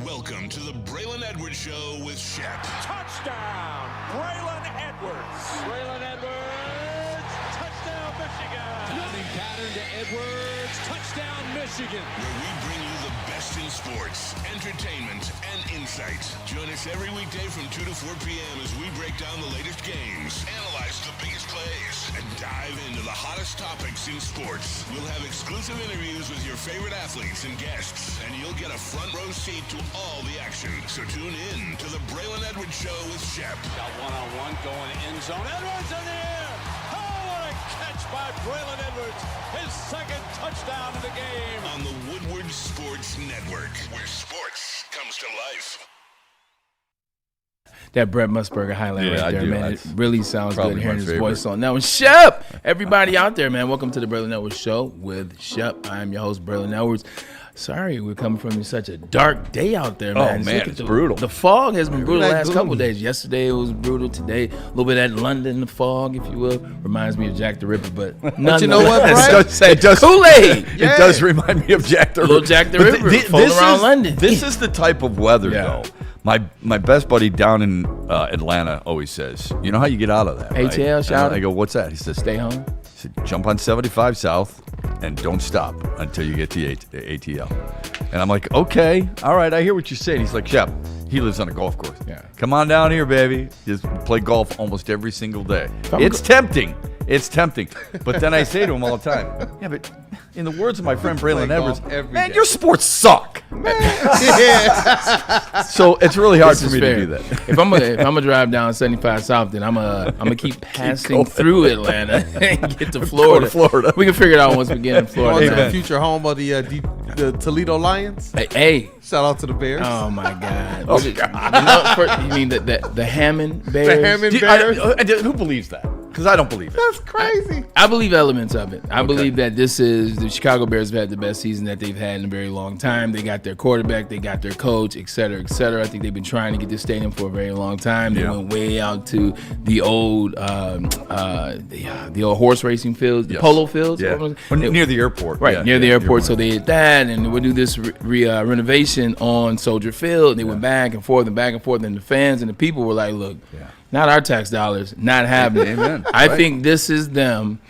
Welcome to the Braylon Edwards Show with Shep. Touchdown, Braylon Edwards. Braylon Edwards, touchdown, Michigan. Timing pattern to Edwards, touchdown, Michigan. Where we bring you the best in sports, entertainment, and insight. Join us every weekday from 2 to 4 p.m. as we break down the latest games, analyze the biggest plays, and dive into the hottest topics in sports. We'll have exclusive interviews with your favorite athletes and guests, and you'll get a front row seat to all the action. So tune in to the Braylon Edwards Show with Shep. Got one-on-one going end zone. Edwards in the air. Oh, what a catch by Braylon Edwards. His second touchdown of the game. On the Woodward Sports Network, where sports comes to life. That Brett Musburger highlight right there, man. It really sounds good hearing his voice on that one. Shep! Everybody out there, man. Welcome to the Braylon Edwards Show with Shep. I'm your host, Braylon Edwards. Sorry, we're coming from such a dark day out there, man. Oh, man, it's brutal. The fog has been brutal the last couple of days. Yesterday it was brutal. Today, a little bit of that London fog, if you will. Reminds me of Jack the Ripper, but you know what, Brian? It does Kool-Aid. It does remind me of Jack the Ripper. Little Jack the Ripper floating around London. This is the type of weather, though. My best buddy down in Atlanta always says, you know how you get out of that, right? ATL, shout out. I go, what's that? He says, Stay home. He said, jump on 75 South and don't stop until you get to ATL. And I'm like, okay, all right, I hear what you're saying. He's like, Shep, he lives on a golf course. Yeah. Come on down here, baby. Just play golf almost every single day. It's tempting. It's tempting. But then I say to him all the time, yeah, but in the words of my friend Braylon Edwards, man, your sports suck. So it's really hard for me to do that. If I'm gonna drive down 75 South, then I'm gonna keep passing through Atlanta and get to Florida. Go to Florida. We can figure it out once we get in Florida. The future home of the Toledo Lions. Hey, shout out to the Bears. Oh my God! You mean the Hammond Bears? The Hammond Bears. Who believes that? Because I don't believe it. That's crazy. I believe elements of it. I believe that the Chicago Bears have had the best season that they've had in a very long time. They got their quarterback, they got their coach, et cetera, et cetera. I think they've been trying to get this stadium for a very long time. They went way out to the old horse racing fields, the polo fields. Near the airport. Right, near the airport. So they did that, and we'll do this renovation on Soldier Field. And they went back and forth, and the fans and the people were like, look, not our tax dollars, not happening. Amen. I think this is them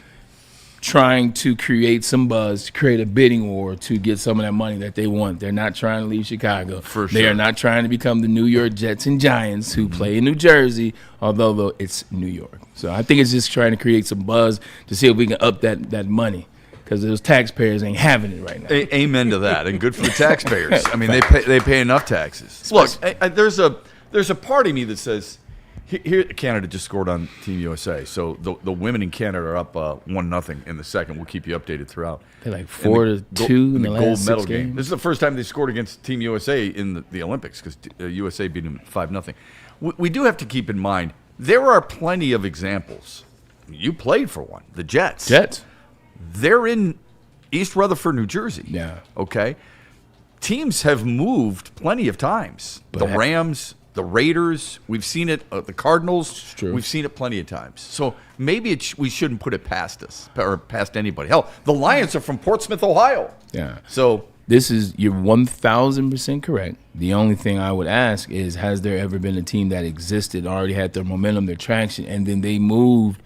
trying to create some buzz, to create a bidding war to get some of that money that they want. They're not trying to leave Chicago. For They sure. are not trying to become the New York Jets and Giants who play in New Jersey, although it's New York. So I think it's just trying to create some buzz to see if we can up that money, because those taxpayers ain't having it right now. Amen to that, and good for the taxpayers. I mean, they pay enough taxes. Look, there's a part of me that says, here Canada just scored on Team USA, so the women in Canada are up 1-0 in the second. We'll keep you updated throughout. They're like 4-2 in the gold last medal 6 game. games. This is the first time they scored against Team USA in the Olympics, because USA beat them 5-0. We do have to keep in mind there are plenty of examples. You played for one, the Jets. They're in East Rutherford, New Jersey. Yeah. Okay. Teams have moved plenty of times. The Rams, the Raiders, we've seen it. The Cardinals, it's true. We've seen it plenty of times. So maybe we shouldn't put it past us or past anybody. Hell, the Lions are from Portsmouth, Ohio. Yeah. So you're 1,000% correct. The only thing I would ask is, has there ever been a team that existed, already had their momentum, their traction, and then they moved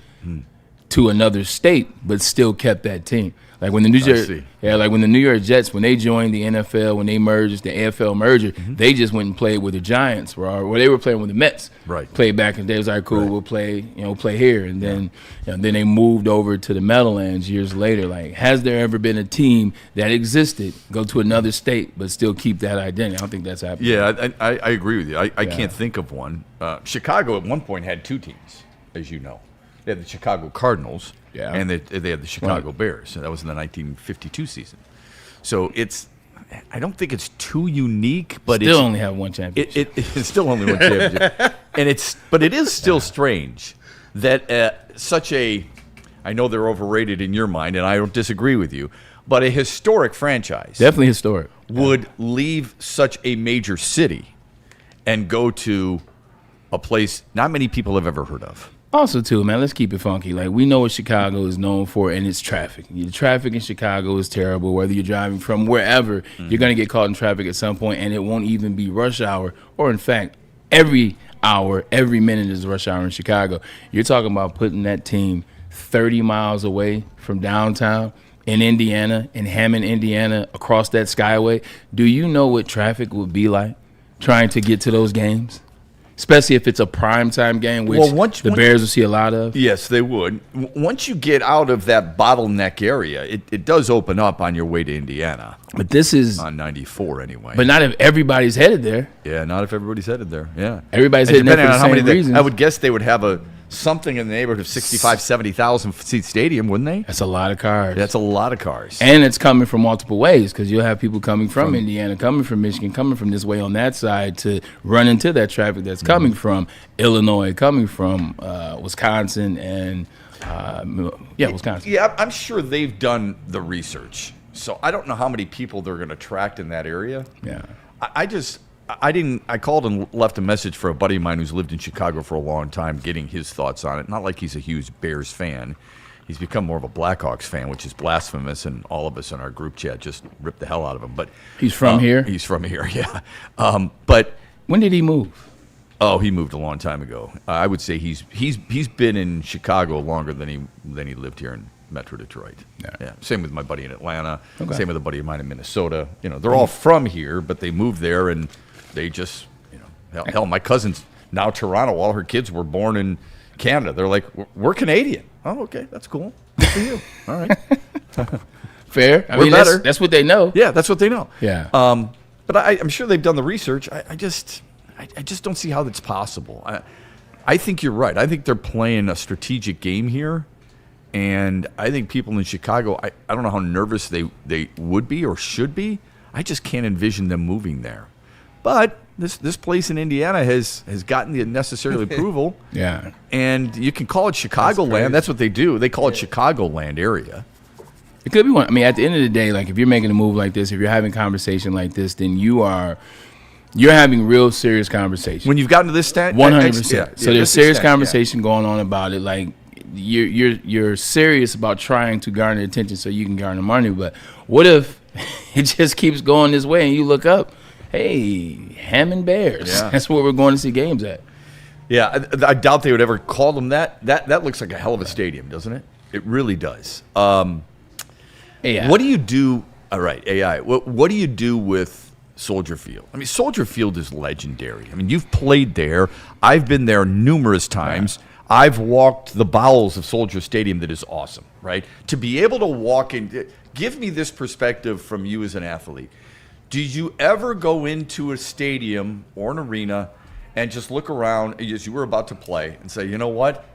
to another state but still kept that team? Like when the New York Jets, when they joined the NFL, when they merged, the AFL merger, they just went and played with the Giants, or they were playing with the Mets. Right. Played back in the day. It was like, cool, we'll play here, and then then they moved over to the Meadowlands years later. Like, has there ever been a team that existed, go to another state, but still keep that identity? I don't think that's happening. Yeah, I agree with you. I can't think of one. Chicago at one point had 2 teams, as you know. They had the Chicago Cardinals, and they had the Chicago Bears. And that was in the 1952 season. So I don't think it's too unique, but still only have one championship. It's still only one championship, but it is still strange that I know they're overrated in your mind, and I don't disagree with you, but a historic franchise, definitely historic, would leave such a major city and go to a place not many people have ever heard of. Also, too, man, let's keep it funky. Like, we know what Chicago is known for, and it's traffic. The traffic in Chicago is terrible. Whether you're driving from wherever, you're going to get caught in traffic at some point, and it won't even be rush hour. Or, in fact, every hour, every minute is rush hour in Chicago. You're talking about putting that team 30 miles away from downtown in Indiana, in Hammond, Indiana, across that skyway. Do you know what traffic would be like trying to get to those games? Especially if it's a primetime game, which the Bears will see a lot of. Yes, they would. Once you get out of that bottleneck area, it does open up on your way to Indiana. But this is on 94 anyway. But not if everybody's headed there. Yeah, not if everybody's headed there. Yeah, everybody's headed there for the same reasons. I would guess they would have something in the neighborhood of 65, 70,000 seat stadium, wouldn't they? That's a lot of cars. That's a lot of cars. And it's coming from multiple ways because you'll have people coming from Indiana, coming from Michigan, coming from this way on that side to run into that traffic that's coming from Illinois, coming from Wisconsin and, Wisconsin. Yeah, I'm sure they've done the research. So I don't know how many people they're going to attract in that area. Yeah. I called and left a message for a buddy of mine who's lived in Chicago for a long time, getting his thoughts on it. Not like he's a huge Bears fan. He's become more of a Blackhawks fan, which is blasphemous, and all of us in our group chat just ripped the hell out of him. But he's from here? He's from here, yeah. But when did he move? Oh, he moved a long time ago. I would say he's been in Chicago longer than he lived here in Metro Detroit. Yeah. Same with my buddy in Atlanta. Okay. Same with a buddy of mine in Minnesota. They're all from here, but they moved there and they just, hell, my cousin's now Toronto. All her kids were born in Canada. They're like, we're Canadian. Oh, okay, that's cool. Good for you. All right. Fair. I mean, that's what they know. Yeah, that's what they know. Yeah. But I'm sure they've done the research. I just don't see how that's possible. I think you're right. I think they're playing a strategic game here. And I think people in Chicago, I don't know how nervous they would be or should be. I just can't envision them moving there. But this place in Indiana has gotten the necessary approval. Yeah. And you can call it Chicagoland. That's what they do. They call it Chicagoland area. It could be one. I mean, at the end of the day, like if you're making a move like this, if you're having a conversation like this, then you're having real serious conversation. When you've gotten to this stat, 100%. So there's serious conversation going on about it. Like you're serious about trying to garner attention so you can garner money. But what if it just keeps going this way and you look up? Hey, Hammond Bears. Yeah. That's where we're going to see games at. Yeah, I doubt they would ever call them that. That looks like a hell of a stadium, doesn't it? It really does. AI. What do you do? All right, AI. What do you do with Soldier Field? I mean, Soldier Field is legendary. I mean, you've played there. I've been there numerous times. Yeah. I've walked the bowels of Soldier Stadium that is awesome, right? To be able to walk in, give me this perspective from you as an athlete. Did you ever go into a stadium or an arena and just look around as you were about to play and say, you know what?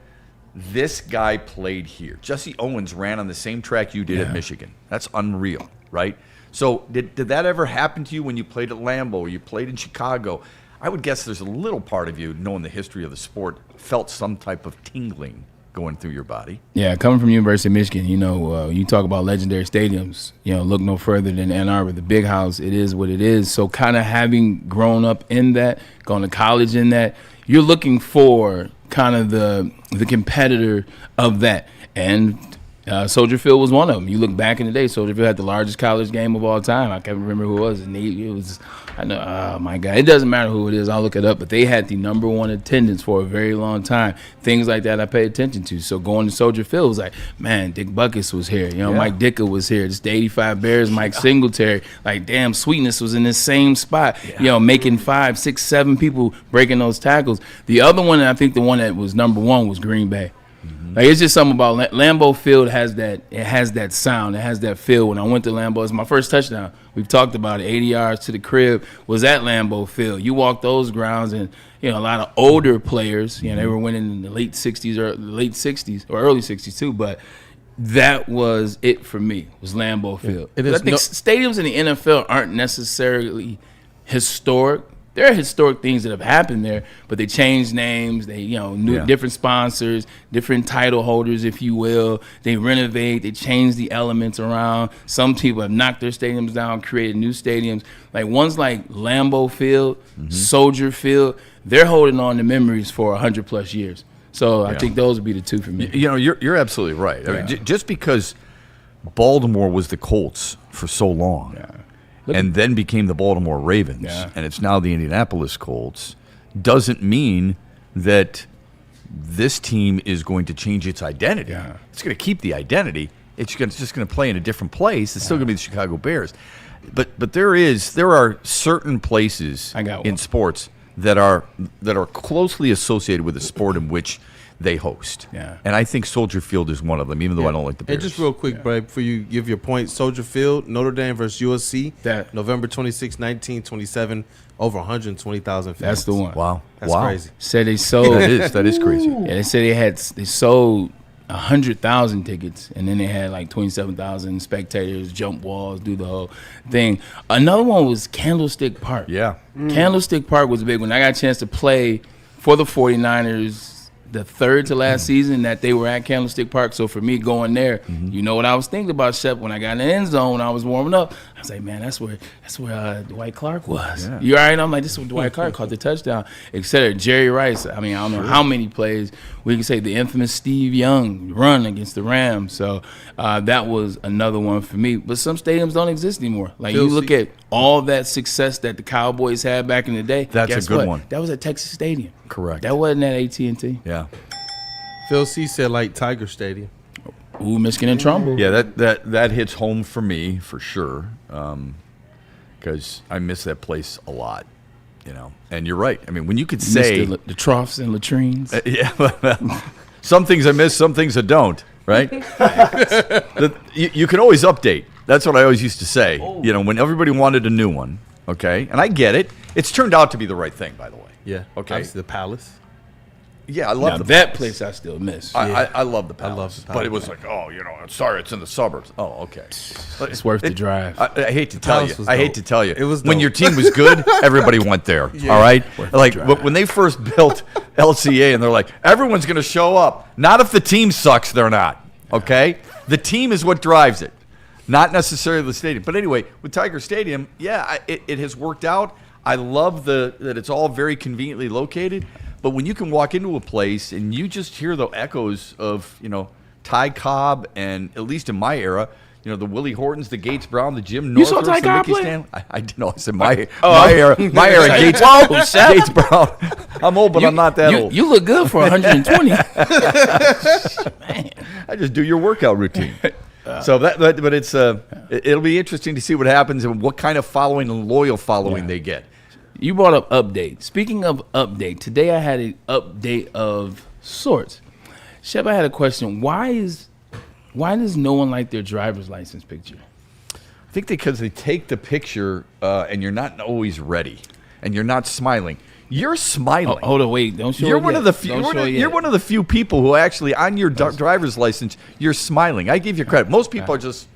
This guy played here. Jesse Owens ran on the same track you did at Michigan. That's unreal, right? So did that ever happen to you when you played at Lambeau or you played in Chicago? I would guess there's a little part of you, knowing the history of the sport, felt some type of tingling going through your body. Yeah, coming from University of Michigan, you talk about legendary stadiums, look no further than Ann Arbor, the Big House. It is what it is. So kind of having grown up in that, going to college in that, you're looking for kind of the competitor of that. And Soldier Field was one of them. You look back in the day, Soldier Field had the largest college game of all time. I can't remember who it was. And it was, oh my God, it doesn't matter who it is. I'll look it up. But they had the number one attendance for a very long time. Things like that I paid attention to. So going to Soldier Field was like, man, Dick Buckus was here. Mike Ditka was here. Just the 85 Bears, Mike Singletary. Like, damn, Sweetness was in this same spot. Making 5, 6, 7 people breaking those tackles. The other one, and I think the one that was number one, was Green Bay. Like, it's just something about Lambeau Field has that. It has that sound. It has that feel. When I went to Lambeau, it's my first touchdown. We've talked about it. 80 yards to the crib was at Lambeau Field. You walk those grounds, and a lot of older players. They were winning in the late 60s or early 60s too. But that was it for me. Was Lambeau Field. I think stadiums in the NFL aren't necessarily historic. There are historic things that have happened there, but they changed names. They, new different sponsors, different title holders, if you will. They renovate. They change the elements around. Some people have knocked their stadiums down, created new stadiums. Like ones like Lambeau Field, Soldier Field, they're holding on to memories for 100+ years. So I think those would be the two for me. You know, you're absolutely right. I mean, just because Baltimore was the Colts for so long, and then became the Baltimore Ravens, and it's now the Indianapolis Colts, doesn't mean that this team is going to change its identity. It's going to keep the identity. It's just going to play in a different place. It's still going to be the Chicago Bears. But there are certain places in sports that are closely associated with the sport in which they host. And I think Soldier Field is one of them, even though I don't like the Bears. And just real quick, Brad, before you give your point, Soldier Field, Notre Dame versus USC, November 26, 1927, over 120,000 fans. That's the one. Wow. That's crazy. Said they sold. That is crazy. Yeah, they said they sold 100,000 tickets, and then they had like 27,000 spectators, jump walls, do the whole thing. Another one was Candlestick Park. Candlestick Park was a big one. I got a chance to play for the 49ers the third to last season that they were at Candlestick Park. So for me going there, you know what I was thinking about, Shep, when I got in the end zone, when I was warming up, I was like, man, that's where Dwight Clark was. You all right? I'm like, this is where Dwight Clark caught the touchdown, etc. Jerry Rice. I mean, I don't know how many plays. We can say the infamous Steve Young run against the Rams. So that was another one for me. But some stadiums don't exist anymore. Like you look at all that success that the Cowboys had back in the day. That's a good one. That was at Texas Stadium. Correct. That wasn't at AT&T. Yeah. Phil C said like Tiger Stadium. Ooh, Michigan and Trumbull. Yeah, that hits home for me for sure, because I miss that place a lot, you know. And you're right. I mean, when you could say the troughs and latrines. Some things I miss, some things I don't. Right? You can always update. That's what I always used to say. You know, when everybody wanted a new one. Okay, and I get it. It's turned out to be the right thing, by the way. Yeah. Okay. Obviously the Palace. Yeah, I love that place. I still miss. I love the Palace. I love the Palace. But it was like, oh, you know, sorry, it's in the suburbs. Oh, okay. It's worth the drive. I hate to tell you. I hate to tell you. It was when dope. your team was good, everybody went there. All right? Like when they first built LCA and they're like, everyone's going to show up. Not if the team sucks, they're not. Okay? The team is what drives it, not necessarily the stadium. But anyway, with Tiger Stadium, it has worked out. I love that it's all very conveniently located. But when you can walk into a place and you just hear the echoes of, you know, Ty Cobb and, at least in my era, you know, the Willie Hortons, the Gates Brown, the Jim Northrups, saw Ty the Cobb Mickey play? Stanley. I did know. I said my era, Gates Brown. I'm old, but I'm not that old. You look good for 120. Man. I just do your workout routine. So but it'll be interesting to see what happens and what kind of following and loyal following they get. You brought up update. Speaking of update, today I had an update of sorts. Shep, I had a question. Why does no one like their driver's license picture? I think because they take the picture and you're not always ready and you're not smiling. You're smiling. Hold on, wait! Don't show. You're it one yet. of the few. You're one of the few people who actually on your driver's license you're smiling. I give you credit. Most people are just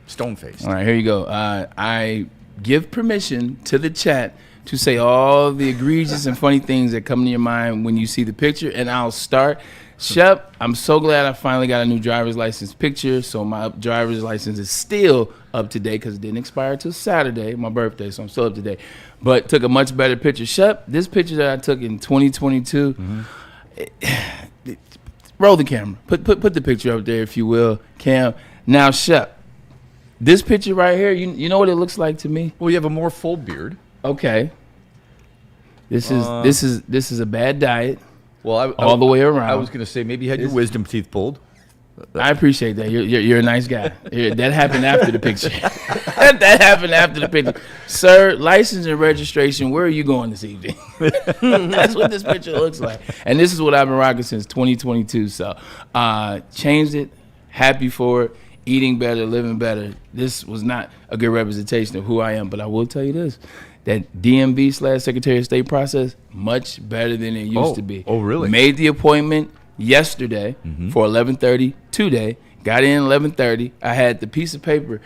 stone faced. All right, here you go. I give permission to the chat to say all the egregious and funny things that come to your mind when you see the picture, and I'll start. Shep, I'm so glad I finally got a new driver's license picture, so my driver's license is still up to date because it didn't expire till Saturday, my birthday, so I'm still up to date. But took a much better picture. Shep, this picture that I took in 2022, roll the camera. Put the picture up there, if you will, Cam. Now, Shep, this picture right here, you know what it looks like to me? Well, you have a more full beard. Okay. This is a bad diet. Well, all the way around. I was going to say maybe you had your wisdom teeth pulled. I appreciate that. You're a nice guy. That happened after the picture. That happened after the picture. Sir, license and registration, where are you going this evening? That's what this picture looks like. And this is what I've been rocking since 2022. So changed it. Happy for it. Eating better, living better. This was not a good representation of who I am, but I will tell you this. That DMV/Secretary of State process, much better than it used to be. Oh, really? Made the appointment yesterday for 11:30 today. Got in 11:30. I had the piece of paper.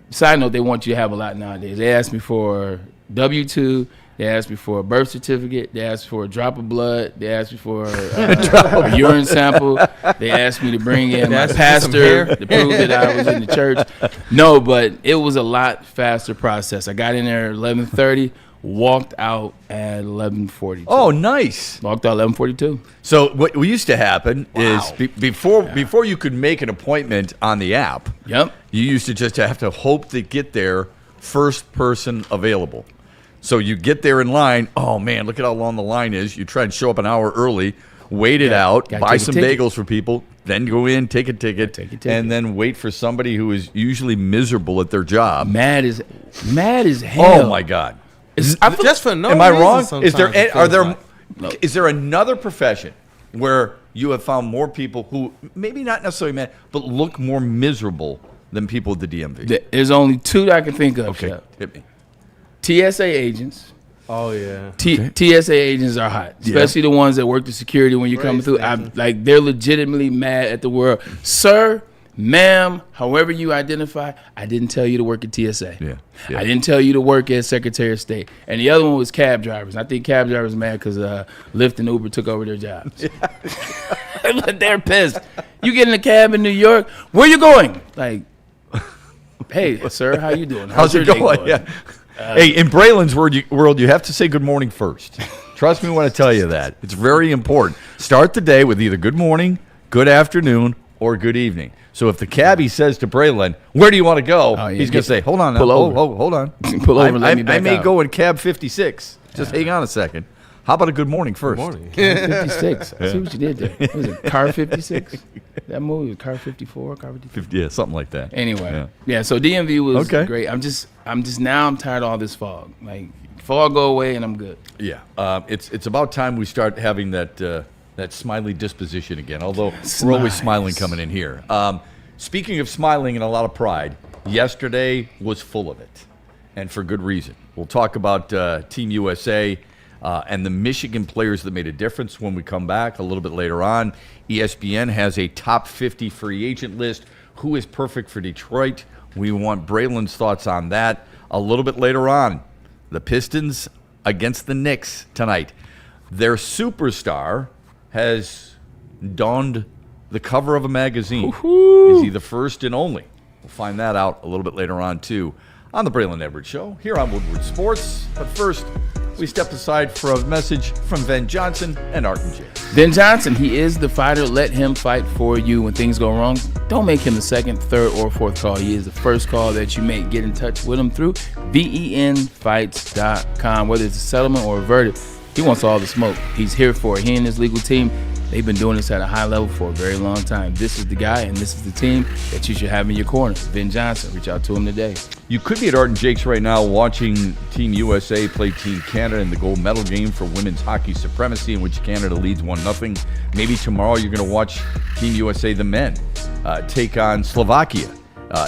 Side note, they want you to have a lot nowadays. They asked me for W-2. They asked me for a birth certificate. They asked for a drop of blood. They asked me for a urine sample. They asked me to bring in my pastor to prove that I was in the church. No, but it was a lot faster process. I got in there at 11:30, walked out at 11:42. Oh, nice. Walked out 11:42. So what used to happen is before you could make an appointment on the app, Yep. you used to just have to hope to get there first person available. So you get there in line. Oh, man, look at how long the line is. You try and show up an hour early, wait it out, buy some bagels for people, then go in, take a ticket, and then wait for somebody who is usually miserable at their job. Mad as hell. Oh, my God. Just for no Am I reason wrong? sometimes Is there another profession where you have found more people who maybe not necessarily mad, but look more miserable than people at the DMV? There's only two that I can think of. Okay, Chef. hit me. TSA agents. Oh, yeah. TSA agents are hot, especially the ones that work the security when you're coming through. They're legitimately mad at the world. Sir, ma'am, however you identify, I didn't tell you to work at TSA. Yeah. I didn't tell you to work as Secretary of State. And the other one was cab drivers. I think cab drivers are mad because Lyft and Uber took over their jobs. They're pissed. You get in a cab in New York, where you going? Like, hey, sir, how you doing? How's it going? Yeah. Hey, in Braylon's world, you have to say good morning first. Trust me when I tell you that. It's very important. Start the day with either good morning, good afternoon, or good evening. So if the cabbie says to Braylon, where do you want to go? He's going to say, hold on now. Hold on. Pull over and let me back I may out. go in cab 56. Just hang on a second. How about a good morning first? Good morning. 56. I see what you did there. What was it, Car 56? That movie was Car 54, Car 55? Yeah, something like that. Anyway, so DMV was great. I'm just now I'm tired of all this fog. Like, fog go away and I'm good. Yeah, it's about time we start having that smiley disposition again. Although we're always smiling coming in here. Speaking of smiling and a lot of pride, yesterday was full of it, and for good reason. We'll talk about Team USA and the Michigan players that made a difference when we come back a little bit later on. ESPN has a top 50 free agent list. Who is perfect for Detroit? We want Braylon's thoughts on that a little bit later on. The Pistons against the Knicks tonight. Their superstar has donned the cover of a magazine. Is he the first and only? We'll find that out a little bit later on, too, on the Braylon Edwards Show here on Woodward Sports. But first, we step aside for a message from Ben Johnson and Arden J. Ben Johnson, he is the fighter. Let him fight for you when things go wrong. Don't make him the second, third, or fourth call. He is the first call that you make. Get in touch with him through benfights.com. Whether it's a settlement or a verdict, he wants all the smoke. He's here for it. He and his legal team, they've been doing this at a high level for a very long time. This is the guy and this is the team that you should have in your corner. Ben Johnson, reach out to him today. You could be at Art and Jake's right now watching Team USA play Team Canada in the gold medal game for women's hockey supremacy, in which Canada leads 1-0. Maybe tomorrow you're going to watch Team USA, the men, take on Slovakia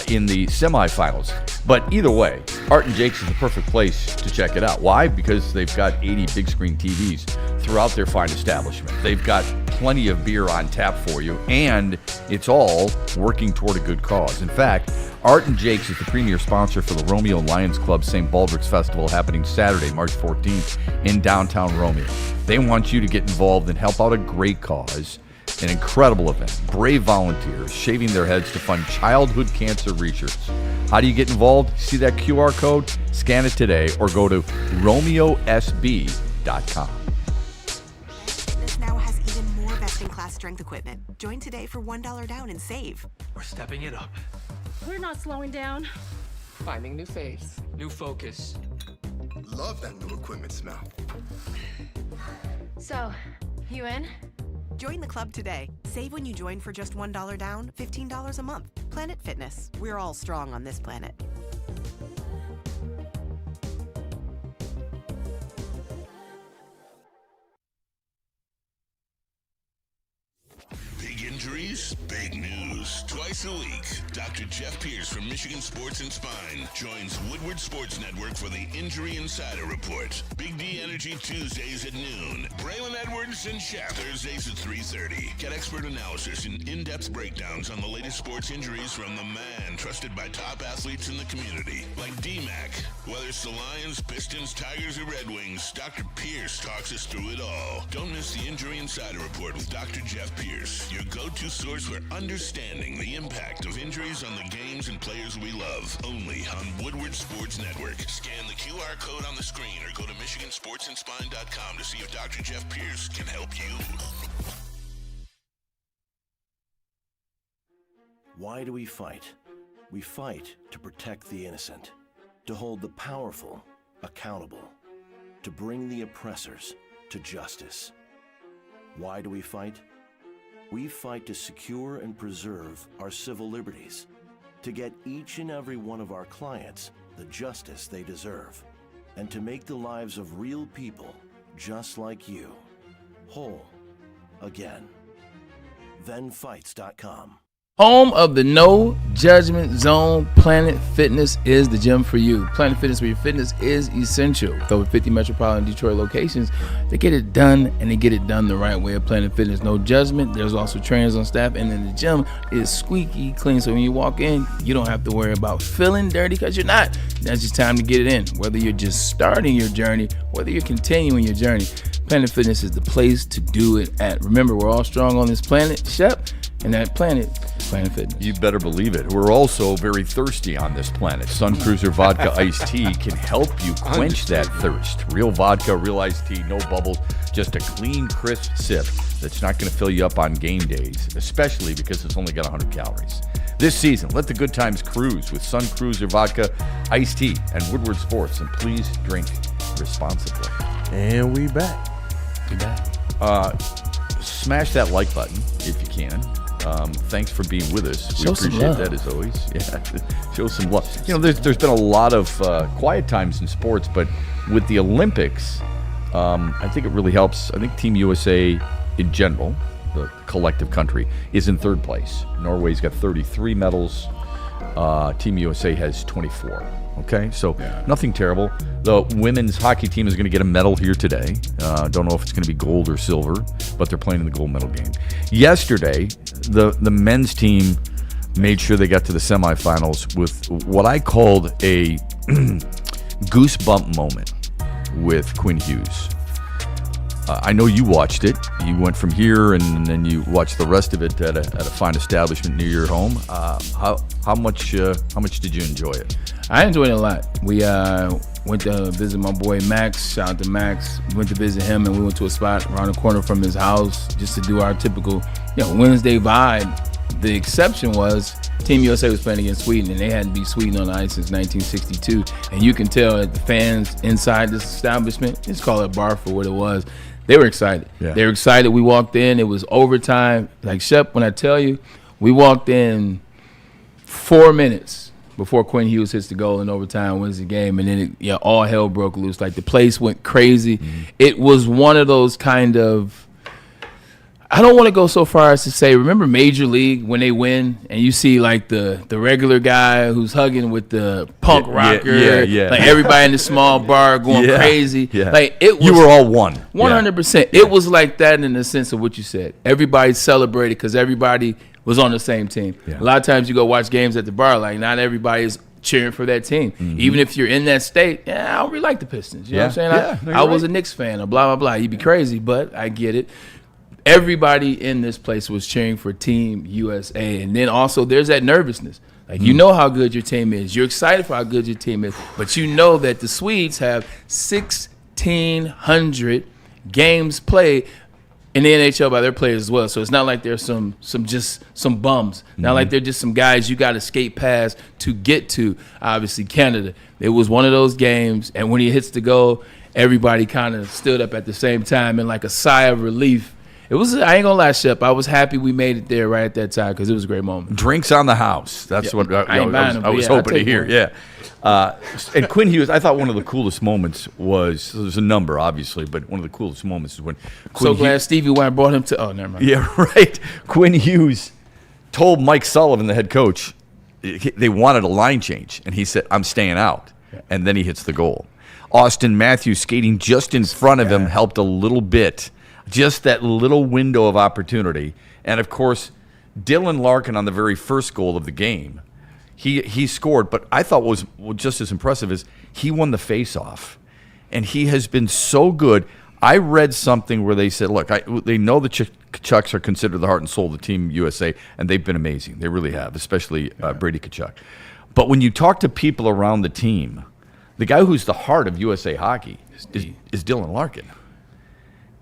in the semifinals. But either way, Art and Jake's is the perfect place to check it out. Why? Because they've got 80 big screen TVs throughout their fine establishment. They've got plenty of beer on tap for you, and it's all working toward a good cause. In fact, Art and Jake's is the premier sponsor for the Romeo Lions Club St. Baldrick's Festival happening Saturday, March 14th in downtown Romeo. They want you to get involved and help out a great cause, an incredible event. Brave volunteers shaving their heads to fund childhood cancer research. How do you get involved? See that QR code? Scan it today or go to romeosb.com. This now has even more best-in-class strength equipment. Join today for $1 down and save. We're stepping it up. We're not slowing down. Finding new faith, new focus. Love that new equipment smell. So, you in? Join the club today. Save when you join for just $1 down, $15 a month. Planet Fitness. We're all strong on this planet. Big injuries, big news. Twice a week, Dr. Jeff Pierce from Michigan Sports and Spine joins Woodward Sports Network for the Injury Insider Report. Big D Energy Tuesdays at noon. Braylon Edwards and Shaq Thursdays at 3:30. Get expert analysis and in-depth breakdowns on the latest sports injuries from the man trusted by top athletes in the community, like D-Mac. Whether it's the Lions, Pistons, Tigers, or Red Wings, Dr. Pierce talks us through it all. Don't miss the Injury Insider Report with Dr. Jeff Pierce, your go go-to source for understanding the impact of injuries on the games and players we love. Only on Woodward Sports Network. Scan the QR code on the screen or go to MichiganSportsandSpine.com to see if Dr. Jeff Pierce can help you. Why do we fight? We fight to protect the innocent, to hold the powerful accountable, to bring the oppressors to justice. Why do we fight? We fight to secure and preserve our civil liberties, to get each and every one of our clients the justice they deserve, and to make the lives of real people just like you whole again. ThenFights.com. Home of the No Judgment Zone, Planet Fitness is the gym for you. Planet Fitness, where your fitness is essential. With over 50 metropolitan Detroit locations, they get it done, and they get it done the right way at Planet Fitness. No judgment. There's also trainers on staff, and then the gym is squeaky clean. So when you walk in, you don't have to worry about feeling dirty, because you're not. That's just time to get it in. Whether you're just starting your journey, whether you're continuing your journey, Planet Fitness is the place to do it at. Remember, we're all strong on this planet, Shep, and that planet is Planet Fitness. You better believe it. We're also very thirsty on this planet. Sun Cruiser Vodka Iced Tea can help you quench that thirst. Real vodka, real iced tea, no bubbles, just a clean, crisp sip that's not going to fill you up on game days, especially because it's only got 100 calories. This season, let the good times cruise with Sun Cruiser Vodka Iced Tea and Woodward Sports, and please drink responsibly. And we back. Smash that like button if you can. Thanks for being with us. We appreciate that as always. Yeah, show some love. You know, there's been a lot of quiet times in sports, but with the Olympics, I think it really helps. I think Team USA in general, the collective country, is in third place. Norway's got 33 medals. Team USA has 24. Okay, so nothing terrible. The women's hockey team is going to get a medal here today. Don't know if it's going to be gold or silver, but they're playing in the gold medal game. Yesterday, the men's team made sure they got to the semifinals with what I called a goosebump moment with Quinn Hughes. I know you watched it. You went from here and then you watched the rest of it at a fine establishment near your home. How much did you enjoy it? I enjoyed it a lot. We went to visit my boy Max. Shout out to Max. We went to visit him, and we went to a spot around the corner from his house just to do our typical, Wednesday vibe. The exception was Team USA was playing against Sweden, and they hadn't beat Sweden on the ice since 1962. And you can tell that the fans inside this establishment, just call it bar for what it was, they were excited. Yeah. They were excited. We walked in. It was overtime. Like, Shep, when I tell you, we walked in 4 minutes before Quinn Hughes hits the goal in overtime, wins the game, and then all hell broke loose. Like, the place went crazy. Mm-hmm. It was one of those kind of, I don't want to go so far as to say, remember Major League when they win and you see like the regular guy who's hugging with the punk rocker, like everybody in the small bar going crazy. Yeah. Like, it was, you were all one. 100%. Yeah. It was like that in the sense of what you said. Everybody celebrated because everybody was on the same team. Yeah. A lot of times you go watch games at the bar, like not everybody is cheering for that team. Mm-hmm. Even if you're in that state, I don't really like the Pistons. You know what I'm saying? I was a Knicks fan or blah, blah, blah. You'd be crazy, but I get it. Everybody in this place was cheering for Team USA. And then also there's that nervousness. Like, you know how good your team is. You're excited for how good your team is. But you know that the Swedes have 1,600 games played in the NHL by their players as well. So it's not like there's some bums. Not like they're just some guys you got to skate past to get to, obviously, Canada. It was one of those games, and when he hits the goal, everybody kind of stood up at the same time in like a sigh of relief. It was, I ain't gonna lie, Shep, I was happy we made it there right at that time because it was a great moment. Drinks on the house. That's what I was hoping to hear. One. Yeah. And Quinn Hughes, I thought one of the coolest moments was, there's a number, obviously, but one of the coolest moments is when Quinn glad Stevie Wonder brought him to, never mind. Yeah, right. Quinn Hughes told Mike Sullivan, the head coach, they wanted a line change, and he said, I'm staying out. Yeah. And then he hits the goal. Austin Matthews skating just in front of him helped a little bit. Just that little window of opportunity. And, of course, Dylan Larkin on the very first goal of the game, he scored. But I thought what was just as impressive is he won the faceoff. And he has been so good. I read something where they said, look, they know the Kachucks are considered the heart and soul of the Team USA, and they've been amazing. They really have, especially Brady Tkachuk. But when you talk to people around the team, the guy who's the heart of USA hockey is Dylan Larkin.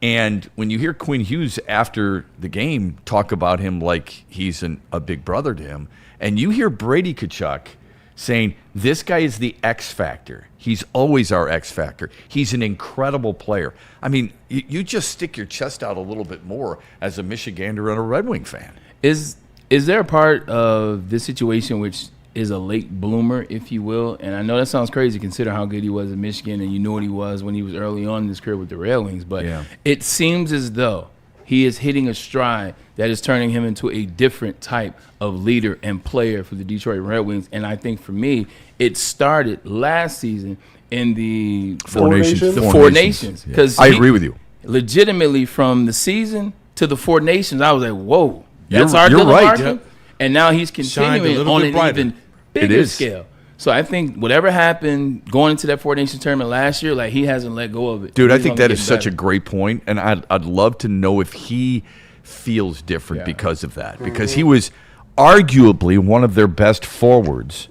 And when you hear Quinn Hughes after the game talk about him like he's a big brother to him, and you hear Brady Tkachuk saying, this guy is the X factor. He's always our X factor. He's an incredible player. I mean, you just stick your chest out a little bit more as a Michigander and a Red Wing fan. Is there a part of this situation which is a late bloomer, if you will? And I know that sounds crazy considering how good he was in Michigan, and you know what he was when he was early on in his career with the Red Wings. But it seems as though he is hitting a stride that is turning him into a different type of leader and player for the Detroit Red Wings. And I think for me, it started last season in the Four Nations. The Four Nations. Because I agree with you. Legitimately, from the season to the Four Nations, I was like, whoa, that's You're our Dylan right. Larkin? Yep. And now he's continuing on an even bigger scale. So I think whatever happened going into that Four Nations tournament last year, like, he hasn't let go of it. Dude, I think that is such a great point, and I'd love to know if he feels different because of that. Because he was arguably one of their best forwards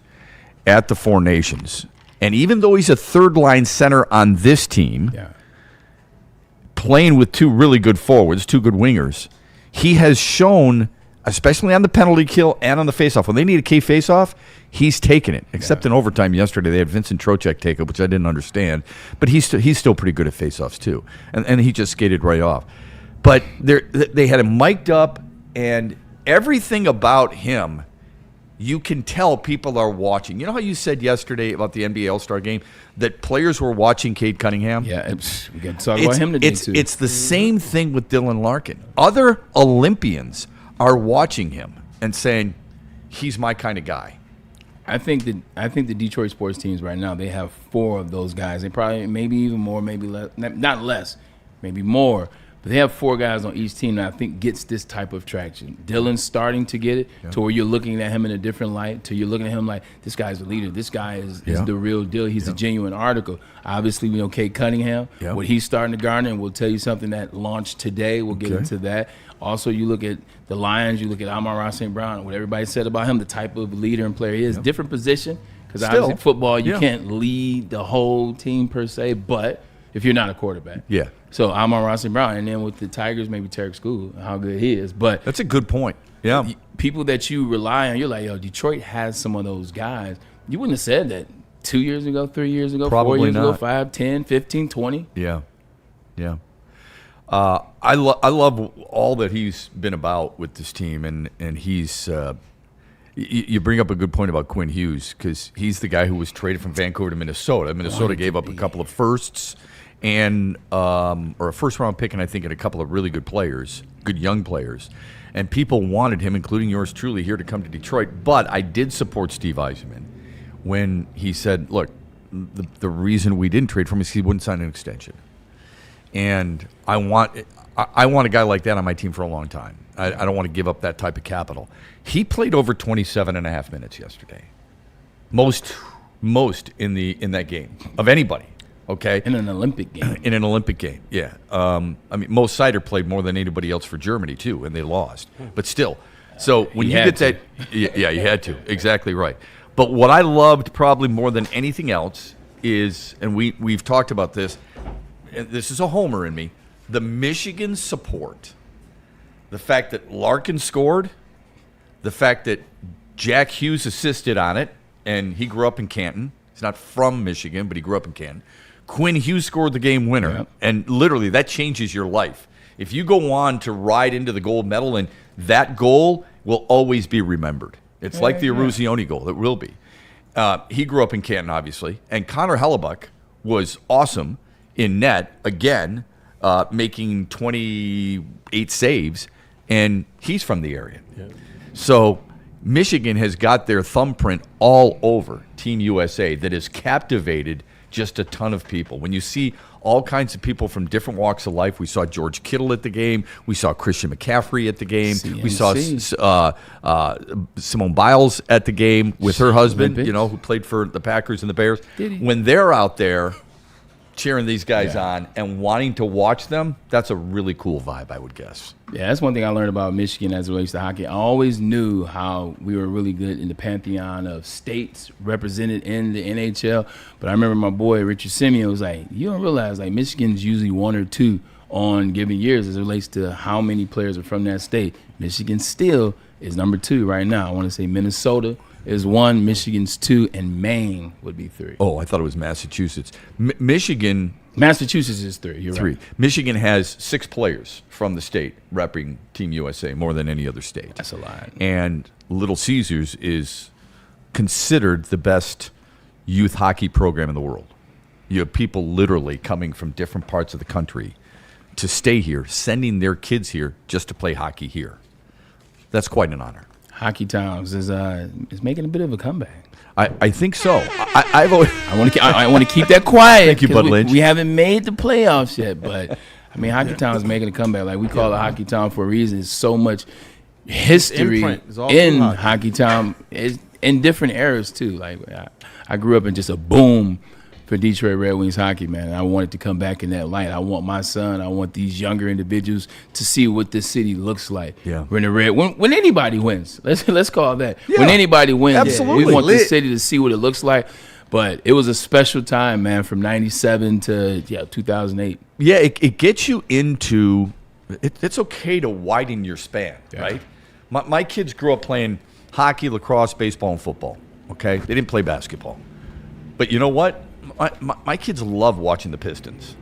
at the Four Nations. And even though he's a third-line center on this team, playing with two really good forwards, two good wingers, he has shown, especially on the penalty kill and on the faceoff, when they need a key faceoff, he's taken it. Except in overtime yesterday, they had Vincent Trocheck take it, which I didn't understand. But he's still pretty good at faceoffs too, and he just skated right off. But they had him mic'd up, and everything about him, you can tell people are watching. You know how you said yesterday about the NBA All-Star Game that players were watching Cade Cunningham? Yeah, we got to talk about him today, too. It's the same thing with Dylan Larkin. Other Olympians are watching him and saying, he's my kind of guy. I think the Detroit sports teams right now, they have 4 of those guys. They probably, maybe even more, maybe less, not less, maybe more. But they have 4 guys on each team that I think gets this type of traction. Dylan's starting to get it to where you're looking at him in a different light, to you're looking at him like, this guy's a leader. This guy is the real deal. He's a genuine article. Obviously, we know Cade Cunningham, what he's starting to garner, and we'll tell you something that launched today. We'll get into that. Also, you look at the Lions, you look at Amon-Ra St. Brown, what everybody said about him, the type of leader and player he is. Different position, because obviously football, you can't lead the whole team per se, but if you're not a quarterback. Yeah. So Amon-Ra St. Brown, and then with the Tigers, maybe Tarek School, how good he is. But that's a good point. Yeah. People that you rely on, you're like, yo, Detroit has some of those guys. You wouldn't have said that 2 years ago, 3 years ago, Probably 4 years ago, not. 5, 10, 15, 20. Yeah. Yeah. I love all that he's been about with this team, and he's you bring up a good point about Quinn Hughes, because he's the guy who was traded from Vancouver to Minnesota. Minnesota gave up a couple of firsts and or a first-round pick, and I think and a couple of really good players, good young players. And people wanted him, including yours truly, here to come to Detroit. But I did support Steve Yzerman when he said, look, the reason we didn't trade for him is he wouldn't sign an extension. And I want a guy like that on my team for a long time. I don't want to give up that type of capital. He played over 27 and a half minutes yesterday. Most in that game of anybody. Okay. In an Olympic game. In an Olympic game, yeah. I mean, Mo Seider played more than anybody else for Germany too, and they lost. But still, so when you get that, yeah, you had to. Exactly right. But what I loved probably more than anything else is, and we've talked about this. And this is a homer in me. The Michigan support, the fact that Larkin scored, the fact that Jack Hughes assisted on it, and he grew up in Canton. He's not from Michigan, but he grew up in Canton. Quinn Hughes scored the game winner, and literally that changes your life. If you go on to ride into the gold medal, and that goal will always be remembered. It's like the Eruzione goal. It will be. He grew up in Canton, obviously, and Connor Hellebuck was awesome in net, again, making 28 saves, and he's from the area. Yeah. So Michigan has got their thumbprint all over Team USA that has captivated just a ton of people. When you see all kinds of people from different walks of life, we saw George Kittle at the game, we saw Christian McCaffrey at the game, CMC. We saw Simone Biles at the game with her husband, who played for the Packers and the Bears. When they're out there, cheering these guys on and wanting to watch them, that's a really cool vibe, I would guess. Yeah, that's one thing I learned about Michigan as it relates to hockey. I always knew how we were really good in the pantheon of states represented in the NHL. But I remember my boy Richard Simeon was like, you don't realize, like, Michigan's usually 1 or 2 on given years as it relates to how many players are from that state. Michigan still is number 2 right now. I want to say Minnesota is 1, Michigan's 2, and Maine would be 3. Oh, I thought it was Massachusetts. Massachusetts is 3. You're 3. right. Michigan has 6 players from the state repping Team USA, more than any other state. That's a lot. And Little Caesars is considered the best youth hockey program in the world. You have people literally coming from different parts of the country to stay here, sending their kids here just to play hockey here. That's quite an honor. Hockey Towns is making a bit of a comeback. I think so. I want to keep that quiet. Thank you, Bud Lynch. We haven't made the playoffs yet, but I mean, Hockey Town is making a comeback. Like, we call it Hockey Town for a reason. There's so much history in Hockey Town, in different eras too. Like, I grew up in just a boom for Detroit Red Wings hockey, man. And I want it to come back in that light. I want my son, I want these younger individuals to see what this city looks like. Yeah. When anybody wins, let's call it that. Yeah. When anybody wins, Absolutely. we want this city to see what it looks like. But it was a special time, man, from 97 to 2008. Yeah, it gets you into it's okay to widen your span, right? My kids grew up playing hockey, lacrosse, baseball, and football, okay? They didn't play basketball. But you know what? My kids love watching the Pistons.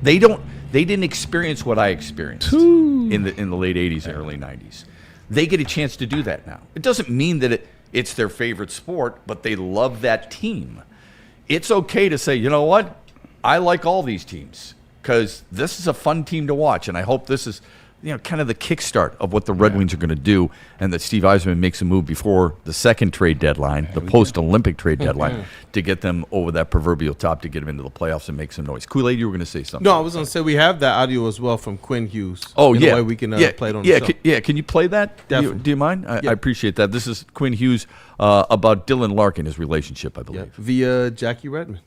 They didn't experience what I experienced in the late 80s and early 90s. They get a chance to do that now. It doesn't mean that it's their favorite sport, but they love that team. It's okay to say, you know what? I like all these teams because this is a fun team to watch, and I hope this is kind of the kickstart of what the Red Wings are going to do, and that Steve Yzerman makes a move before the second trade deadline, the post-Olympic trade deadline, to get them over that proverbial top to get them into the playoffs and make some noise. Kool-Aid, you were going to say something. No, I was going to say we have that audio as well from Quinn Hughes. Oh, in yeah. a way we can play it on the show. Can you play that? Definitely. Do you mind? I appreciate that. This is Quinn Hughes about Dylan Larkin, his relationship, I believe. Via Jackie Redmond.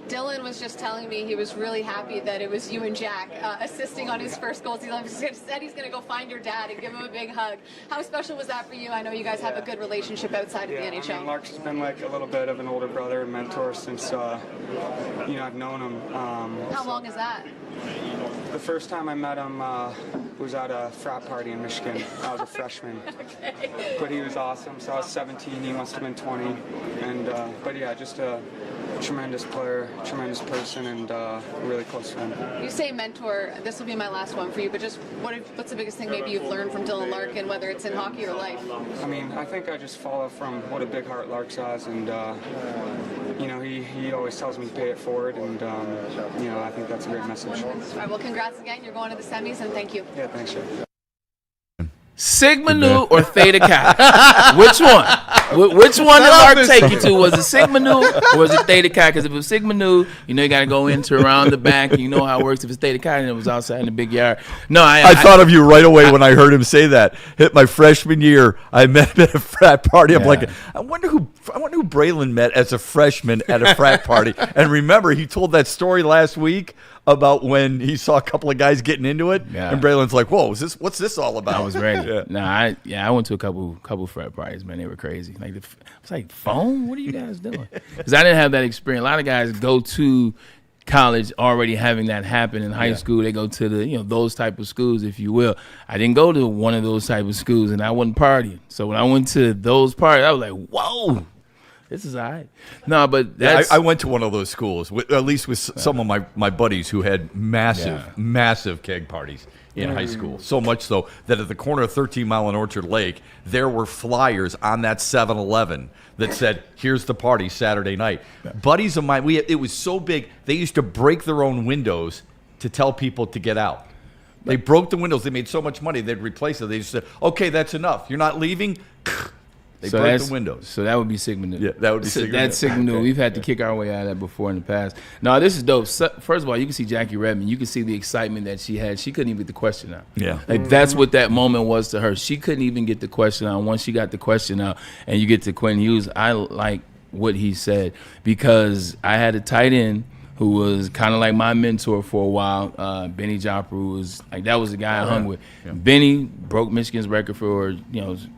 Dylan was just telling me he was really happy that it was you and Jack assisting on his first goals. He said he's going to go find your dad and give him a big hug. How special was that for you? I know you guys have a good relationship outside of the NHL. I mean, Mark's been like a little bit of an older brother and mentor since I've known him. How long is that? The first time I met him was at a frat party in Michigan. I was a freshman. Okay. But he was awesome. So I was 17. He must have been 20. And but yeah, just a tremendous player, tremendous person, and really close friend. You say mentor. This will be my last one for you. But just what's the biggest thing maybe you've learned from Dylan Larkin, whether it's in hockey or life? I mean, I think I just follow from what a big heart Larks has, and he always tells me to pay it forward, and I think that's a great message. All right. Well, congrats again. You're going to the semis, and thank you. Yeah, thanks, sir. Sigma Nu or Theta Chi? Which one? Which one did Mark take you to? Was it Sigma Nu or was it Theta Chi? Because if it was Sigma Nu, you got to go into around the back. And you know how it works if it's Theta Chi and it was outside in the big yard. No, I thought of you right away when I heard him say that. Hit my freshman year, I met him at a frat party. I'm like, I wonder who Braylon met as a freshman at a frat party. And remember, he told that story last week about when he saw a couple of guys getting into it, and Braylon's like, "Whoa, what's this all about?" I was ready. I went to a couple frat parties, man. They were crazy. Like, I was like, "Phone? What are you guys doing?" Because I didn't have that experience. A lot of guys go to college already having that happen in high school. They go to the those type of schools, if you will. I didn't go to one of those type of schools, and I wasn't partying. So when I went to those parties, I was like, "Whoa." This is all right. No, but that's... I went to one of those schools, at least with some of my buddies who had massive keg parties in high school. So much so that at the corner of 13 Mile and Orchard Lake, there were flyers on that 7-Eleven that said, "Here's the party Saturday night." Buddies of mine, it was so big, they used to break their own windows to tell people to get out. They broke the windows. They made so much money, they'd replace it. They just said, "Okay, that's enough. You're not leaving?" They broke the windows. So that would be Sigma Nu. Yeah, that would be Sigma Nu. That's Sigma Nu. We've had to kick our way out of that before in the past. No, this is dope. First of all, you can see Jackie Redmond. You can see the excitement that she had. She couldn't even get the question out. Yeah. Like, that's what that moment was to her. She couldn't even get the question out. Once she got the question out and you get to Quinn Hughes, I like what he said because I had a tight end who was kind of like my mentor for a while. Benny Jopper was like, that was the guy I hung with. Yeah. Benny broke Michigan's record for,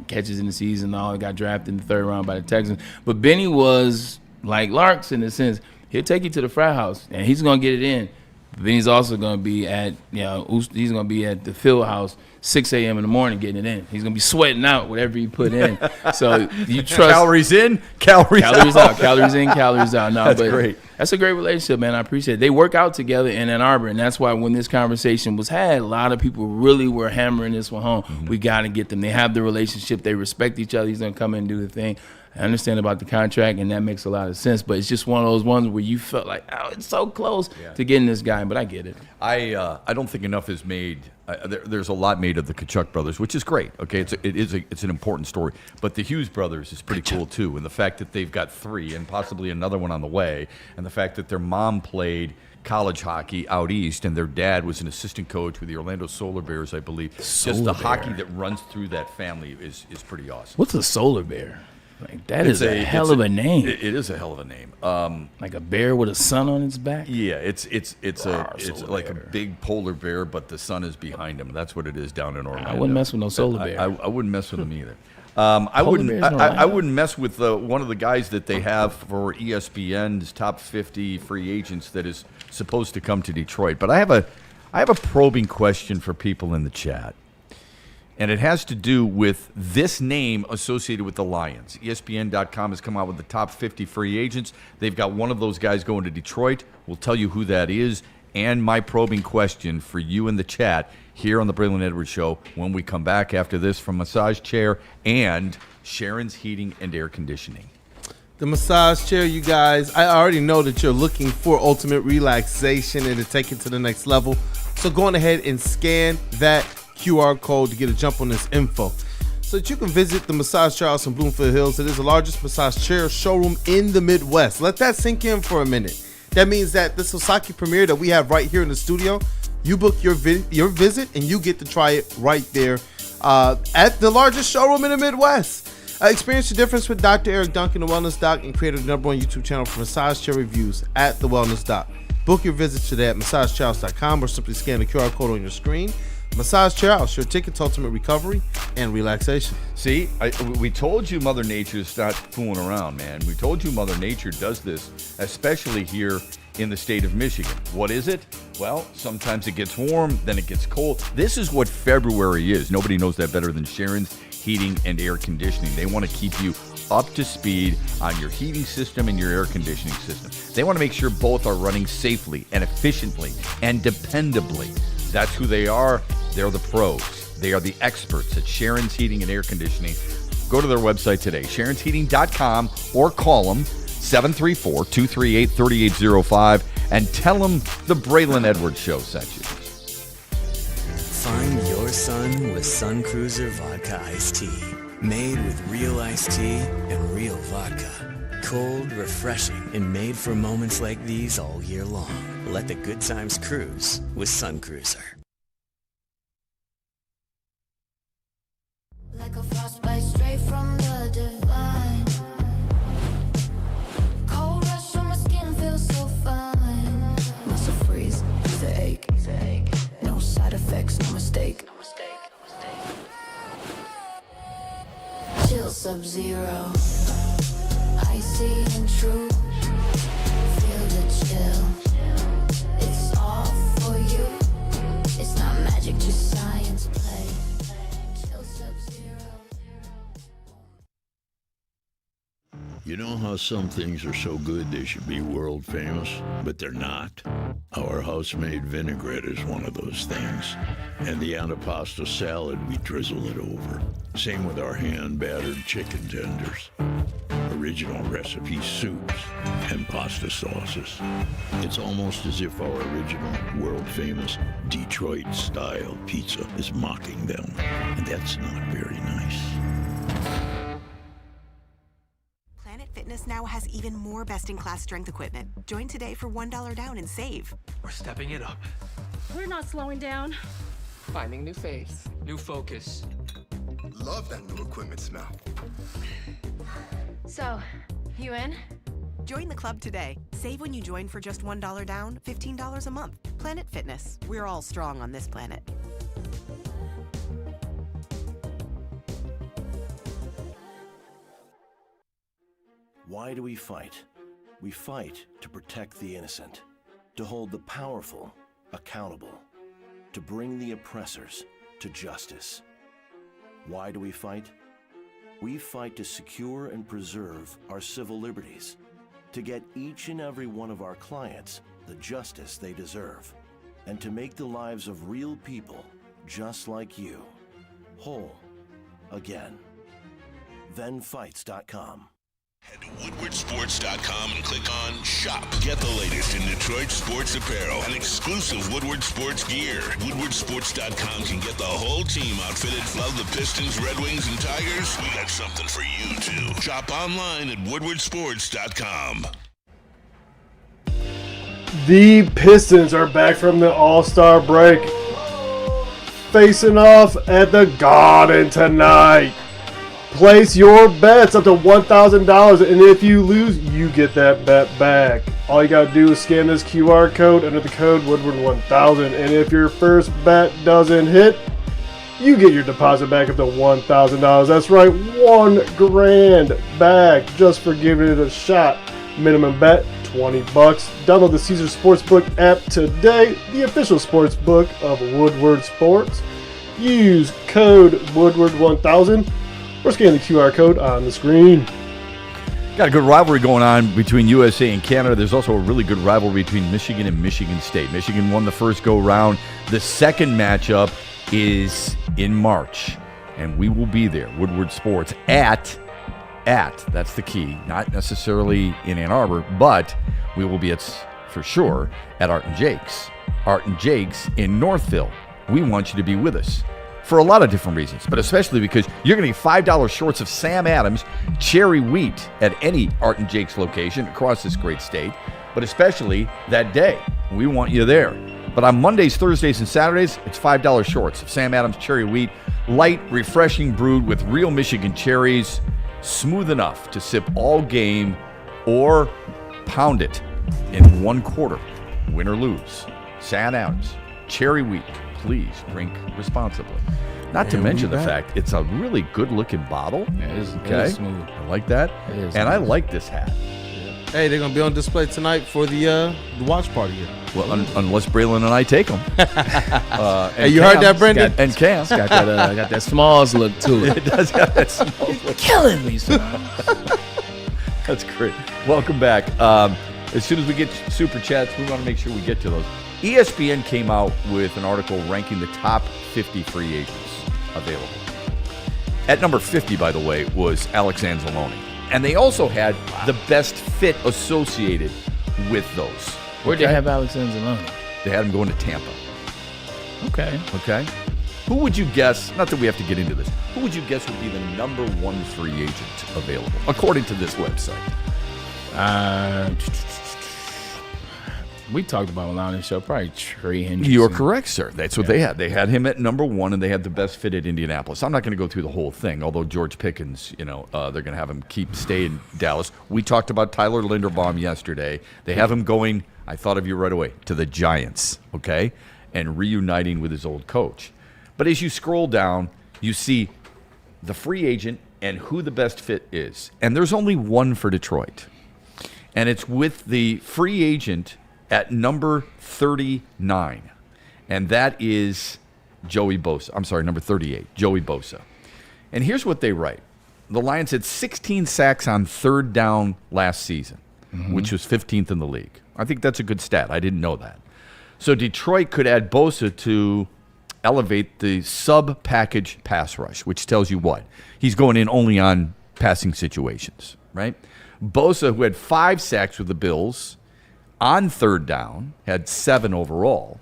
catches in the season and all. Got drafted in the 3rd round by the Texans. But Benny was like Larks in the sense, he'll take you to the frat house and he's going to get it in. But then he's also going to be at, he's going to be at the field house 6 a.m. in the morning getting it in. He's going to be sweating out whatever he put in. So you trust. Calories in, calories out. Calories in, calories out. No, that's great. That's a great relationship, man. I appreciate it. They work out together in Ann Arbor, and that's why when this conversation was had, a lot of people really were hammering this one home. Mm-hmm. We got to get them. They have the relationship. They respect each other. He's going to come in and do the thing. I understand about the contract, and that makes a lot of sense. But it's just one of those ones where you felt like, oh, it's so close to getting this guy. But I get it. I don't think enough is made. There's a lot made of the Kachuk brothers, which is great. Okay, it's an important story. But the Hughes brothers is pretty cool too, and the fact that they've got 3 and possibly another one on the way, and the fact that their mom played college hockey out east, and their dad was an assistant coach with the Orlando Solar Bears, I believe. Just the hockey that runs through that family is pretty awesome. What's a Solar Bear? Like that is a hell of a name. It is a hell of a name. Like a bear with a sun on its back. Yeah, it's like a big polar bear, but the sun is behind him. That's what it is down in Orlando. I wouldn't mess with no solar bear. I wouldn't mess with them either. I wouldn't mess with one of the guys that they have for ESPN's top 50 free agents that is supposed to come to Detroit. But I have a probing question for people in the chat. And it has to do with this name associated with the Lions. ESPN.com has come out with the top 50 free agents. They've got one of those guys going to Detroit. We'll tell you who that is. And my probing question for you in the chat here on the Braylon Edwards Show when we come back after this from Massage Chair and Sharon's Heating and Air Conditioning. The Massage Chair, you guys, I already know that you're looking for ultimate relaxation and to take it to the next level. So go on ahead and scan that QR code to get a jump on this info so that you can visit the Massage Chair House in Bloomfield Hills. It is the largest massage chair showroom in the Midwest. Let that sink in for a minute. That means that the Sasaki premiere that we have right here in the studio, you book your visit and you get to try it right there at the largest showroom in the Midwest. Experience the difference with Dr. Eric Duncan, the Wellness Doc, and creator of the #1 YouTube channel for massage chair reviews at the Wellness Doc. Book your visit today at massagechairhouse.com or simply scan the QR code on your screen. Massage Chair House, your ticket to ultimate recovery and relaxation. See, we told you Mother Nature's not fooling around, man. We told you Mother Nature does this, especially here in the state of Michigan. What is it? Well, sometimes it gets warm, then it gets cold. This is what February is. Nobody knows that better than Sharon's Heating and Air Conditioning. They want to keep you up to speed on your heating system and your air conditioning system. They want to make sure both are running safely and efficiently and dependably. That's who they are. They're the pros. They are the experts at Sharon's Heating and Air Conditioning. Go to their website today, sharonsheating.com, or call them 734-238-3805 and tell them the Braylon Edwards Show sent you. Find your sun with Sun Cruiser Vodka Iced Tea. Made with real iced tea and real vodka. Cold, refreshing, and made for moments like these all year long. Let the good times cruise with Sun Cruiser. Like a frostbite straight from the divine. Cold rush on my skin feels so fine. Muscle freeze, the ache. No side effects, no mistake. Chill Sub-Zero. Icy and true. Feel the chill. It's all for you. It's not magic, just science play. Chill Sub-Zero. You know how some things are so good they should be world famous, but they're not? Our house-made vinaigrette is one of those things. And the antipasta salad, we drizzle it over. Same with our hand-battered chicken tenders. Original recipe soups and pasta sauces. It's almost as if our original, world-famous Detroit-style pizza is mocking them. And that's not very nice. Fitness now has even more best-in-class strength equipment. Join today for $1 down and save. We're stepping it up. We're not slowing down. Finding new faith, new focus. Love that new equipment smell. So, you in? Join the club today. Save when you join for just $1 down, $15 a month. Planet Fitness. We're all strong on this planet. Why do we fight? We fight to protect the innocent, to hold the powerful accountable, to bring the oppressors to justice. Why do we fight? We fight to secure and preserve our civil liberties, to get each and every one of our clients the justice they deserve, and to make the lives of real people just like you whole again. ThenFights.com. Head to WoodwardSports.com and click on Shop. Get the latest in Detroit sports apparel and exclusive Woodward sports gear. WoodwardSports.com can get the whole team outfitted. Love the Pistons, Red Wings, and Tigers? We got something for you, too. Shop online at WoodwardSports.com. The Pistons are back from the All-Star break, facing off at the Garden tonight. Place your bets up to $1,000, and if you lose, you get that bet back. All you gotta do is scan this QR code, enter the code Woodward1000, and if your first bet doesn't hit, you get your deposit back up to $1,000. That's right, $1,000 back just for giving it a shot. Minimum bet $20. Download the Caesar Sportsbook app today, the official sportsbook of Woodward Sports. Use code Woodward1000 or scan the QR code on the screen. Got a good rivalry going on between USA and Canada. There's also a really good rivalry between Michigan and Michigan State. Michigan won the first go-round. The second matchup is in March, and we will be there, Woodward Sports, at, that's the key, not necessarily in Ann Arbor, but we will be, for sure, at Art and Jake's. Art and Jake's in Northville. We want you to be with us for a lot of different reasons, but especially because you're going to get $5 shorts of Sam Adams cherry wheat at any Art and Jake's location across this great state, but especially that day. We want you there. But on Mondays, Thursdays, and Saturdays, it's $5 shorts of Sam Adams cherry wheat, light, refreshing brewed with real Michigan cherries, smooth enough to sip all game or pound it in 1 quarter, win or lose. Sam Adams cherry wheat. Please drink responsibly. Not to mention the fact it's a really good-looking bottle. Yeah, it is smooth. I like that. It is and smooth. I like this hat. Hey, they're going to be on display tonight for the watch party here. Well, unless Braylon and I take them. Hey, you heard that, Brendan? And Cam. It's got that Smalls look to it. It does have that Smalls look. Killing me, Smalls. That's great. Welcome back. As soon as we get super chats, we want to make sure we get to those. ESPN came out with an article ranking the top 50 free agents available. At number 50, by the way, was Alex Anzalone. And they also had the best fit associated with those. Where'd they have Alex Anzalone? They had him going to Tampa. Okay. Who would you guess, not that we have to get into this, who would you guess would be the number one free agent available, according to this website? We talked about him on the show, probably Trey Hendrickson. You're correct, sir. That's what they had. They had him at number one, and they had the best fit at Indianapolis. I'm not going to go through the whole thing, although George Pickens, they're going to have him stay in Dallas. We talked about Tyler Linderbaum yesterday. They have him going, I thought of you right away, to the Giants, okay, and reuniting with his old coach. But as you scroll down, you see the free agent and who the best fit is. And there's only one for Detroit. And it's with the free agent at number 39, and that is Joey Bosa. I'm sorry, number 38, Joey Bosa. And here's what they write. The Lions had 16 sacks on third down last season, which was 15th in the league. I think that's a good stat. I didn't know that. So Detroit could add Bosa to elevate the sub-package pass rush, which tells you what? He's going in only on passing situations, right? Bosa, who had 5 sacks with the Bills, on third down, had 7 overall,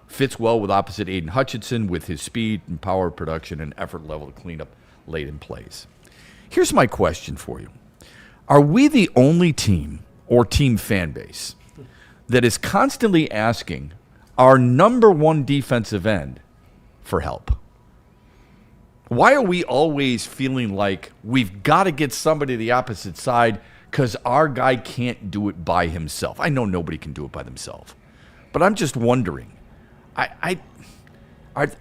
fits well with opposite Aiden Hutchinson with his speed and power production and effort level to clean up late in plays. Here's my question for you. Are we the only team or team fan base that is constantly asking our number one defensive end for help? Why are we always feeling like we've got to get somebody to the opposite side because our guy can't do it by himself. I know nobody can do it by themselves, but I'm just wondering,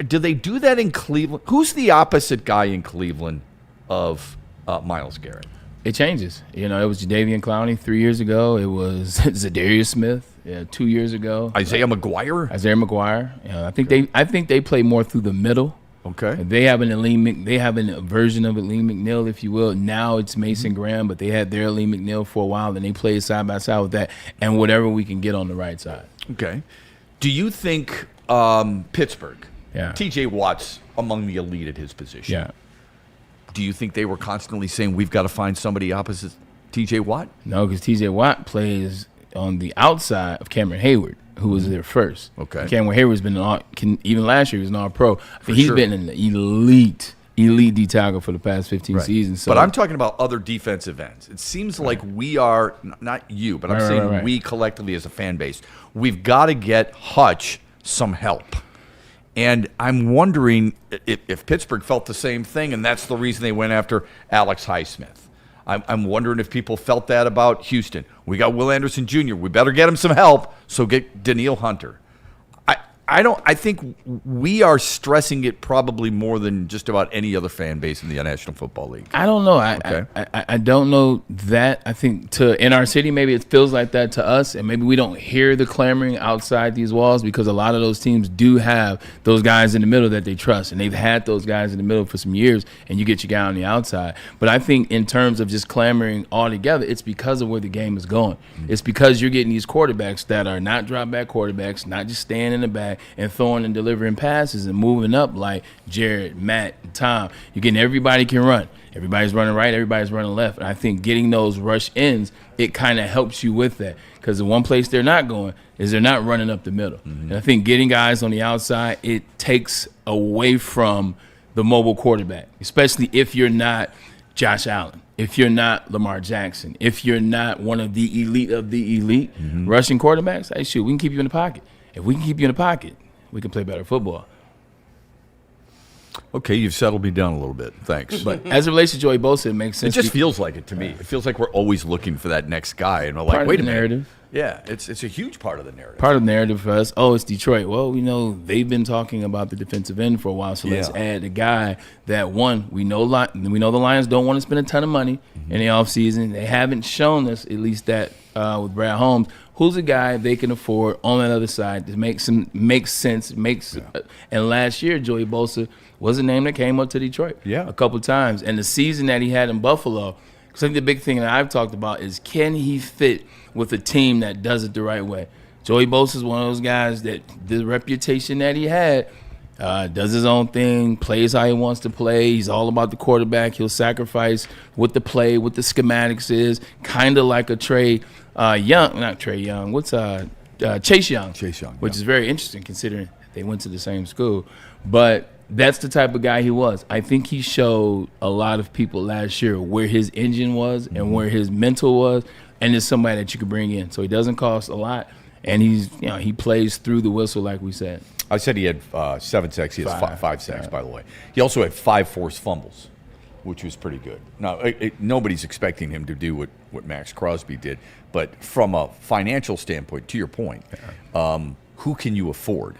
do they do that in Cleveland? Who's the opposite guy in Cleveland of Myles Garrett? It changes. It was Jadeveon Clowney 3 years ago. It was Zadarius Smith 2 years ago. Isaiah McGuire. I think they play more through the middle. Okay. They have a version of Aleem McNeil, if you will. Now it's Mason Graham, but they had their Aleem McNeil for a while, and they played side by side with that, and whatever we can get on the right side. Okay. Do you think Pittsburgh? Yeah. T.J. Watt's among the elite at his position. Yeah. Do you think they were constantly saying we've got to find somebody opposite T.J. Watt? No, because T.J. Watt plays on the outside of Cameron Hayward, who was there first. Okay. Cameron Hayward's been even last year he was an All-Pro. I think he's sure. been an elite D tackle for the past 15 seasons. So. But I'm talking about other defensive ends. It seems like we are, not you, but I'm saying we collectively as a fan base, we've got to get Hutch some help. And I'm wondering if Pittsburgh felt the same thing, and that's the reason they went after Alex Highsmith. I'm wondering if people felt that about Houston. We got Will Anderson Jr. We better get him some help, so get Danielle Hunter. I think we are stressing it probably more than just about any other fan base in the National Football League. I don't know. I don't know that. I think in our city, maybe it feels like that to us, and maybe we don't hear the clamoring outside these walls because a lot of those teams do have those guys in the middle that they trust, and they've had those guys in the middle for some years, and you get your guy on the outside. But I think in terms of just clamoring all together, it's because of where the game is going. Mm-hmm. It's because you're getting these quarterbacks that are not drop-back quarterbacks, not just staying in the back and throwing and delivering passes and moving up like Jared, Matt, and Tom. You're getting everybody can run. Everybody's running right, everybody's running left. And I think getting those rush ends, it kind of helps you with that. Because the one place they're not going is they're not running up the middle. Mm-hmm. And I think getting guys on the outside, it takes away from the mobile quarterback, especially if you're not Josh Allen, if you're not Lamar Jackson, if you're not one of the elite rushing quarterbacks. Hey, shoot, we can keep you in the pocket. If we can keep you in the pocket, we can play better football. Okay, you've settled me down a little bit. Thanks. But as it relates to Joey Bosa, it makes sense. It just feels like it to me. It feels like we're always looking for that next guy, and we're like, wait a minute. Narrative. Yeah, it's a huge part of the narrative. Part of the narrative for us. Oh, it's Detroit. Well, they've been talking about the defensive end for a while, so let's add the guy that we know the Lions don't want to spend a ton of money in the offseason. They haven't shown us at least that with Brad Holmes. Who's a guy they can afford on that other side that makes sense. And last year, Joey Bosa was a name that came up to Detroit a couple times. And the season that he had in Buffalo, because I think the big thing that I've talked about is can he fit with a team that does it the right way? Joey Bosa is one of those guys that the reputation that he had, does his own thing, plays how he wants to play. He's all about the quarterback. He'll sacrifice what the play, what the schematics is, kind of like a Chase Young, which is very interesting considering they went to the same school. But that's the type of guy he was. I think he showed a lot of people last year where his engine was and where his mental was, and it's somebody that you could bring in. So he doesn't cost a lot, and he plays through the whistle like we said. I said he had 7 sacks. He has 5 sacks, by the way. He also had 5 forced fumbles, which was pretty good. Now, nobody's expecting him to do what Max Crosby did, but from a financial standpoint, to your point, who can you afford?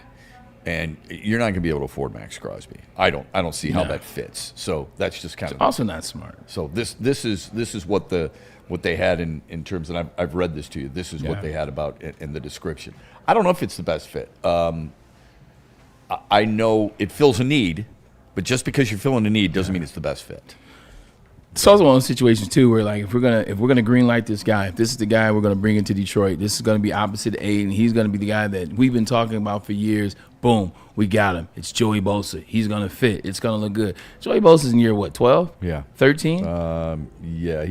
And you're not going to be able to afford Max Crosby. I don't see how that fits. So that's just kind of also not smart. So this is what they had in terms, and I've read this to you. This is what they had about in the description. I don't know if it's the best fit. I know it fills a need, but just because you're filling a need doesn't mean it's the best fit. It's also one of those situations too where like if we're gonna green light this guy, if this is the guy we're gonna bring into Detroit, this is gonna be opposite Aiden. He's gonna be the guy that we've been talking about for years. Boom, we got him. It's Joey Bosa. He's gonna fit. It's gonna look good. Joey Bosa's in year what? 12? Yeah. 13? Yeah.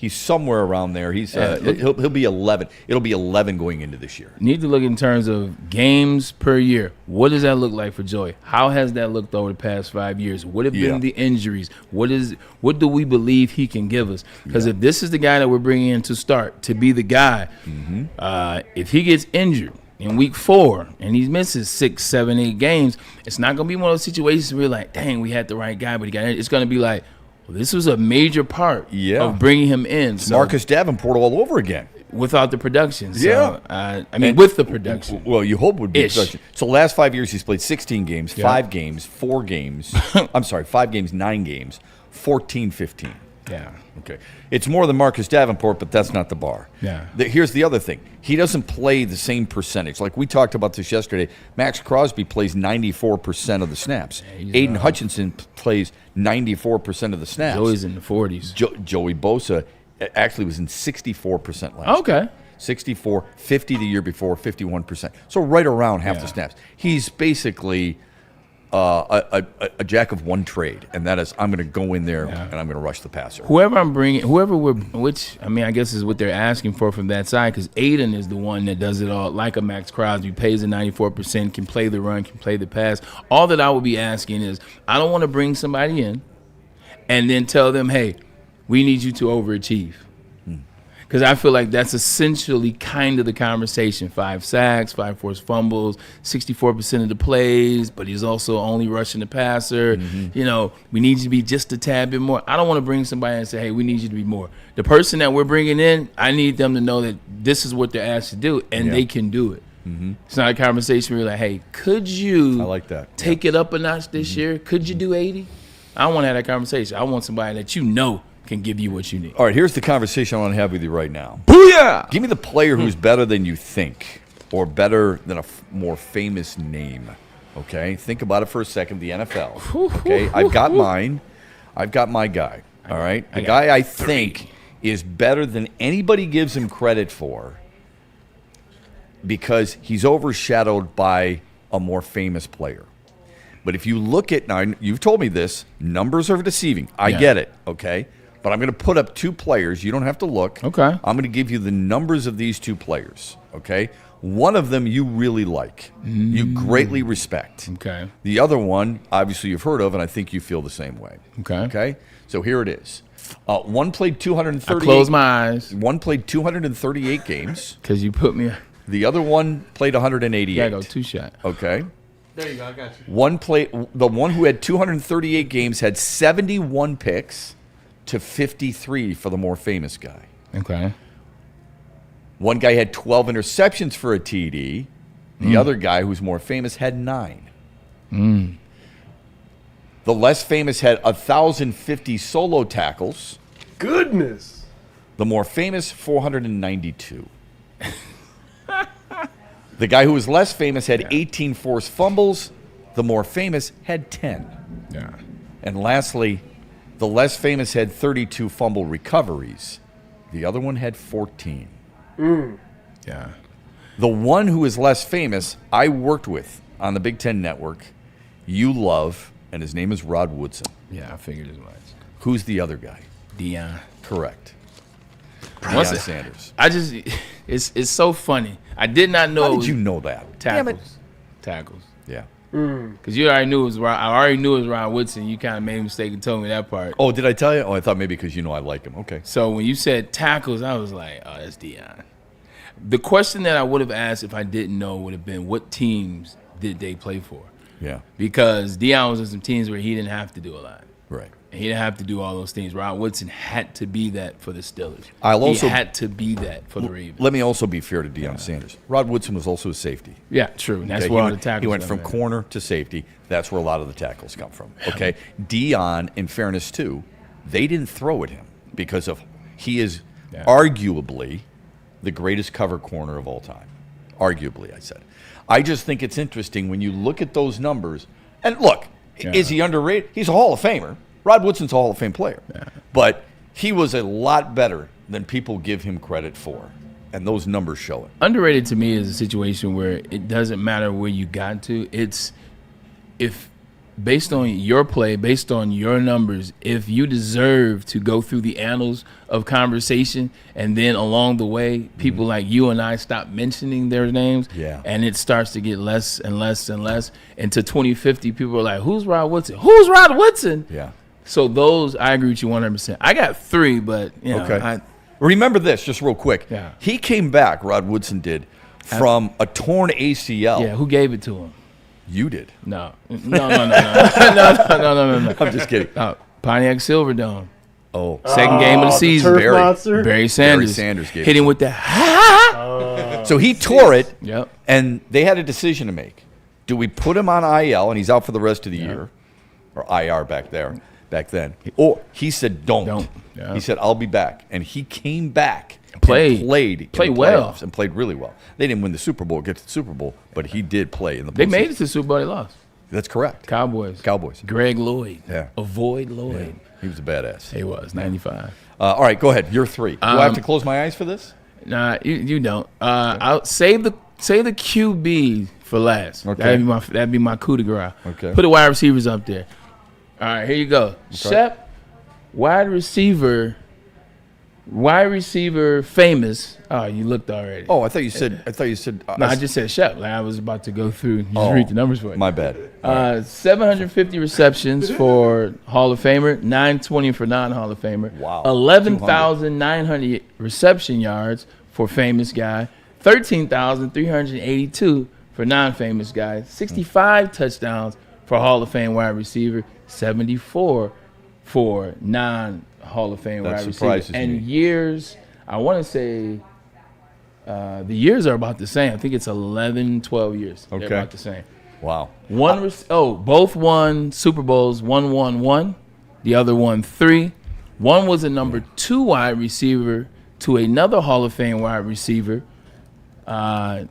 He's somewhere around there. He'll be 11. It'll be 11 going into this year. Need to look in terms of games per year. What does that look like for Joey? How has that looked over the past 5 years? What have been the injuries? What do we believe he can give us? Because if this is the guy that we're bringing in to start, to be the guy, if he gets injured in week 4 and he misses 6, 7, 8 games, it's not going to be one of those situations where you're like, dang, we had the right guy, but he got injured. It's going to be like, This was a major part of bringing him in. It's Marcus Davenport all over again. Without the production. So, Yeah. I mean, with the production. Well, you hope it would be production. So last 5 years, he's played 16 games, 5 games, 4 games. I'm sorry, 5 games, 9 games, 14, 15. Yeah. Okay. It's more than Marcus Davenport, but that's not the bar. Yeah. Here's the other thing. He doesn't play the same percentage. Like we talked about this yesterday, Max Crosby plays 94% of the snaps. Aiden Hutchinson plays 94% of the snaps. Joey's in the 40s. Joey Bosa actually was in 64% last year. Okay. 64, 50 the year before, 51%. So right around half the snaps. He's basically a jack of one trade, and that is I'm going to go in there and I'm going to rush the passer. Which I guess is what they're asking for from that side, because Aiden is the one that does it all, like a Max Crosby, pays the 94%, can play the run, can play the pass. All that I would be asking is, I don't want to bring somebody in and then tell them, hey, we need you to overachieve. Because I feel like that's essentially kind of the conversation. 5 sacks, 5 forced fumbles, 64% of the plays, but he's also only rushing the passer. You know, we need you to be just a tad bit more. I don't want to bring somebody and say, hey, we need you to be more. The person that we're bringing in, I need them to know that this is what they're asked to do, and they can do it. It's not a conversation where you're like, hey, could you take it up a notch this year? Could you do 80? I don't want to have that conversation. I want somebody that you know can give you what you need. All right, here's the conversation I want to have with you right now. Booyah! Give me the player who's better than you think, or better than a more famous name. Okay, think about it for a second. The NFL. Okay, I've got mine. I've got my guy. All right, the guy I think is better than anybody gives him credit for, because he's overshadowed by a more famous player. But if you look at, now you've told me this, numbers are deceiving. I get it. Okay. But I'm going to put up 2 players. You don't have to look. Okay. I'm going to give you the numbers of these 2 players. Okay. One of them you really like. You greatly respect. Okay. The other one, obviously, you've heard of, and I think you feel the same way. Okay. Okay. So here it is. One played 238. I close my eyes. One played 238 games. Because you put me. The other one played 188. Yeah, go 2 shot. Okay. There you go. I got you. The one who had 238 games had 71 picks to 53 for the more famous guy. Okay. One guy had 12 interceptions for a TD. The other guy, who's more famous, had 9. The less famous had 1,050 solo tackles. Goodness. The more famous, 492. The guy who was less famous had 18 forced fumbles. The more famous had 10. Yeah. And lastly, the less famous had 32 fumble recoveries. The other one had 14. Yeah. The one who is less famous, I worked with on the Big Ten Network. You love, and his name is Rod Woodson. Yeah, I figured as much. Who's the other guy? Deion. Correct. Deion Sanders. It's so funny. I did not know. How did you know that? Tackles. Yeah. Because you already knew it was Rod. I already knew it was Rod Woodson. You kind of made a mistake and told me that part. Oh, did I tell you? Oh, I thought maybe because you know I like him. Okay. So when you said tackles, I was like, oh, that's Deion. The question that I would have asked if I didn't know would have been, what teams did they play for? Yeah. Because Deion was in some teams where he didn't have to do a lot. Right. And he didn't have to do all those things. Rod Woodson had to be that for the Steelers. He had to be that for the Ravens. Let me also be fair to Deion Sanders. Rod Woodson was also a safety. Yeah, true. And that's where all the tackles He went from corner to safety. That's where a lot of the tackles come from. Okay. Deion, in fairness too, they didn't throw at him because of he is arguably the greatest cover corner of all time. Arguably, I said. I just think it's interesting when you look at those numbers. And look, is he underrated? He's a Hall of Famer. Rod Woodson's a Hall of Fame player. Yeah. But he was a lot better than people give him credit for. And those numbers show it. Underrated to me is a situation where it doesn't matter where you got to. It's if based on your play, based on your numbers, if you deserve to go through the annals of conversation and then along the way, people like you and I stop mentioning their names and it starts to get less and less and less. And to 2050, people are like, who's Rod Woodson? Who's Rod Woodson? Yeah. So those, I agree with you 100%. I got 3, but, you know. Remember this, just real quick. Yeah. He came back, Rod Woodson did, from a torn ACL. Yeah, who gave it to him? You did. No. I'm just kidding. Pontiac Silverdome. Oh. Second game of the season. Turf monster? Barry Sanders. Barry Sanders gave hit him with the So he tore it. Yep. And they had a decision to make. Do we put him on IL and he's out for the rest of the year, or IR back then? Or he said don't. Yeah. He said I'll be back, and he came back, played well, and played really well. They didn't win the Super Bowl, get to the Super Bowl, but he did play in the. They made it to the Super Bowl. They lost. That's correct. Cowboys. Greg Lloyd. Yeah. Avoid Lloyd. Yeah. He was a badass. He was 95. All right, go ahead. You're 3. Do I have to close my eyes for this? Nah, you don't. I'll save the QB for last. Okay. That'd be my coup de grace. Okay. Put the wide receivers up there. All right, here you go. Shep, wide receiver famous. Oh, you looked already. Oh, I thought you said. No, I just said Shep. Like I was about to go through and just read the numbers for you. My bad. 750 receptions for Hall of Famer, 920 for non-Hall of Famer. Wow. 11,900 reception yards for famous guy. 13,382 for non-famous guy. 65 touchdowns for Hall of Fame wide receiver. 74 for non-Hall of Fame wide receiver. And years, I want to say the years are about the same. I think it's 11, 12 years. Okay. They're about the same. Wow. Both won Super Bowls. One won 1. The other won 3. One was a number 2 wide receiver to another Hall of Fame wide receiver. He was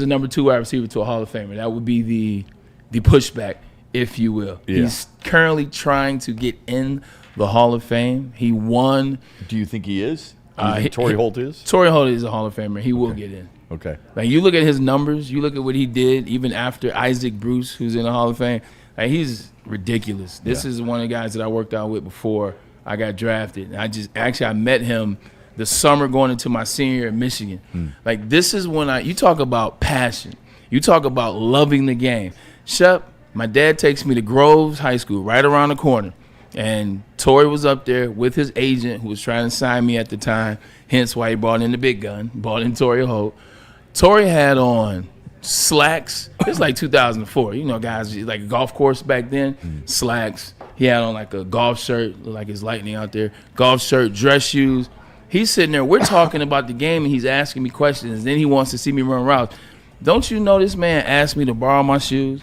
a number 2 wide receiver to a Hall of Famer. That would be the pushback, if you will. Yeah. He's currently trying to get in the Hall of Fame. He won. Do you think he is? Do you think Torrey Holt is? Torrey Holt is a Hall of Famer. He will get in. Okay. Like you look at his numbers, you look at what he did even after Isaac Bruce, who's in the Hall of Fame. Like he's ridiculous. This is one of the guys that I worked out with before I got drafted. I met him the summer going into my senior year at Michigan. Like this is when you talk about passion. You talk about loving the game. Shep, my dad takes me to Groves High School, right around the corner. And Torrey was up there with his agent who was trying to sign me at the time, hence why he brought in the big gun, brought in Torrey Holt. Torrey had on slacks. It was like 2004. You know, guys, like a golf course back then, slacks. He had on like a golf shirt, looked like it's lightning out there, golf shirt, dress shoes. He's sitting there, we're talking about the game, and he's asking me questions. Then he wants to see me run routes. Don't you know this man asked me to borrow my shoes,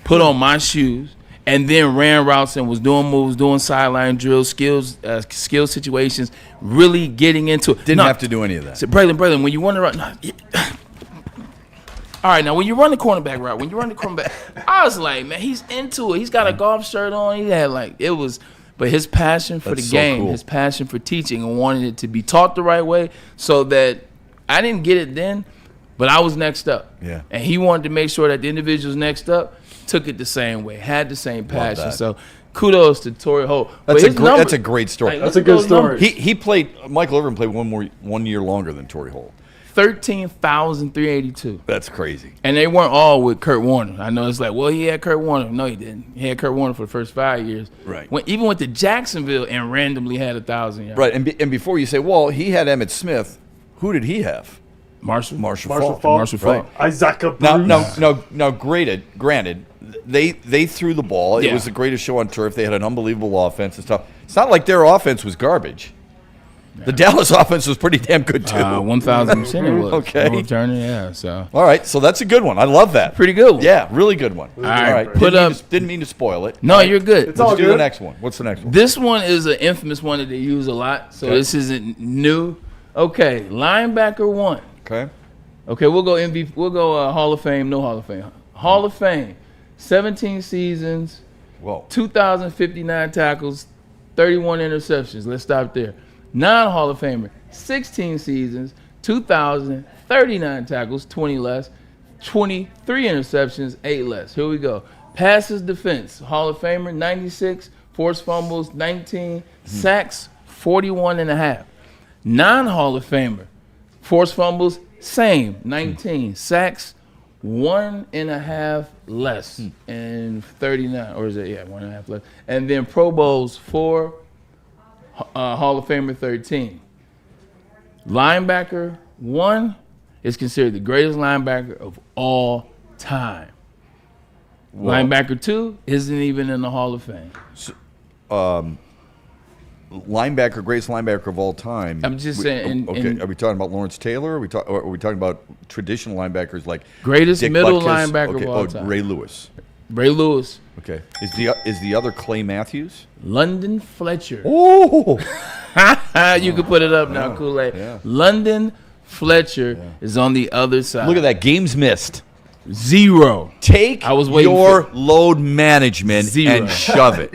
put on my shoes, and then ran routes and was doing moves, doing sideline drills, skill situations, really getting into it. Didn't have to do any of that. So Braylon, when you want to run, all right, now when you run the cornerback route, I was like, man, he's into it. He's got a golf shirt on. He had but his passion for the game, his passion for teaching, and wanting it to be taught the right way, so that I didn't get it then, but I was next up. Yeah. And he wanted to make sure that the individuals next up took it the same way, had the same passion. So kudos to Torrey Holt. That's a great story. That's a good story. Michael Irvin played 1 year longer than Torrey Holt. 13,382. That's crazy. And they weren't all with Kurt Warner. I know it's like, well, he had Kurt Warner. No, he didn't. He had Kurt Warner for the first 5 years. Right. Even went to Jacksonville and randomly had 1,000 yards. Right. And before you say, well, he had Emmitt Smith, who did he have? Marshall Faulk. Right. Isaac Bruce. Now, granted, they threw the ball. It was the greatest show on turf. They had an unbelievable offense and stuff. It's not like their offense was garbage. The Dallas offense was pretty damn good too. 1,000% it was. Okay. Turner, so. All right, so that's a good one. I love that. Pretty good one. Yeah, really good one. All right. Didn't mean to spoil it. No, you're good. Let's do the next one. What's the next one? This one is an infamous one that they use a lot, so this isn't new. Okay, linebacker 1. Okay, we'll go MVP. We'll go Hall of Fame, no Hall of Fame. Hall of Fame, 17 seasons, 2,059 tackles, 31 interceptions. Let's stop there. Non-Hall of Famer, 16 seasons, 2,039 tackles, 20 less, 23 interceptions, 8 less. Here we go. Passes defense, Hall of Famer, 96, forced fumbles, 19, sacks, 41 and a half. Non-Hall of Famer, forced fumbles, same, 19, sacks, 1.5 less, and 39, or is it, 1.5 less. And then Pro Bowls, 4, Hall of Famer 13. Linebacker 1 is considered the greatest linebacker of all time. Linebacker 2 isn't even in the Hall of Fame. So, greatest linebacker of all time. I'm just saying. Are we talking about Lawrence Taylor? Are we talking about traditional linebackers like greatest Dick middle Butkus? linebacker of all time? Ray Lewis. Ray Lewis. Okay. Is the other Clay Matthews? London Fletcher. Oh. You can put it up now, Kool-Aid. Yeah. London Fletcher is on the other side. Look at that. Games missed. 0. Take your load management and shove it.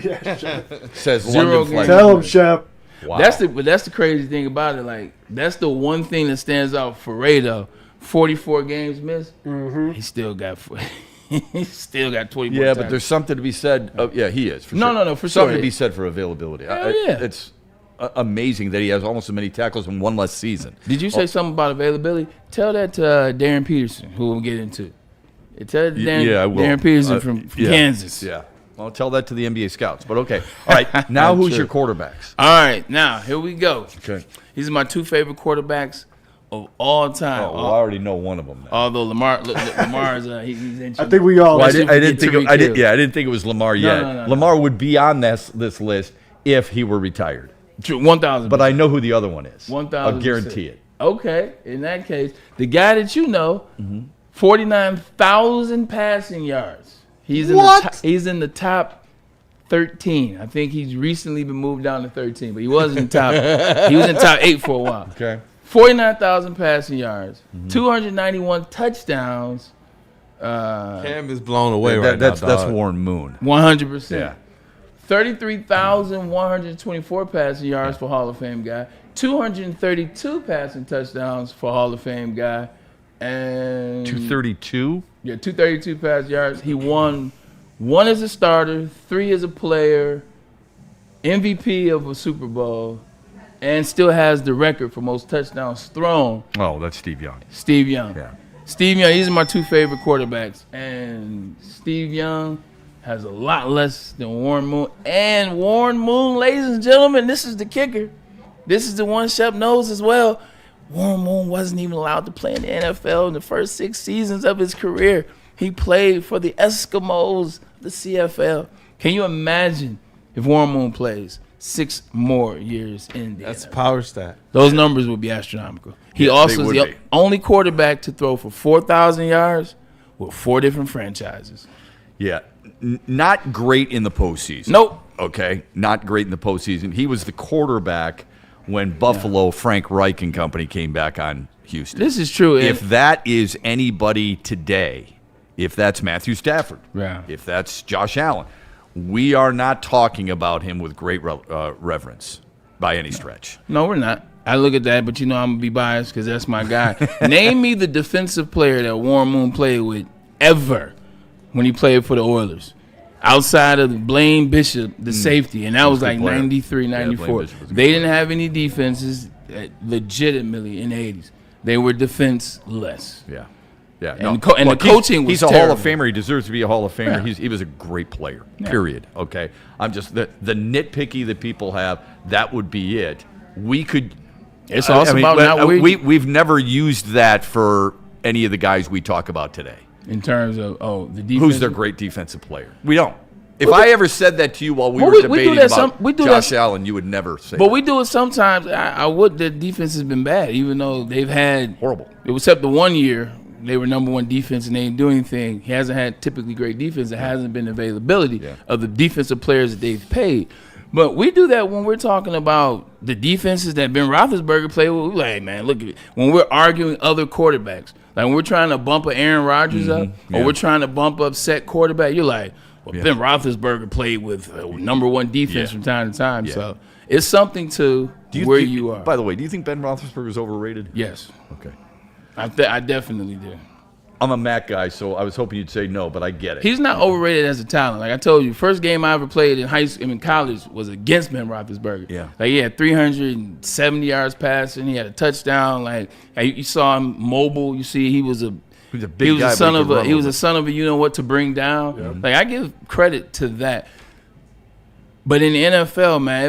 Says 0 London Fletcher. Tell him, Shep. Wow. That's the crazy thing about it. Like, that's the one thing that stands out for Ray, though. 44 games missed. Mm-hmm. He still got 20 more Yeah, times. but there's something to be said. He is. For No, sure. no, for something sure. to be said for availability. Hell yeah. It's amazing that he has almost as many tackles in one less season. Did you say something about availability? Tell that to Darren Peterson, who we'll get into. Tell that to Darren Peterson from Kansas. Yeah. Well, tell that to the NBA scouts. But okay. All right. Now who's your quarterbacks? All right. Now, here we go. Okay. These are my 2 favorite quarterbacks of all time. Oh, well, I already know one of them. Now. Although Lamar's he's in. I think we all. Well, I didn't think it was Lamar yet. No. Lamar would be on this list if he were retired. True, 1,000. But I know who the other one is. 1,000%. I'll guarantee it. Okay. In that case, the guy that you know, 49,000 passing yards. He's in the top 13. I think he's recently been moved down to 13, but he was in top. He was in top 8 for a while. Okay. 49,000 passing yards, 291 touchdowns. Cam is blown away right that's, now. That's Warren Moon. 100%. Yeah. 33,124 passing yards for Hall of Fame guy. 232 passing touchdowns for Hall of Fame guy. And 232? Yeah, 232 passing yards. He won 1 as a starter, 3 as a player, MVP of a Super Bowl, and still has the record for most touchdowns thrown. Oh, that's Steve Young. Steve Young. Yeah. Steve Young, these are my 2 favorite quarterbacks. And Steve Young has a lot less than Warren Moon. And Warren Moon, ladies and gentlemen, this is the kicker. This is the one Shep knows as well. Warren Moon wasn't even allowed to play in the NFL in the first 6 seasons of his career. He played for the Eskimos, the CFL. Can you imagine if Warren Moon plays 6 more years in the That's NFL? a power stat. Those numbers would be astronomical. He Yes, also they is would the be. only quarterback to throw for 4,000 yards with 4 different franchises. Yeah. Not great in the postseason. Nope. Okay. Not great in the postseason. He was the quarterback when Buffalo, Frank Reich and company came back on Houston. This is true. If that is anybody today, if that's Matthew Stafford, Yeah. if that's Josh Allen, we are not talking about him with great reverence by any stretch. No, we're not. I look at that, but you know I'm going to be biased because that's my guy. Name me the defensive player that Warren Moon played with ever when he played for the Oilers. Outside of Blaine Bishop, the safety, and that was like 93, 94. They didn't have any defenses legitimately in the 80s. They were defenseless. Yeah. Yeah. And the coaching was he's a terrible. Hall of Famer. He deserves to be a Hall of Famer. Yeah. He was a great player, period. Okay. I'm just, the nitpicky that people have, that would be it. We could. It's also about not we've never used that for any of the guys we talk about today. In terms of, the defense. Who's their great defensive player? We don't. If I ever said that to you while we were debating about Josh Allen, you would never say But that. we do it sometimes. I would. The defense has been bad, even though they've had horrible. Except the one year they were number 1 defense and they didn't do anything. He hasn't had typically great defense. There hasn't been availability of the defensive players that they've paid. But we do that when we're talking about the defenses that Ben Roethlisberger played with. We're like, hey, man, look at it. When we're arguing other quarterbacks, like when we're trying to bump an Aaron Rodgers up, or we're trying to bump up set quarterback, you're like, well, Ben Roethlisberger played with number 1 defense from time to time. Yeah. So it's something to you are. By the way, do you think Ben Roethlisberger is overrated? Yes. Okay. I definitely do. I'm a Mac guy, so I was hoping you'd say no, but I get it. He's not overrated as a talent. Like I told you, first game I ever played in high school, in college, was against Ben Roethlisberger. Yeah. Like he had 370 yards passing. He had a touchdown. Like you saw him mobile. You see, he was a big he was guy, a son but he of could a run he was over. a son of a you know what to bring down. Like I give credit to that. But in the NFL, man,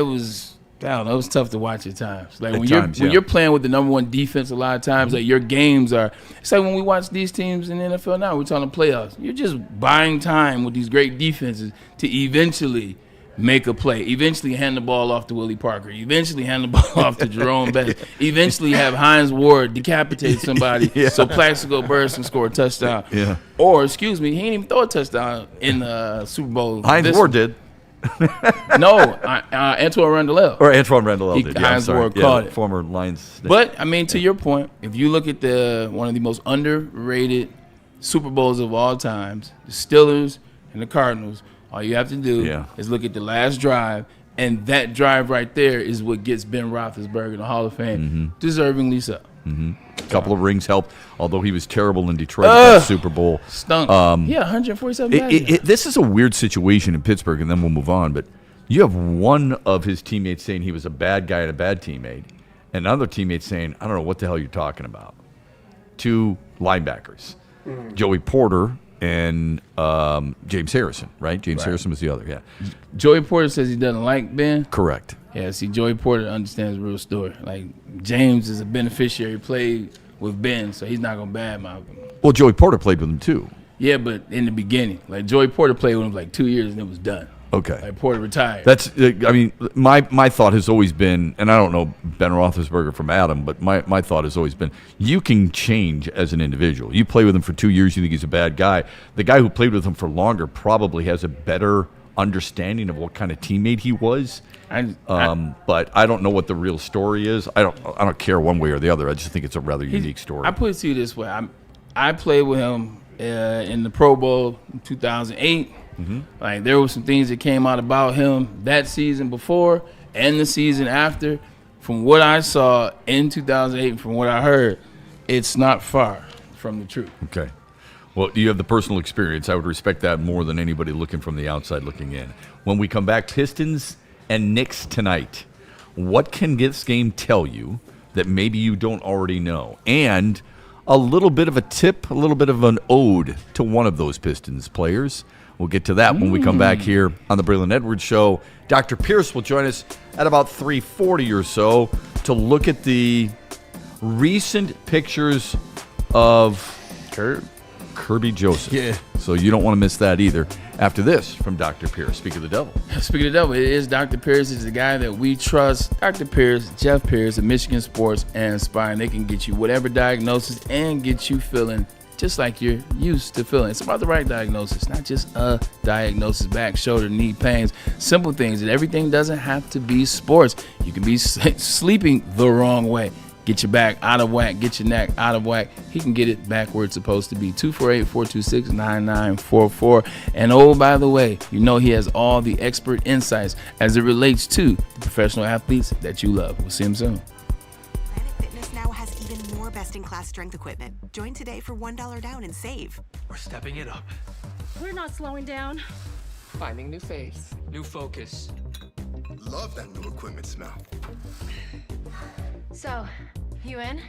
Damn, that was tough to watch at times. Like At when times, when yeah. you're playing with the number one defense, a lot of times like your games are. It's like when we watch these teams in the NFL now. We're talking playoffs. You're just buying time with these great defenses to eventually make a play. Eventually hand the ball off to Willie Parker. Eventually hand the ball off to Jerome Bettis. Eventually have Hines Ward decapitate somebody so Plaxico Burress can score a touchdown. Yeah. Or excuse me, he didn't even throw a touchdown in the Super Bowl. Hines Ward did. No, Antoine Randall. Or Antoine Randall did. Yeah, Hines I'm sorry. Ward caught it. Former Lions. But I mean, to your point, if you look at one of the most underrated Super Bowls of all times, the Steelers and the Cardinals, all you have to do is look at the last drive, and that drive right there is what gets Ben Roethlisberger in the Hall of Fame, deservingly so. A couple of rings helped, although he was terrible in Detroit at that Super Bowl. Stunk. 147 This is a weird situation in Pittsburgh, and then we'll move on. But you have one of his teammates saying he was a bad guy and a bad teammate, and another teammate saying, I don't know what the hell you're talking about. Two linebackers, Joey Porter and James Harrison, right? James Harrison was the other, yeah. Joey Porter says he doesn't like Ben. Correct. Yeah, see, Joey Porter understands the real story. Like, James is a beneficiary, played with Ben, so he's not going to badmouth him. Well, Joey Porter played with him, too. Yeah, but in the beginning. Like, Joey Porter played with him for like 2 years, and it was done. Okay. Like, Porter retired. That's, I mean, my thought has always been, and I don't know Ben Roethlisberger from Adam, but my thought has always been, you can change as an individual. You play with him for 2 years, you think he's a bad guy. The guy who played with him for longer probably has a better understanding of what kind of teammate he was. But I don't know what the real story is. I don't care one way or the other. I just think it's a rather unique story. I put it to you this way. I played with him in the Pro Bowl in 2008. Like, there were some things that came out about him that season before and the season after. From what I saw in 2008 and from what I heard, it's not far from the truth. Okay. Well, you have the personal experience. I would respect that more than anybody looking from the outside looking in. When we come back, Pistons and Knicks tonight. What can this game tell you that maybe you don't already know? And a little bit of a tip, a little bit of an ode to one of those Pistons players. We'll get to that when we come back here on the Braylon Edwards Show. Dr. Pierce will join us at about 3:40 or so to look at the recent pictures of Kirby Joseph. Yeah. So you don't want to miss that either. After this, from Dr. Pierce. Speak of the devil. Speaking of the devil, it is Dr. Pierce. It's the guy that we trust. Dr. Pierce, Jeff Pierce of Michigan Sports and Spine. They can get you whatever diagnosis and get you feeling just like you're used to feeling. It's about the right diagnosis, not just a diagnosis. Back, shoulder, knee pains, simple things. And everything doesn't have to be sports. You can be sleeping the wrong way. Get your back out of whack. Get your neck out of whack. He can get it back where it's supposed to be. 248-426-9944. And oh, by the way, you know he has all the expert insights as it relates to the professional athletes that you love. We'll see him soon. Planet Fitness now has even more best-in-class strength equipment. Join today for $1 down and save. We're stepping it up. We're not slowing down. Finding new faith, new focus. Love that new equipment smell. So, you in?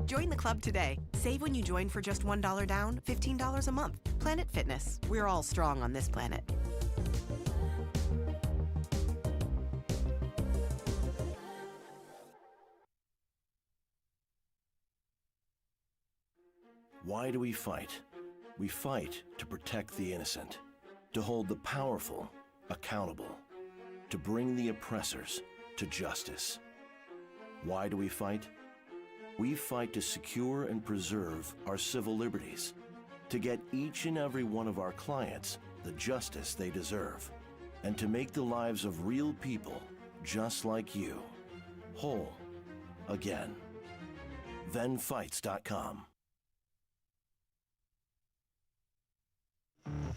Join the club today. Save when you join for just $1 down, $15 a month. Planet Fitness. We're all strong on this planet. Why do we fight? We fight to protect the innocent, to hold the powerful accountable, to bring the oppressors to justice. Why do we fight? We fight to secure and preserve our civil liberties, to get each and every one of our clients the justice they deserve, and to make the lives of real people just like you whole again. ThenFights.com.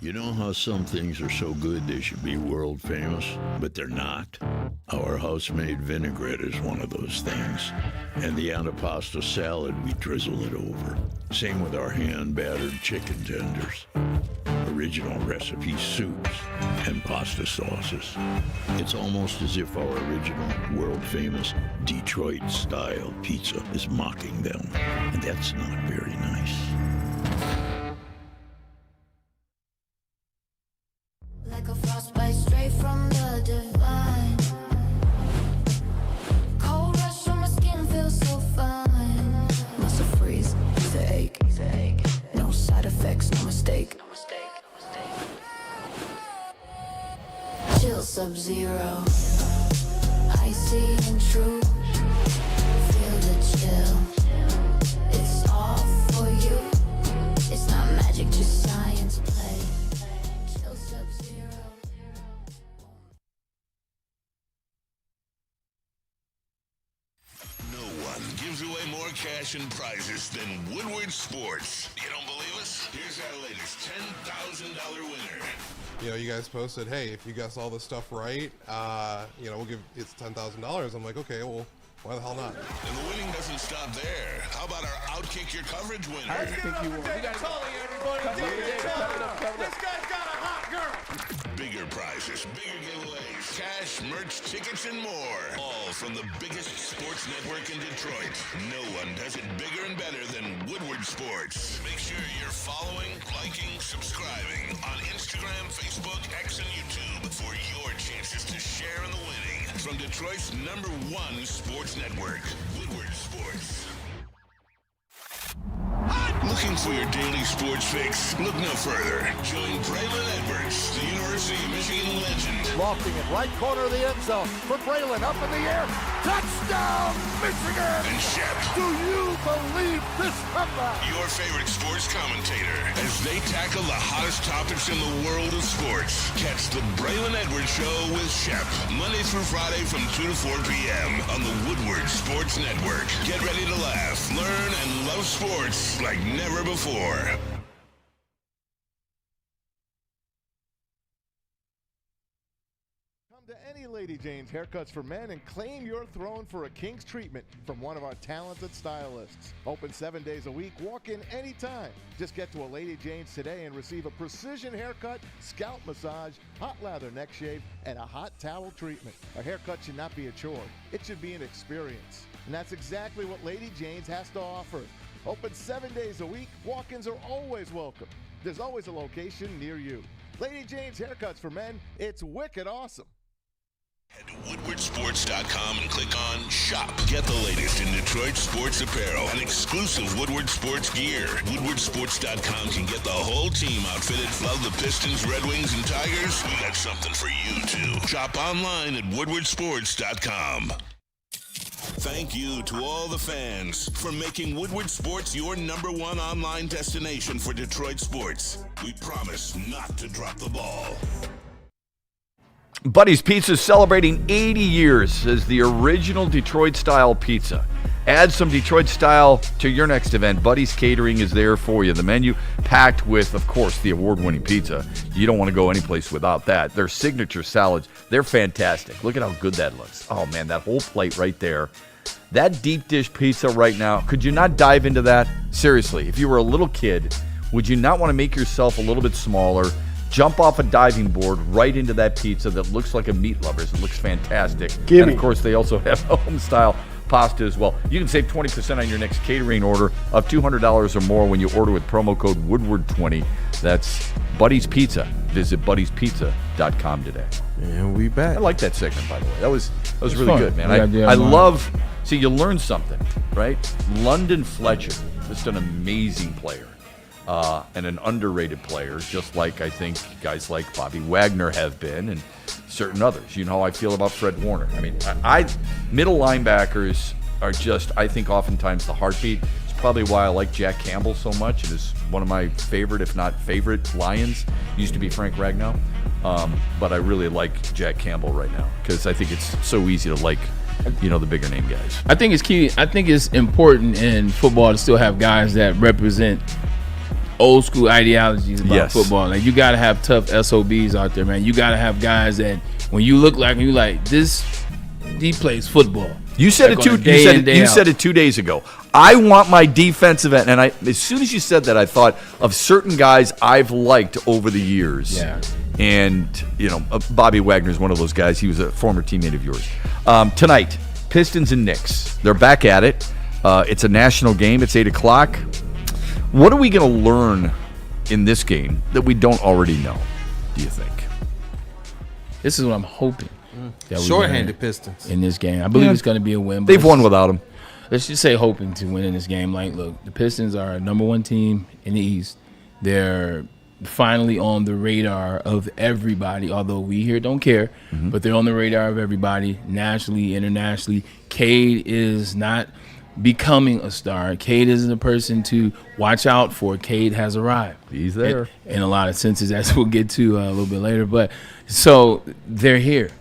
You know how some things are so good they should be world famous, but they're not? Our house-made vinaigrette is one of those things. And the antipasto salad, we drizzle it over. Same with our hand-battered chicken tenders. Original recipe soups and pasta sauces. It's almost as if our original world-famous Detroit-style pizza is mocking them. And that's not very nice. Like a frostbite straight from the divine. Sub-Zero. Icy and true. Feel the chill. It's all for you. It's not magic, just science play. Chill Sub-Zero. No one gives away more cash and prizes than Woodward Sports. You don't believe us? Here's our latest $10,000 winner. You know, you guys posted, hey, if you guess all this stuff right, you know, we'll give it's $10,000. I'm like, okay, well, why the hell not? And the winning doesn't stop there. How about our Outkick Your Coverage winner? I think you won. You gotta call everybody. This guy's got a hot girl. Bigger prizes, bigger giveaways, cash, merch, tickets, and more. All from the biggest sports network in Detroit. No one does it bigger and better than Woodward Sports. Make sure you're following, liking, subscribing on Instagram, Facebook, X, and YouTube for your chances to share in the winning. From Detroit's #1 sports network, Woodward Sports. Looking for your daily sports fix? Look no further. Join Braylon Edwards, the University of Michigan legend. Lofting it, right corner of the end zone for Braylon, up in the air. Touchdown, Michigan! And Shep. Do you believe this comeback? Your favorite sports commentator as they tackle the hottest topics in the world of sports. Catch the Braylon Edwards Show with Shep, Monday through Friday from 2 to 4 p.m. on the Woodward Sports Network. Get ready to laugh, learn, and love sports like never before. Come to any Lady Jane's Haircuts for Men and claim your throne for a king's treatment from one of our talented stylists. Open 7 days a week, walk in anytime. Just get to a Lady Jane's today and receive a precision haircut, scalp massage, hot lather neck shave, and a hot towel treatment. A haircut should not be a chore. It should be an experience. And that's exactly what Lady Jane's has to offer. Open 7 days a week, walk-ins are always welcome. There's always a location near you. Lady Jane's Haircuts for Men, it's wicked awesome. Head to woodwardsports.com and click on Shop. Get the latest in Detroit sports apparel and exclusive Woodward Sports gear. Woodwardsports.com can get the whole team outfitted. Love the Pistons, Red Wings, and Tigers? We got something for you, too. Shop online at woodwardsports.com. Thank you to all the fans for making Woodward Sports your #1 online destination for Detroit sports. We promise not to drop the ball. Buddy's Pizza is celebrating 80 years as the original Detroit-style pizza. Add some Detroit style to your next event. Buddy's Catering is there for you. The menu packed with, of course, the award-winning pizza. You don't want to go anyplace without that. Their signature salads, they're fantastic. Look at how good that looks. Oh, man, that whole plate right there. That deep dish pizza right now, could you not dive into that? Seriously, if you were a little kid, would you not want to make yourself a little bit smaller, jump off a diving board right into that pizza that looks like a meat lover's? It looks fantastic. And, of course, they also have home-style pasta as well. You can save 20% on your next catering order of $200 or more when you order with promo code Woodward20. That's Buddy's Pizza. Visit buddyspizza.com today. And we back. I like that segment, by the way. That was really fun. good, man. I love. See, you learn something, right? London Fletcher, just an amazing player. And an underrated player, just like I think guys like Bobby Wagner have been, and certain others. You know how I feel about Fred Warner. I mean, middle linebackers are just, I think, oftentimes the heartbeat. It's probably why I like Jack Campbell so much. It is one of my favorite, if not favorite, Lions. Used to be Frank Ragnow. But I really like Jack Campbell right now because I think it's so easy to like, you know, the bigger name guys. I think it's key. I think it's important in football to still have guys that represent old school ideologies about football. Like, you got to have tough SOBs out there, man. You got to have guys that when you look like, you like, he plays football. You said it 2 days ago. I want my defensive end, and as soon as you said that, I thought of certain guys I've liked over the years. Yeah. And, you know, Bobby Wagner is one of those guys. He was a former teammate of yours. Tonight, Pistons and Knicks. They're back at it. It's a national game. It's 8 o'clock. What are we going to learn in this game that we don't already know, do you think? This is what I'm hoping. Shorthanded Pistons. In this game. I believe it's going to be a win. They've won without him. Let's just say hoping to win in this game. Like, look, the Pistons are #1 team in the East. They're finally on the radar of everybody, although we here don't care, but they're on the radar of everybody, nationally, internationally. Cade is not becoming a star. Cade is a person to watch out for. Cade has arrived. He's there. In a lot of senses, as we'll get to a little bit later. But so they're here.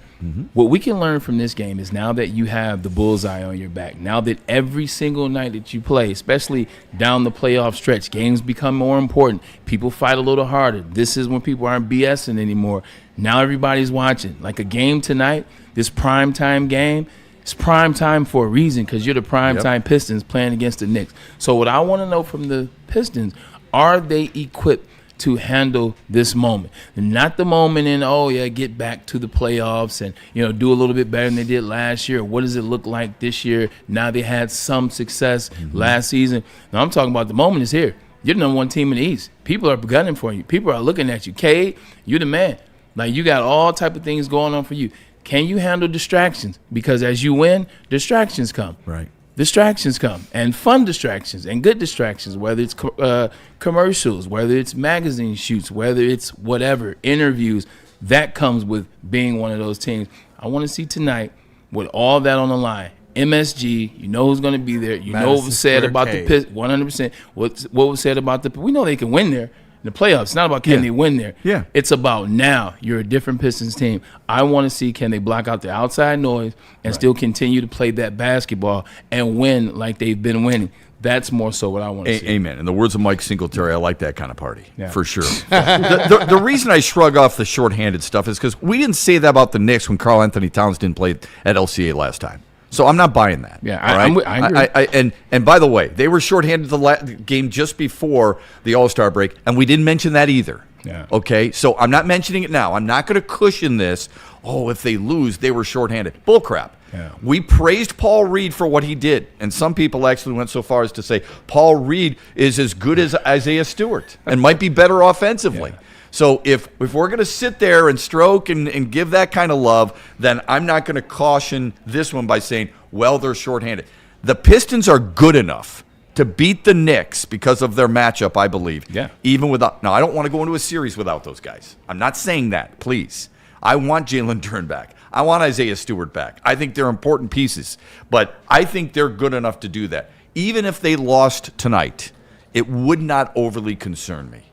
What we can learn from this game is now that you have the bullseye on your back, now that every single night that you play, especially down the playoff stretch, games become more important. People fight a little harder. This is when people aren't BSing anymore. Now everybody's watching. Like a game tonight, this primetime game, it's prime time for a reason because you're the primetime Pistons playing against the Knicks. So what I want to know from the Pistons, are they equipped to handle this moment? Not the moment in, get back to the playoffs and, do a little bit better than they did last year. What does it look like this year? Now they had some success last season. Now I'm talking about the moment is here. You're the number one team in the East. People are gunning for you. People are looking at you. Cade, you're the man. Like, you got all type of things going on for you. Can you handle distractions? Because as you win, distractions come. Right. Distractions come, and fun distractions and good distractions, whether it's commercials, whether it's magazine shoots, whether it's whatever, interviews. That comes with being one of those teams. I want to see tonight with all that on the line. MSG, you know who's going to be there. You know what was said about the Pistons, 100%. What was said about the – we know they can win there. In the playoffs, it's not about can they win there. Yeah. It's about now you're a different Pistons team. I want to see can they block out the outside noise and still continue to play that basketball and win like they've been winning. That's more so what I want to see. Amen. In the words of Mike Singletary, I like that kind of party, for sure. the reason I shrug off the shorthanded stuff is because we didn't say that about the Knicks when Karl Anthony Towns didn't play at LCA last time. So I'm not buying that. Yeah, I agree. And by the way, they were shorthanded the game just before the All-Star break, and we didn't mention that either. Yeah. Okay, so I'm not mentioning it now. I'm not going to cushion this. Oh, if they lose, they were shorthanded. Bullcrap. Yeah. We praised Paul Reed for what he did, and some people actually went so far as to say Paul Reed is as good as Isaiah Stewart and might be better offensively. Yeah. So if we're going to sit there and stroke and give that kind of love, then I'm not going to caution this one by saying, well, they're shorthanded. The Pistons are good enough to beat the Knicks because of their matchup, I believe. Yeah. Even without – now, I don't want to go into a series without those guys. I'm not saying that, please. I want Jalen Duren back. I want Isaiah Stewart back. I think they're important pieces. But I think they're good enough to do that. Even if they lost tonight, it would not overly concern me.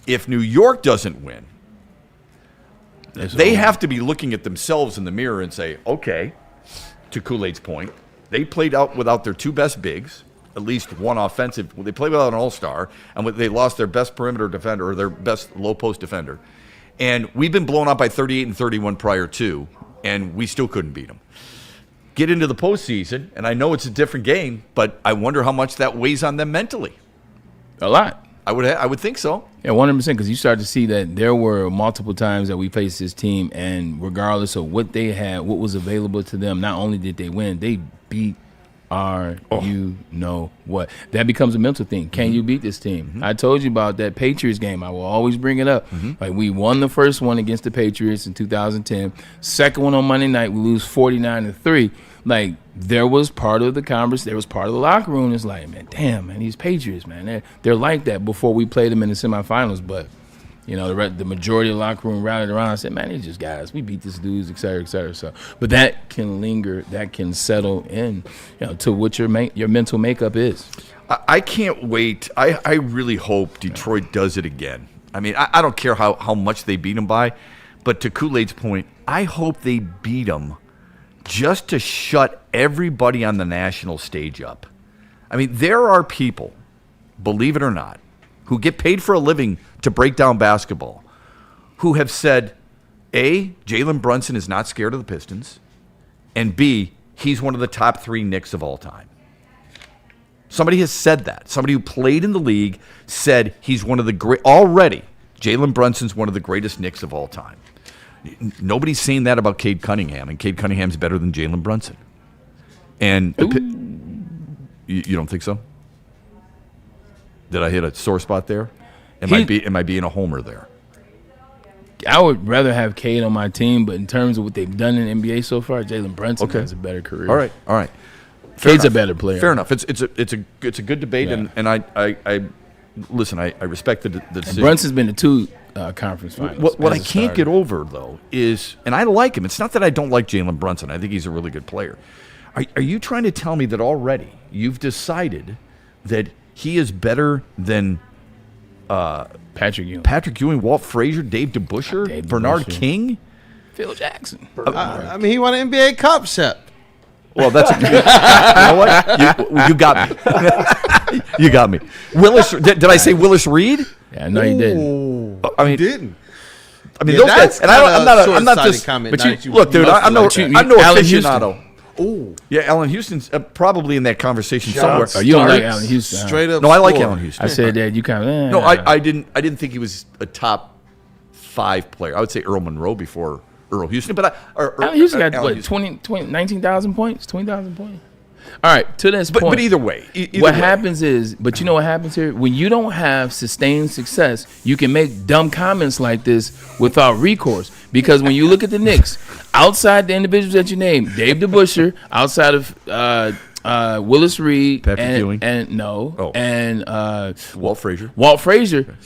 If New York doesn't win, they have to be looking at themselves in the mirror and say, okay, to Kool-Aid's point, they played out without their two best bigs, at least one offensive. They played without an all-star, and they lost their best perimeter defender or their best low-post defender. And we've been blown out by 38 and 31 prior to, and we still couldn't beat them. Get into the postseason, and I know it's a different game, but I wonder how much that weighs on them mentally. A lot. I would think so. Yeah, 100%, because you start to see that there were multiple times that we faced this team, and regardless of what they had, what was available to them, not only did they win, they beat you know what. That becomes a mental thing. Can you beat this team? I told you about that Patriots game. I will always bring it up. Like, we won the first one against the Patriots in 2010. Second one on Monday night, we lose 49-3. Like, there was part of the conversation, there was part of the locker room. It's like, man, damn, man, these Patriots, man, they're like that before we played them in the semifinals. But, you know, the majority of the locker room rallied around and said, man, they're just guys. We beat this dudes, et cetera, et cetera. So, but that can linger, that can settle in, you know, to what your mental makeup is. I can't wait. I really hope Detroit does it again. I mean, I don't care how much they beat them by, but to Kool-Aid's point, I hope they beat them just to shut everybody on the national stage up. I mean, there are people, believe it or not, who get paid for a living to break down basketball, who have said, A, Jalen Brunson is not scared of the Pistons, and B, he's one of the top 3 Knicks of all time. Somebody has said that. Somebody who played in the league said he's one of the great, already, Jalen Brunson's one of the greatest Knicks of all time. Nobody's saying that about Cade Cunningham, and Cade Cunningham's better than Jalen Brunson. And you don't think so? Did I hit a sore spot there? Am I being a homer there? I would rather have Cade on my team, but in terms of what they've done in the NBA so far, Jalen Brunson has a better career. All right. Cade's a better player. Fair enough. It's a good debate, and listen, I respect the decision. Brunson's been to 2 conference finals. What I can't get over, though, is, and I like him. It's not that I don't like Jalen Brunson. I think he's a really good player. Are you trying to tell me that already you've decided that he is better than Patrick Ewing, Walt Frazier, Dave DeBusschere, Bernard King? Phil Jackson. I mean, he won an NBA Cup, Shep. Well, that's you know what? You got me. You got me. Willis, did I say Willis Reed? Yeah, no, you didn't. I mean, didn't. I mean, those guys. And I'm not just. But look, dude, I'm no aficionado. Oh, yeah, Allen Houston's probably in that conversation somewhere. Oh, you don't like Allen Houston? Straight up. No, I like Allen Houston. I said that you kind of. No, I didn't think he was a top 5 player. I would say Earl Monroe before Earl Houston, but Allen Houston got what, 19,000 points, 20,000 points. All right, to this point. But either way, what happens is, but you know what happens here? When you don't have sustained success, you can make dumb comments like this without recourse. Because when you look at the Knicks, outside the individuals that you named, Dave DeBusschere, outside of Willis Reed, Patrick Ewing, and Walt Frazier,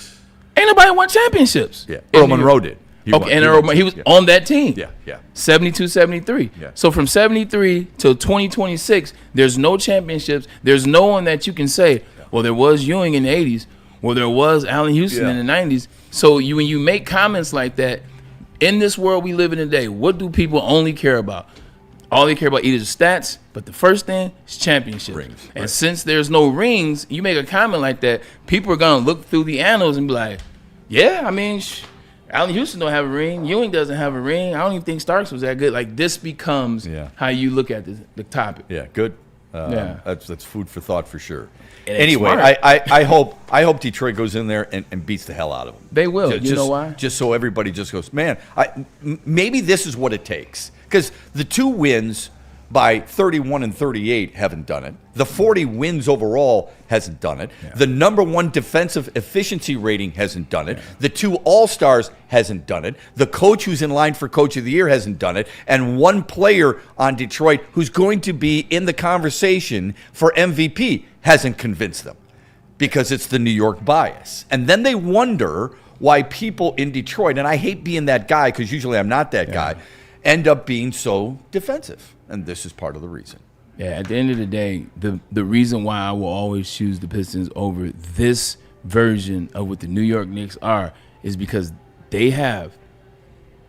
ain't nobody won championships. Yeah, Earl Monroe did. He was on that team. Yeah. 72, 73. Yeah. So from 73 to 2026, there's no championships. There's no one that you can say, well, there was Ewing in the 80s, well, there was Allen Houston in the 90s. So when you make comments like that, in this world we live in today, what do people only care about? All they care about either the stats, but the first thing is championships. Rings, and since there's no rings, you make a comment like that, people are going to look through the annals and be like, yeah, I mean, Allen Houston don't have a ring. Ewing doesn't have a ring. I don't even think Starks was that good. Like, this becomes how you look at the topic. Yeah, good. That's food for thought for sure. And anyway, I hope Detroit goes in there and beats the hell out of them. They will. You know why? Just so everybody just goes, man, maybe this is what it takes. Because the 2 wins by 31 and 38 haven't done it. The 40 wins overall hasn't done it. Yeah. The #1 defensive efficiency rating hasn't done it. Yeah. The 2 All-Stars hasn't done it. The coach who's in line for Coach of the Year hasn't done it. And 1 player on Detroit who's going to be in the conversation for MVP hasn't convinced them because it's the New York bias. And then they wonder why people in Detroit, and I hate being that guy because usually I'm not that guy, end up being so defensive. And this is part of the reason. Yeah, at the end of the day, the reason why I will always choose the Pistons over this version of what the New York Knicks are is because they have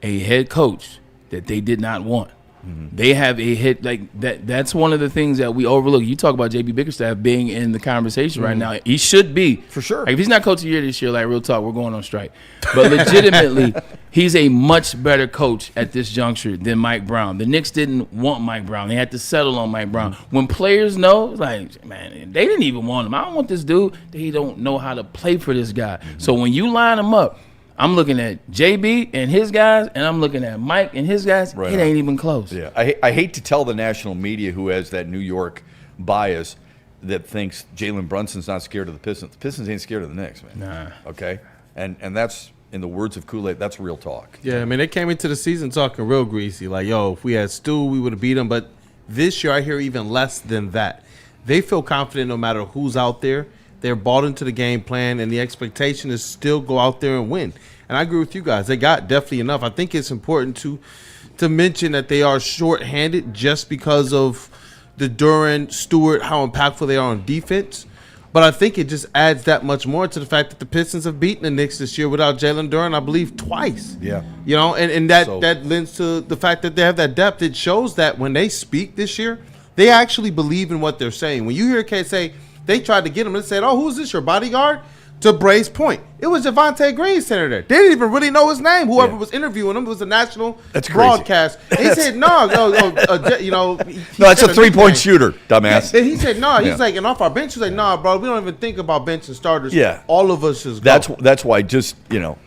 a head coach that they did not want. Mm-hmm. They have a hit like that. That's one of the things that we overlook. You talk about JB Bickerstaff being in the conversation right now. He should be for sure. Like, if he's not coach of the year this year, like real talk, we're going on strike. But legitimately, he's a much better coach at this juncture than Mike Brown. The Knicks didn't want Mike Brown. They had to settle on Mike Brown. Mm-hmm. When players know, like, man, they didn't even want him. I don't want this dude. They don't know how to play for this guy. Mm-hmm. So when you line him up, I'm looking at JB and his guys, and I'm looking at Mike and his guys. Right it ain't even close. Yeah, I hate to tell the national media who has that New York bias that thinks Jalen Brunson's not scared of the Pistons. The Pistons ain't scared of the Knicks, man. Nah. Okay? And that's, in the words of Kool-Aid, that's real talk. Yeah, I mean, they came into the season talking real greasy. Like, yo, if we had Stu, we would have beat them. But this year, I hear even less than that. They feel confident no matter who's out there. They're bought into the game plan, and the expectation is still go out there and win. And I agree with you guys. They got definitely enough. I think it's important to mention that they are short-handed just because of the Duran, Stewart, how impactful they are on defense. But I think it just adds that much more to the fact that the Pistons have beaten the Knicks this year without Jalen Duran, I believe, twice. Yeah. You know, and that lends to the fact that they have that depth. It shows that when they speak this year, they actually believe in what they're saying. When you hear K say they tried to get him and said, oh, who's this, your bodyguard? To Bray's point, it was Javonte Green center there. They didn't even really know his name. Whoever was interviewing him, it was a national broadcast. He said, no, you know. No, it's a three-point shooter, dumbass. Yeah, he said, no. He's like, and off our bench, he's like, no, bro, we don't even think about benching starters. Yeah. All of us just go. That's why just, you know,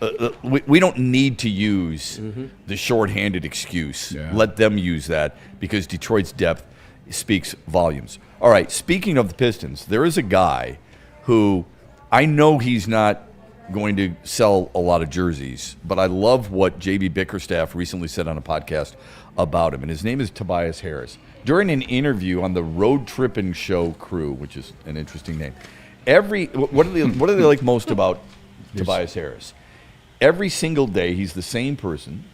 we don't need to use the shorthanded excuse. Yeah. Let them use that because Detroit's depth speaks volumes. All right, speaking of the Pistons, there is a guy who – I know he's not going to sell a lot of jerseys, but I love what J.B. Bickerstaff recently said on a podcast about him, and his name is Tobias Harris. During an interview on the Road Trippin' Show crew, which is an interesting name, What do they like most about Tobias Harris? Every single day, he's the same person,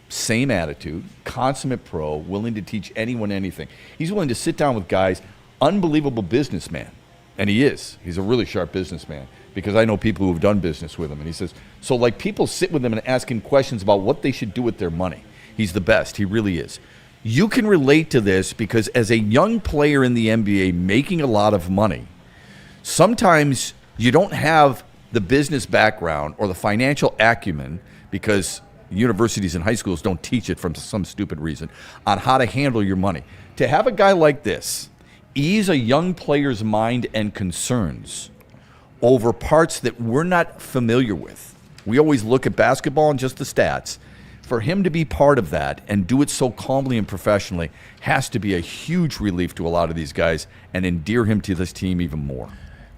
same attitude, consummate pro, willing to teach anyone anything. He's willing to sit down with guys, unbelievable businessman. And he is. He's a really sharp businessman because I know people who have done business with him. And he says, so like people sit with him and ask him questions about what they should do with their money. He's the best. He really is. You can relate to this because as a young player in the NBA making a lot of money, sometimes you don't have the business background or the financial acumen because universities and high schools don't teach it for some stupid reason on how to handle your money. To have a guy like this ease a young player's mind and concerns over parts that we're not familiar with. We always look at basketball and just the stats. For him to be part of that and do it so calmly and professionally has to be a huge relief to a lot of these guys and endear him to this team even more.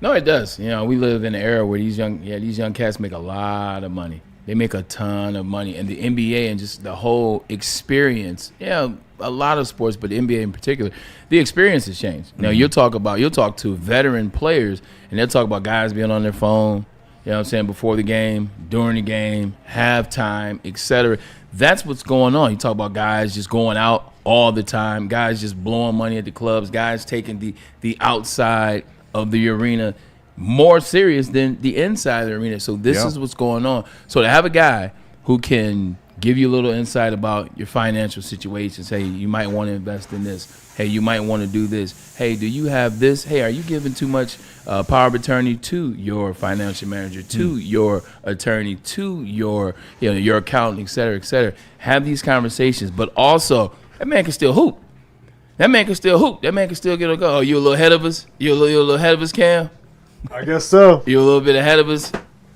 No, it does. You know, we live in an era where these young cats make a lot of money. They make a ton of money. And the NBA and just the whole experience, a lot of sports, but the NBA in particular, the experience has changed. Now, you'll talk to veteran players, and they'll talk about guys being on their phone, you know what I'm saying, before the game, during the game, halftime, etc. That's what's going on. You talk about guys just going out all the time, guys just blowing money at the clubs, guys taking the outside of the arena more serious than the inside of the arena. So this is what's going on. So to have a guy who can give you a little insight about your financial situations. Hey, you might want to invest in this. Hey, you might want to do this. Hey, do you have this? Hey, are you giving too much power of attorney to your financial manager, to your attorney, to your accountant, et cetera, et cetera? Have these conversations, but also that man can still hoop. That man can still hoop. That man can still get a go. Oh, you a little ahead of us? You a little ahead of us, Cam? I guess so. You're a little bit ahead of us.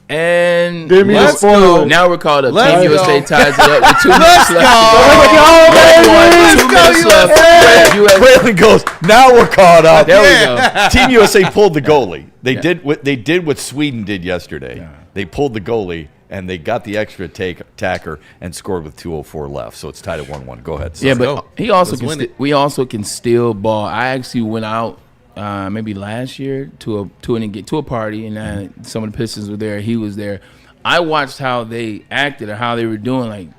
And give me a spoiler. Now we're caught up. Team USA ties it up with 2 minutes left. Braylon goes, now we're caught up. There we go. Team USA pulled the goalie. They did what Sweden did yesterday. Yeah. They pulled the goalie, and they got the extra tacker and scored with 2:04 left. So it's tied at 1-1. Go ahead. Yeah, but we also can still ball. I actually went out maybe last year to a party, and some of the Pistons were there. He was there. I watched how they acted or how they were doing.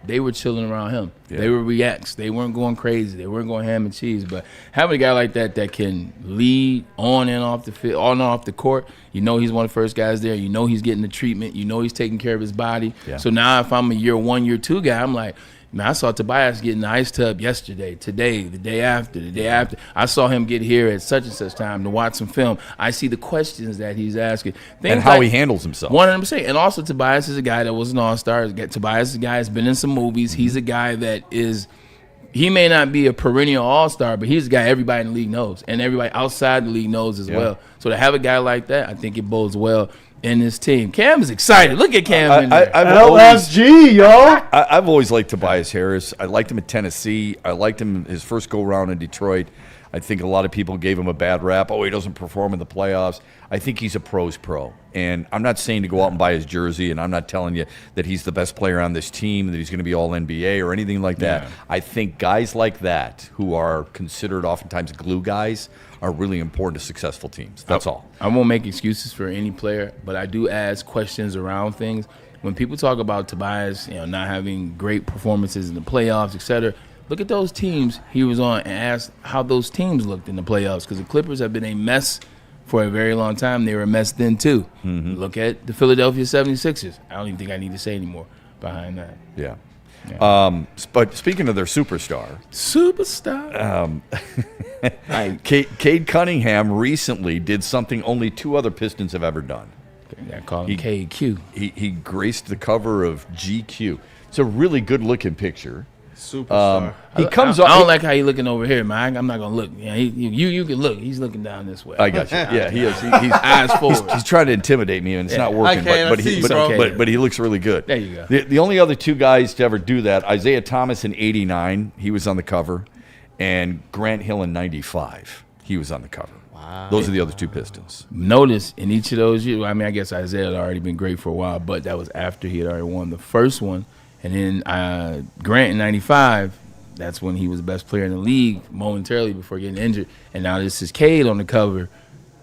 They were chilling around him. Yeah. They were relaxed. They weren't going crazy. They weren't going ham and cheese. But having a guy like that can lead on and off the field, on and off the court, he's one of the first guys there. He's getting the treatment. He's taking care of his body. Yeah. So now if I'm a year 1, year 2 guy, I'm like, man, I saw Tobias get in the ice tub yesterday, today, the day after. I saw him get here at such and such time to watch some film. I see the questions that he's asking. And how he handles himself. 100%. And also Tobias is a guy that was an all-star. Tobias is a guy that's been in some movies. He's a guy that he may not be a perennial all-star, but he's a guy everybody in the league knows. And everybody outside the league knows as well. So to have a guy like that, I think it bodes well in this team. Cam is excited. Look at Cam. LSG, y'all. I've always liked Tobias Harris. I liked him in Tennessee. I liked him his first go-round in Detroit. I think a lot of people gave him a bad rap. Oh, he doesn't perform in the playoffs. I think he's a pro's pro. And I'm not saying to go out and buy his jersey, and I'm not telling you that he's the best player on this team, that he's going to be all NBA or anything like that. Yeah. I think guys like that, who are considered oftentimes glue guys, are really important to successful teams. That's all. I won't make excuses for any player, but I do ask questions around things. When people talk about Tobias, not having great performances in the playoffs, et cetera, look at those teams he was on and ask how those teams looked in the playoffs, because the Clippers have been a mess for a very long time. They were a mess then, too. Mm-hmm. Look at the Philadelphia 76ers. I don't even think I need to say any more behind that. Yeah. But speaking of their superstar, Cade Cunningham recently did something only 2 other Pistons have ever done. I call him KQ. He graced the cover of GQ. It's a really good-looking picture. Superstar. He comes up. I don't like how you looking over here, man. I'm not gonna look. Yeah, you can look. He's looking down this way. I got you. Yeah, he is. He's eyes forward. He's trying to intimidate me, and it's not working. But he looks really good. There you go. The only other 2 guys to ever do that: Isaiah Thomas in '89, he was on the cover, and Grant Hill in '95, he was on the cover. Wow. Those are the other 2 Pistons. Notice in each of those years, I guess Isaiah had already been great for a while, but that was after he had already won the first one. And then Grant in '95, that's when he was the best player in the league momentarily before getting injured. And now this is Cade on the cover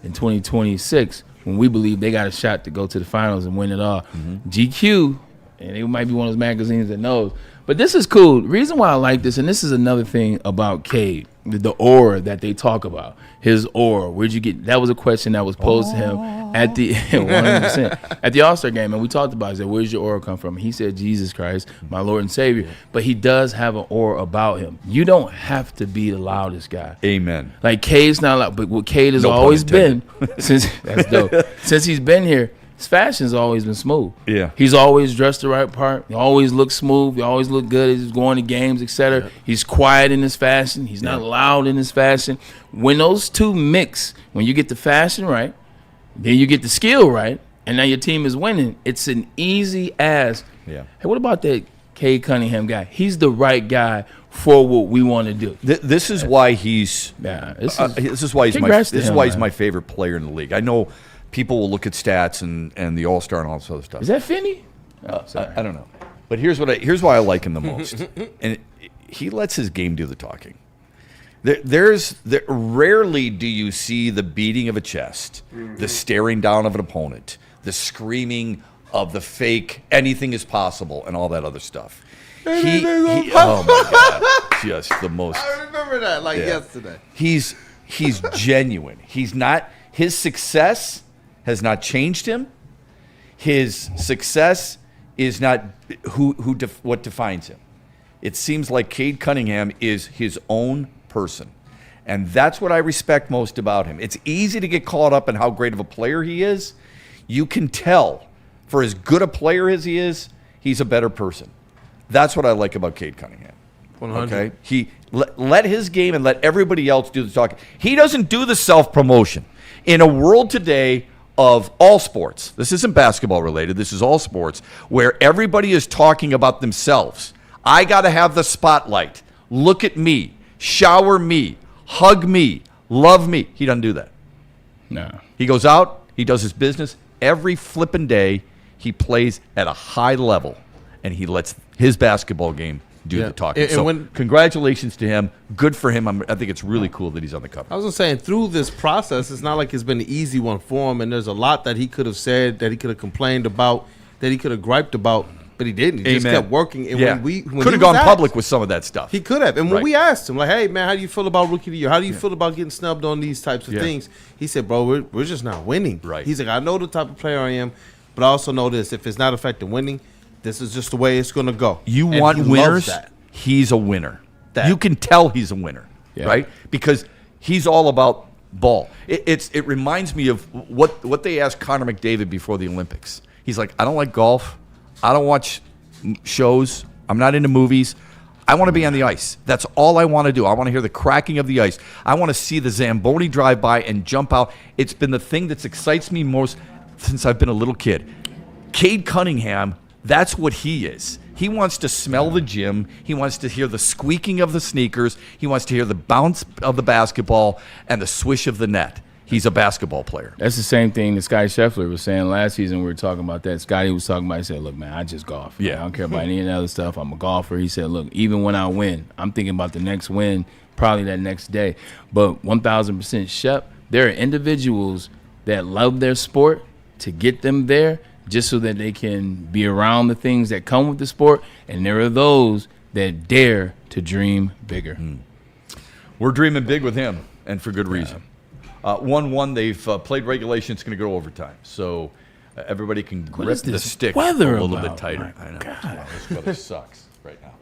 in 2026 when we believe they got a shot to go to the finals and win it all. GQ, and it might be one of those magazines that knows. But this is cool. The reason why I like this, and this is another thing about Cade, the aura that they talk about. His aura. Where'd you get? That was a question that was posed to him at the 100%, at the All-Star game, and we talked about it. I said, where's your aura come from? He said, Jesus Christ, my Lord and Savior. But he does have an aura about him. You don't have to be the loudest guy. Amen. Like Cade's not loud, but what Cade has always been since that's dope. Since he's been here, his fashion's always been smooth. Yeah. He's always dressed the right part. He always looks smooth. He always look good. He's going to games, etc. Yeah. He's quiet in his fashion. He's not loud in his fashion. When those two mix, when you get the fashion right, then you get the skill right, and now your team is winning, it's an easy ask. Yeah. Hey, what about that Cade Cunningham guy? He's the right guy for what we want to do. This is why he's this is why he's my favorite player in the league. I know people will look at stats and the All-Star and all this other stuff. Is that Finney? I don't know. But here's why I like him the most. And he lets his game do the talking. Rarely do you see the beating of a chest, the staring down of an opponent, the screaming of the fake anything is possible and all that other stuff. Oh my God, just the most. I remember that yesterday. He's genuine. His success has not changed him. His success is not what defines him. It seems like Cade Cunningham is his own person. And that's what I respect most about him. It's easy to get caught up in how great of a player he is. You can tell, for as good a player as he is, he's a better person. That's what I like about Cade Cunningham. 100. Okay? He let his game and let everybody else do the talking. He doesn't do the self-promotion. In a world today of all sports, this isn't basketball related, this is all sports, where everybody is talking about themselves. I got to have the spotlight. Look at me. Shower me. Hug me. Love me. He doesn't do that. No. He goes out. He does his business. Every flipping day, he plays at a high level, and he lets his basketball game do the talking. Congratulations to him. Good for him. I think it's really cool that he's on the cover. I was saying, through this process, it's not like it's been an easy one for him, and there's a lot that he could have said, that he could have complained about, that he could have griped about, but he didn't. He just kept working. And when could have gone public with some of that stuff. He could have. And when we asked him, like, hey, man, how do you feel about Rookie of the Year? How do you feel about getting snubbed on these types of things? He said, bro, we're just not winning. Right. He's like, I know the type of player I am, but I also know this. If it's not affecting winning, this is just the way it's going to go. You want winners? He's a winner. You can tell he's a winner, right? Because he's all about ball. It reminds me of what they asked Connor McDavid before the Olympics. He's like, I don't like golf. I don't watch shows. I'm not into movies. I want to be on the ice. That's all I want to do. I want to hear the cracking of the ice. I want to see the Zamboni drive by and jump out. It's been the thing that excites me most since I've been a little kid. Cade Cunningham, that's what he is. He wants to smell the gym. He wants to hear the squeaking of the sneakers. He wants to hear the bounce of the basketball and the swish of the net. He's a basketball player. That's the same thing that Scotty Scheffler was saying last season. We were talking about that. Scotty was talking about, he said, look, man, I just golf. Yeah. I don't care about any of the other stuff. I'm a golfer. He said, look, even when I win, I'm thinking about the next win, probably that next day. But 1,000% Shep, there are individuals that love their sport to get them there just so that they can be around the things that come with the sport. And there are those that dare to dream bigger. We're dreaming big with him, and for good reason. 1-1, they've played regulation. It's going to go overtime. So everybody can grip the stick a little bit tighter. I know. Wow, this weather sucks right now.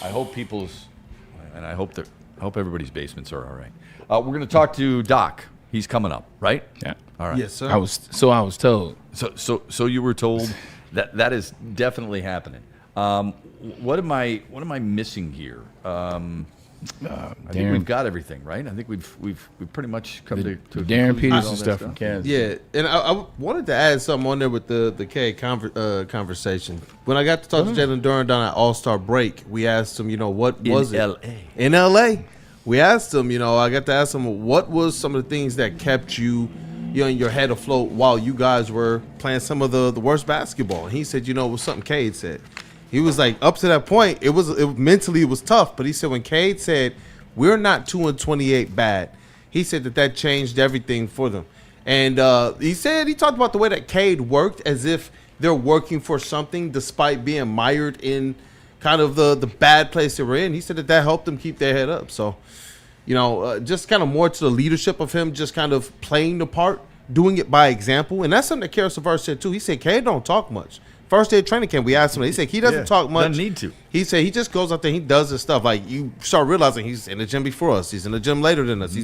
I hope I hope everybody's basements are all right. We're going to talk to Doc. He's coming up, right? Yeah. All right. Yes, sir. I was told. So you were told that is definitely happening. What am I missing here? I think we've got everything, right? I think we've pretty much come to Darren Peterson stuff from Kansas. Yeah, and I wanted to add something on there with the K conversation. When I got to talk to Jalen Duren down at All-Star break, we asked him, what was it? In L.A. We asked him, I got to ask him, what was some of the things that kept you in your head afloat while you guys were playing some of the worst basketball? And he said, it was something Cade said. He was like, up to that point, mentally it was tough. But he said when Cade said, we're not 2-28 bad, he said that changed everything for them. And he talked about the way that Cade worked as if they're working for something despite being mired in kind of the bad place they were in. He said that helped them keep their head up. So, just kind of more to the leadership of him, just kind of playing the part, doing it by example. And that's something that Karis LeVert said too. He said Cade don't talk much. First day of training camp, we asked him. He said he doesn't talk much. Doesn't need to. He said he just goes out there. He does his stuff. Like you start realizing he's in the gym before us. He's in the gym later than us.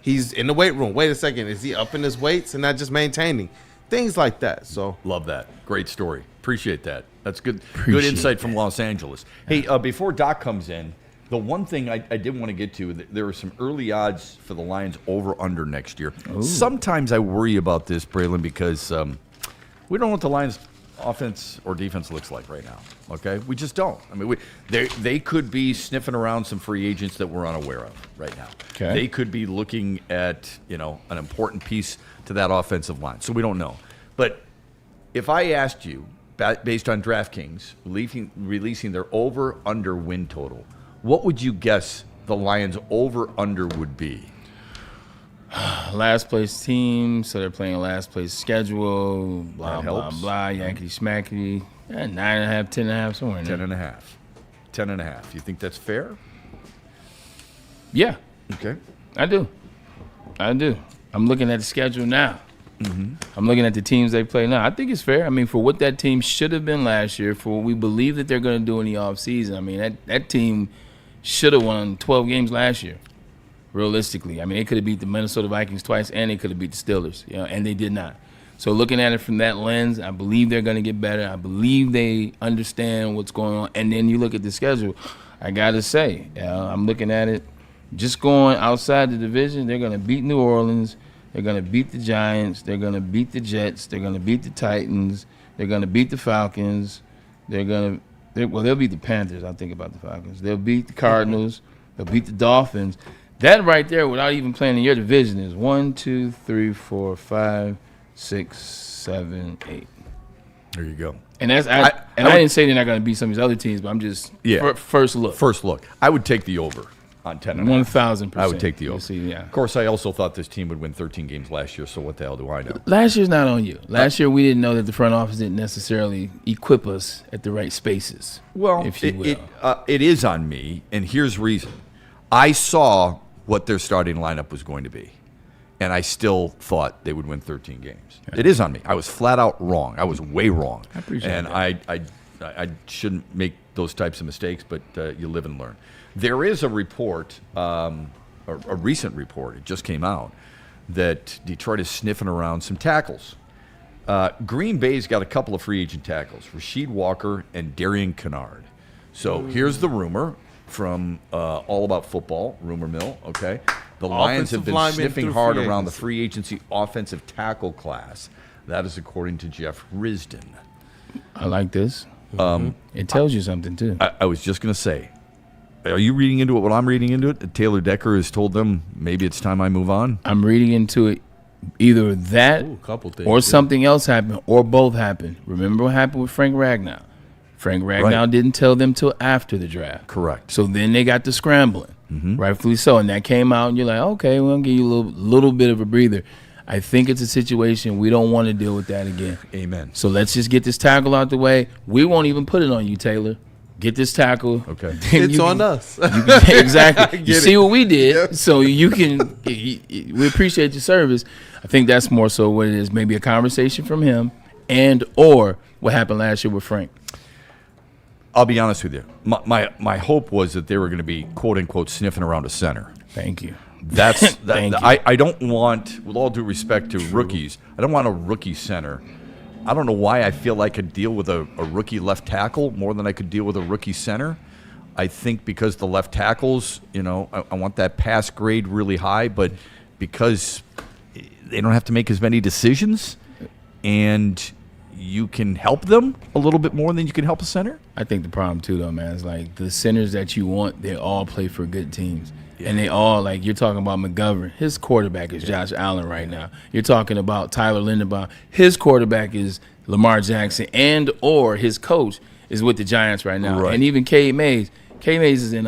He's in the weight room. Wait a second, is he upping his weights and not just maintaining things like that? So love that. Great story. Appreciate that. That's good. Good insight from Los Angeles. Hey, before Doc comes in, the one thing I did want to get to, there were some early odds for the Lions over/under next year. Ooh. Sometimes I worry about this, Braylon, because we don't know what the Lions offense or defense looks like right now. Okay, we just don't. I mean, they could be sniffing around some free agents that we're unaware of right now. Okay, they could be looking at an important piece to that offensive line. So we don't know. But if I asked you, based on DraftKings releasing their over/under win total, what would you guess the Lions over/under would be? Last place team, so they're playing a last place schedule, blah, blah, blah, yakety smackety. 9.5, 10.5, somewhere in there. 10.5. 10.5. You think that's fair? Yeah. Okay. I do. I'm looking at the schedule now. Mm-hmm. I'm looking at the teams they play now. I think it's fair. I mean, for what that team should have been last year, for what we believe that they're going to do in the offseason, I mean, that team should have won 12 games last year. Realistically, I mean, they could have beat the Minnesota Vikings twice, and they could have beat the Steelers, and they did not. So looking at it from that lens, I believe they're going to get better. I believe they understand what's going on. And then you look at the schedule. I got to say, I'm looking at it, just going outside the division, they're going to beat New Orleans. They're going to beat the Giants. They're going to beat the Jets. They're going to beat the Titans. They're going to beat the Falcons. They'll beat the Panthers. I'll think about the Falcons. They'll beat the Cardinals. They'll beat the Dolphins. That right there, without even playing in your division, is 1, 2, 3, 4, 5, 6, 7, 8. There you go. And I didn't say they're not going to beat some of these other teams, but I'm just first look. First look. I would take the over on 10.5. 1,000%. I would take the over. See, yeah. Of course, I also thought this team would win 13 games last year, so what the hell do I know? Last year's not on you. Last year, we didn't know that the front office didn't necessarily equip us at the right spaces. Well, if you will. It is on me, and here's reason. I saw what their starting lineup was going to be, and I still thought they would win 13 games. Okay. It is on me. I was flat out wrong. I was way wrong. I appreciate and that. I shouldn't make those types of mistakes, but you live and learn. There is a report, a recent report, it just came out, that Detroit is sniffing around some tackles. Green Bay's got a couple of free agent tackles, Rasheed Walker and Darian Kennard. So here's the rumor from All About Football, rumor mill, okay? The Lions have been sniffing hard around the free agency offensive tackle class. That is according to Jeff Risdon. I like this. It tells you something, too. I was just going to say, are you reading into it what I'm reading into it? That Taylor Decker has told them maybe it's time I move on? I'm reading into it either that or something else happened or both happened. Remember what happened with Frank Ragnow? Frank Ragnow didn't tell them till after the draft. Correct. So then they got to scrambling, rightfully so. And that came out, and you're like, okay, we'll give you a little bit of a breather. I think it's a situation we don't want to deal with that again. Amen. So let's just get this tackle out the way. We won't even put it on you, Taylor. Get this tackle. Okay. It's on us. Exactly. You see what we did, so you can. We appreciate your service. I think that's more so what it is. Maybe a conversation from him, and or what happened last year with Frank. I'll be honest with you. My hope was that they were going to be, quote unquote, sniffing around a center. Thank you. That's I don't want, with all due respect to rookies, I don't want a rookie center. I don't know why I feel I could deal with a rookie left tackle more than I could deal with a rookie center. I think because the left tackles, I want that pass grade really high, but because they don't have to make as many decisions and you can help them a little bit more than you can help a center. I think the problem too, though, man, is like the centers that you want, they all play for good teams. Yeah. And they all, like, you're talking about McGovern. His quarterback is Josh Allen right now. You're talking about Tyler Linderbaum. His quarterback is Lamar Jackson, and or his coach is with the Giants right now. Right. And even Cade Mays, K-Mays is in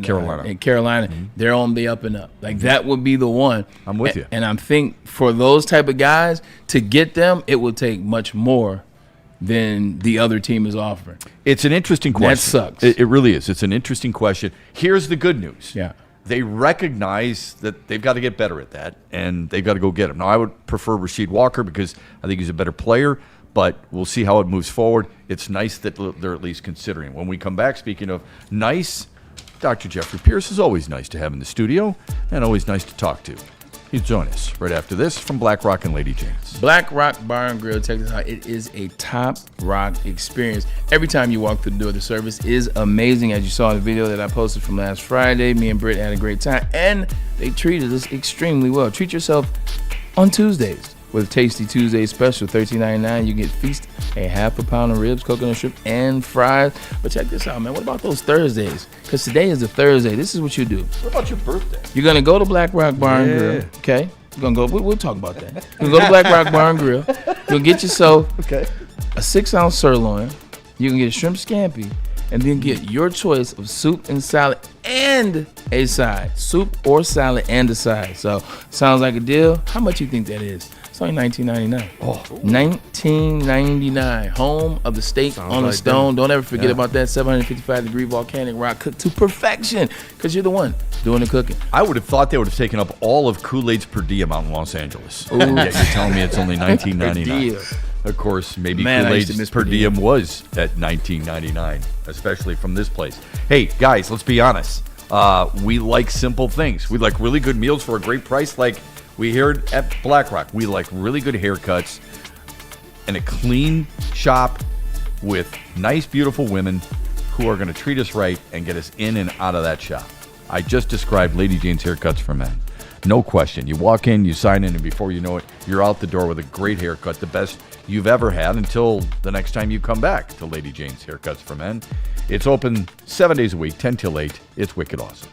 Carolina. They're on the up and up. Like that would be the one. I'm with you. And I think for those type of guys to get them, it would take much more than the other team is offering. It's an interesting question. That sucks. It really is. It's an interesting question. Here's the good news. Yeah. They recognize that they've got to get better at that, and they've got to go get him. Now, I would prefer Rasheed Walker because I think he's a better player, but we'll see how it moves forward. It's nice that they're at least considering. When we come back, speaking of nice, Dr. Jeffrey Pierce is always nice to have in the studio and always nice to talk to. He'll join us right after this from Black Rock and Lady Jane's. Black Rock Bar and Grill, check this out. It is a top rock experience. Every time you walk through the door, the service is amazing. As you saw in the video that I posted from last Friday, me and Britt had a great time, and they treated us extremely well. Treat yourself on Tuesdays with Tasty Tuesday special, $13.99. You get feast a half a pound of ribs, coconut shrimp, and fries. But check this out, man. What about those Thursdays? Because today is a Thursday. This is what you do. What about your birthday? You're going to go to Black Rock Bar and Grill, okay? You're going to go, we'll talk about that. You're going to go to Black Rock Bar and Grill. You'll get yourself a 6-ounce sirloin. You can get a shrimp scampi, and then get your choice of soup and salad and a side. Soup or salad and a side. So, sounds like a deal. How much you think that is? It's only $19.99. Oh, $19.99. Home of the steak on the stone. Don't ever forget about that 755-degree volcanic rock cooked to perfection, because you're the one doing the cooking. I would have thought they would have taken up all of Kool-Aid's per diem out in Los Angeles. Yet you're telling me it's only $19.99. Of course, maybe Kool-Aid's per diem was at $19.99, especially from this place. Hey, guys, let's be honest. We like simple things. We like really good meals for a great price, like we hear at Black Rock. We like really good haircuts and a clean shop with nice, beautiful women who are going to treat us right and get us in and out of that shop. I just described Lady Jane's Haircuts for Men. No question. You walk in, you sign in, and before you know it, you're out the door with a great haircut, the best you've ever had until the next time you come back to Lady Jane's Haircuts for Men. It's open 7 days a week, 10 till 8. It's wicked awesome.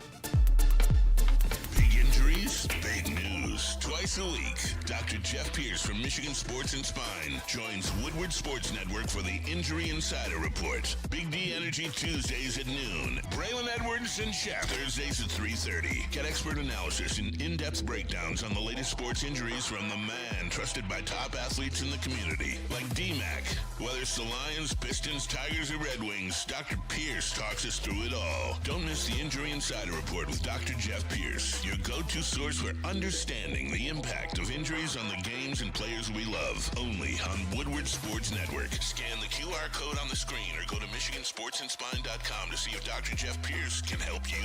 Big injuries, big news. Twice a week, Dr. Jeff Pierce from Michigan Sports and Spine joins Woodward Sports Network for the Injury Insider Report. Big D Energy Tuesdays at noon. Braylon Edwards and Shaq Thursdays at 3:30. Get expert analysis and in-depth breakdowns on the latest sports injuries from the man trusted by top athletes in the community, like D-Mac. Whether it's the Lions, Pistons, Tigers, or Red Wings, Dr. Pierce talks us through it all. Don't miss the Injury Insider Report with Dr. Jeff Pierce, your go-to source for understanding the impact of injuries on the games and players we love. Only on Woodward Sports Network. Scan the QR code on the screen or go to MichiganSportsandSpine.com to see if Dr. Jeff Pierce can help you.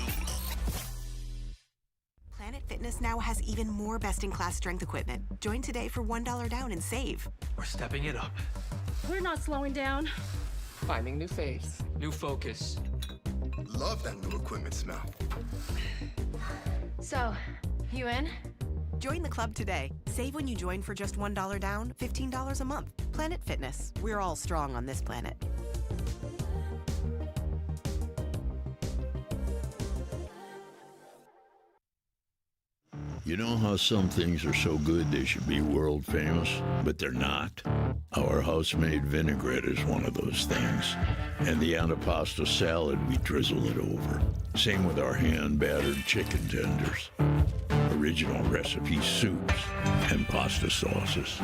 Planet Fitness now has even more best-in-class strength equipment. Join today for $1 down and save. We're stepping it up. We're not slowing down. Finding new faith, new focus. Love that new equipment smell. So, you in? Join the club today. Save when you join for just $1 down, $15 a month. Planet Fitness. We're all strong on this planet. You know how some things are so good they should be world famous, but they're not? Our house-made vinaigrette is one of those things. And the antipasto salad, we drizzle it over. Same with our hand-battered chicken tenders. Original recipe soups and pasta sauces.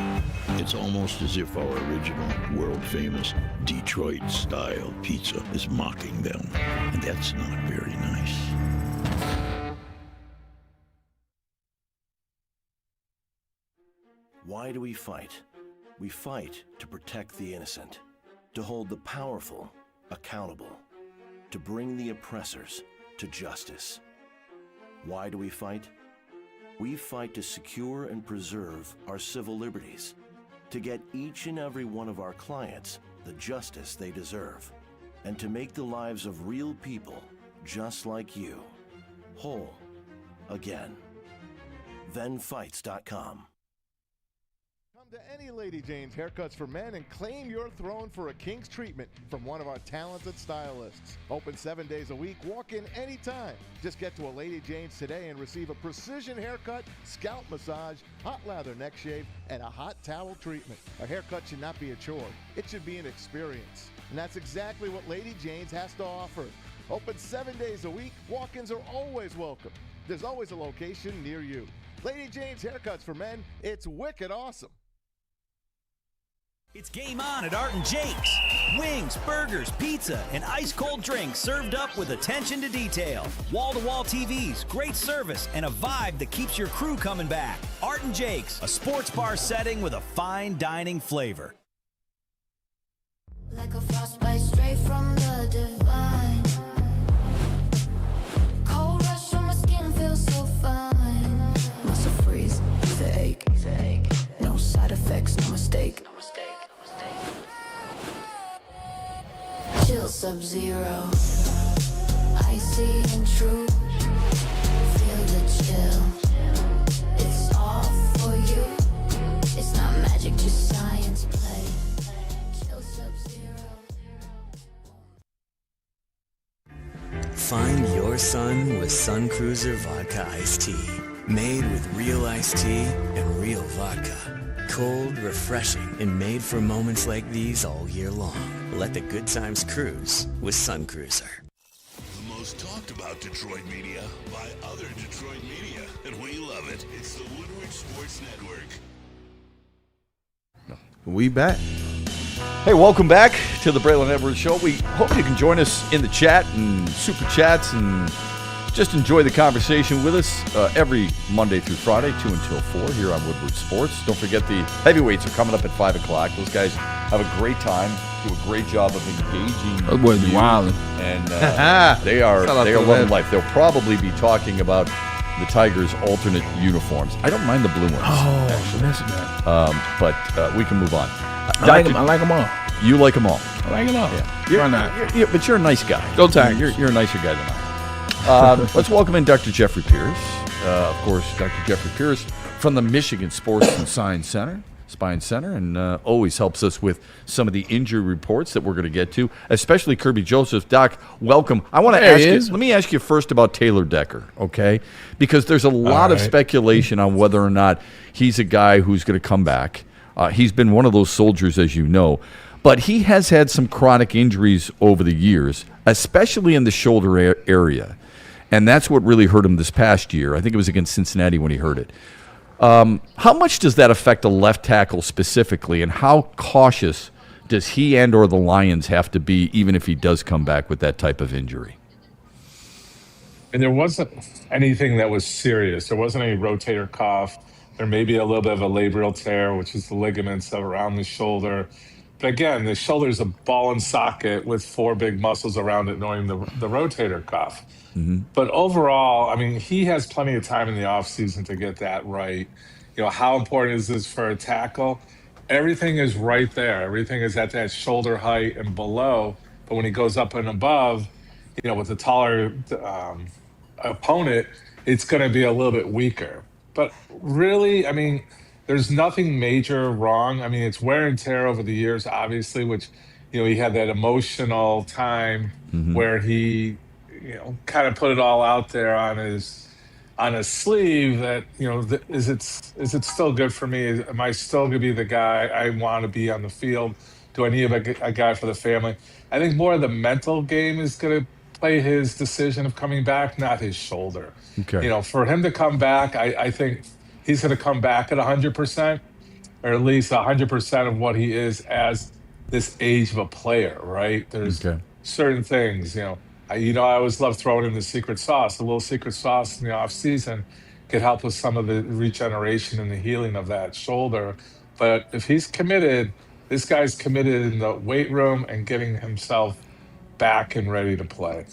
It's almost as if our original, world-famous Detroit-style pizza is mocking them. And that's not very nice. Why do we fight? We fight to protect the innocent, to hold the powerful accountable, to bring the oppressors to justice. Why do we fight? We fight to secure and preserve our civil liberties, to get each and every one of our clients the justice they deserve, and to make the lives of real people just like you whole again. ThenFights.com. To any Lady Jane's Haircuts for Men and claim your throne for a king's treatment from one of our talented stylists. Open 7 days a week. Walk in anytime. Just get to a Lady Jane's today and receive a precision haircut, scalp massage, hot lather neck shave, and a hot towel treatment. A haircut should not be a chore. It should be an experience. And that's exactly what Lady Jane's has to offer. Open 7 days a week, walk-ins are always welcome. There's always a location near you. Lady Jane's Haircuts for Men, it's wicked awesome. It's game on at Art and Jake's. Wings, burgers, pizza, and ice-cold drinks served up with attention to detail. Wall-to-wall TVs, great service, and a vibe that keeps your crew coming back. Art and Jake's, a sports bar setting with a fine dining flavor. Like a frostbite straight from the divine. Cold rush on my skin feels so fine. Muscle freeze, the ache. No side effects, no mistake. Chill Sub-Zero, icy and true. Feel the chill. It's all for you. It's not magic, just science play. Chill Sub-Zero. Find your sun with Sun Cruiser Vodka Iced Tea. Made with real iced tea and real vodka. Cold, refreshing, and made for moments like these all year long. Let the good times cruise with Sun Cruiser. The most talked about Detroit media by other Detroit media, and we love it. It's the Woodward Sports Network. We back. Hey, welcome back to the Braylon Edwards Show. We hope you can join us in the chat and super chats and just enjoy the conversation with us every Monday through Friday, 2 until 4 here on Woodward Sports. Don't forget the heavyweights are coming up at 5 o'clock. Those guys have a great time, do a great job of engaging. Those boys be wilding. And they are loving life. They'll probably be talking about the Tigers' alternate uniforms. I don't mind the blue ones. Oh, actually. That's bad. But we can move on. I like them all. You like them all. I like them all. Yeah. Why not? But you're a nice guy. Go Tigers. You're a nicer guy than I am. Let's welcome in Dr. Jeffrey Pierce. Of course, Dr. Jeffrey Pierce from the Michigan Sports and Science Center, Spine Center, and always helps us with some of the injury reports that we're going to get to, especially Kirby Joseph. Doc, welcome. I want to ask you, let me ask you first about Taylor Decker, okay? Because there's a lot of speculation on whether or not he's a guy who's going to come back. He's been one of those soldiers, as you know. But he has had some chronic injuries over the years, especially in the shoulder area. And that's what really hurt him this past year. I think it was against Cincinnati when he hurt it. How much does that affect a left tackle specifically, and how cautious does he and or the Lions have to be even if he does come back with that type of injury? And there wasn't anything that was serious. There wasn't any rotator cuff. There may be a little bit of a labral tear, which is the ligaments around the shoulder. But again, the shoulder is a ball and socket with 4 big muscles around it, knowing the rotator cuff. Mm-hmm. But overall, I mean, he has plenty of time in the offseason to get that right. You know, how important is this for a tackle? Everything is right there. Everything is at that shoulder height and below. But when he goes up and above, you know, with a taller opponent, it's going to be a little bit weaker. But really, I mean, there's nothing major wrong. I mean, it's wear and tear over the years, obviously, which, you know, he had that emotional time where he, you know, kind of put it all out there on his sleeve that, you know, is it still good for me? Am I still going to be the guy I want to be on the field? Do I need a guy for the family? I think more of the mental game is going to play his decision of coming back, not his shoulder. Okay. You know, for him to come back, I think he's going to come back at 100%, or at least 100% of what he is as this age of a player, right? There's certain things, you know, I always love throwing in the secret sauce. The little secret sauce in the off season could help with some of the regeneration and the healing of that shoulder. But if he's committed, this guy's committed in the weight room and getting himself back and ready to play.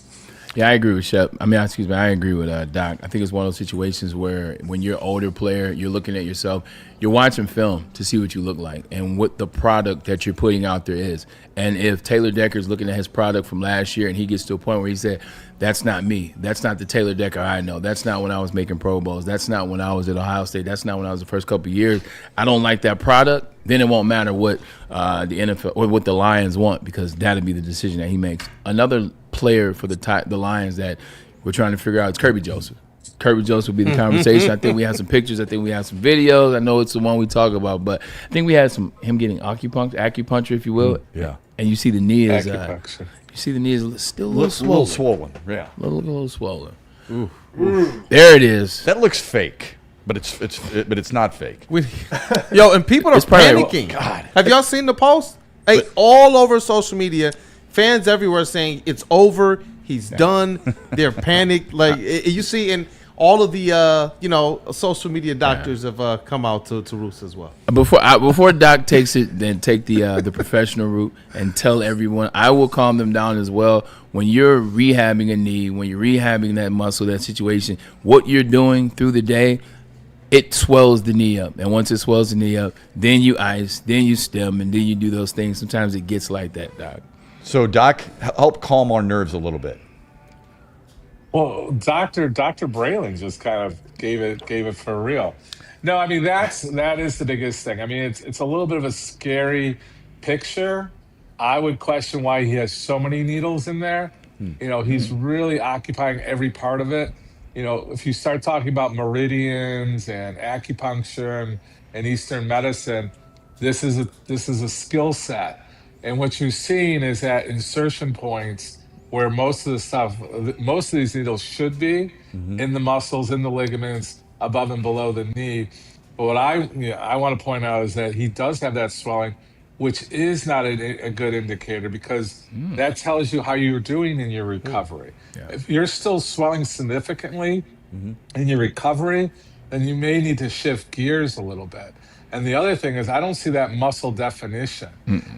Yeah, I agree with Shep. I agree with Doc. I think it's one of those situations where when you're an older player, you're looking at yourself, you're watching film to see what you look like and what the product that you're putting out there is. And if Taylor Decker's looking at his product from last year and he gets to a point where he said, that's not me. That's not the Taylor Decker I know. That's not when I was making Pro Bowls. That's not when I was at Ohio State. That's not when I was the first couple of years. I don't like that product. Then it won't matter what the NFL or what the Lions want, because that'll be the decision that he makes. Another player for the Lions that we're trying to figure out is Kirby Joseph. Kirby Joseph will be the conversation. I think we have some pictures. I think we have some videos. I know it's the one we talk about, but I think we had him getting acupuncture, if you will. Yeah. And you see the knee is You see the knee is still a little swollen. Little swollen, yeah. A little swollen. Ooh. There it is. That looks fake, but it's not fake. Yo, and people are panicking. God. Have y'all seen the post? Hey, all over social media, fans everywhere saying it's over. He's done. They're panicked. Like you see, and all of the social media doctors have come out to roost as well. Before Doc takes it, then take the professional route and tell everyone. I will calm them down as well. When you're rehabbing a knee, when you're rehabbing that muscle, that situation, what you're doing through the day, it swells the knee up. And once it swells the knee up, then you ice, then you stem, and then you do those things. Sometimes it gets like that, Doc. So, Doc, help calm our nerves a little bit. Well, Dr. Braylon just kind of gave it for real. No, I mean that is the biggest thing. I mean it's a little bit of a scary picture. I would question why he has so many needles in there. He's really occupying every part of it. If you start talking about meridians and acupuncture and Eastern medicine, this is a skill set. And what you're seeing is that insertion points where most of these needles should be in the muscles, in the ligaments, above and below the knee. But what I want to point out is that he does have that swelling, which is not a good indicator because that tells you how you're doing in your recovery. Yeah. If you're still swelling significantly in your recovery, then you may need to shift gears a little bit. And the other thing is I don't see that muscle definition.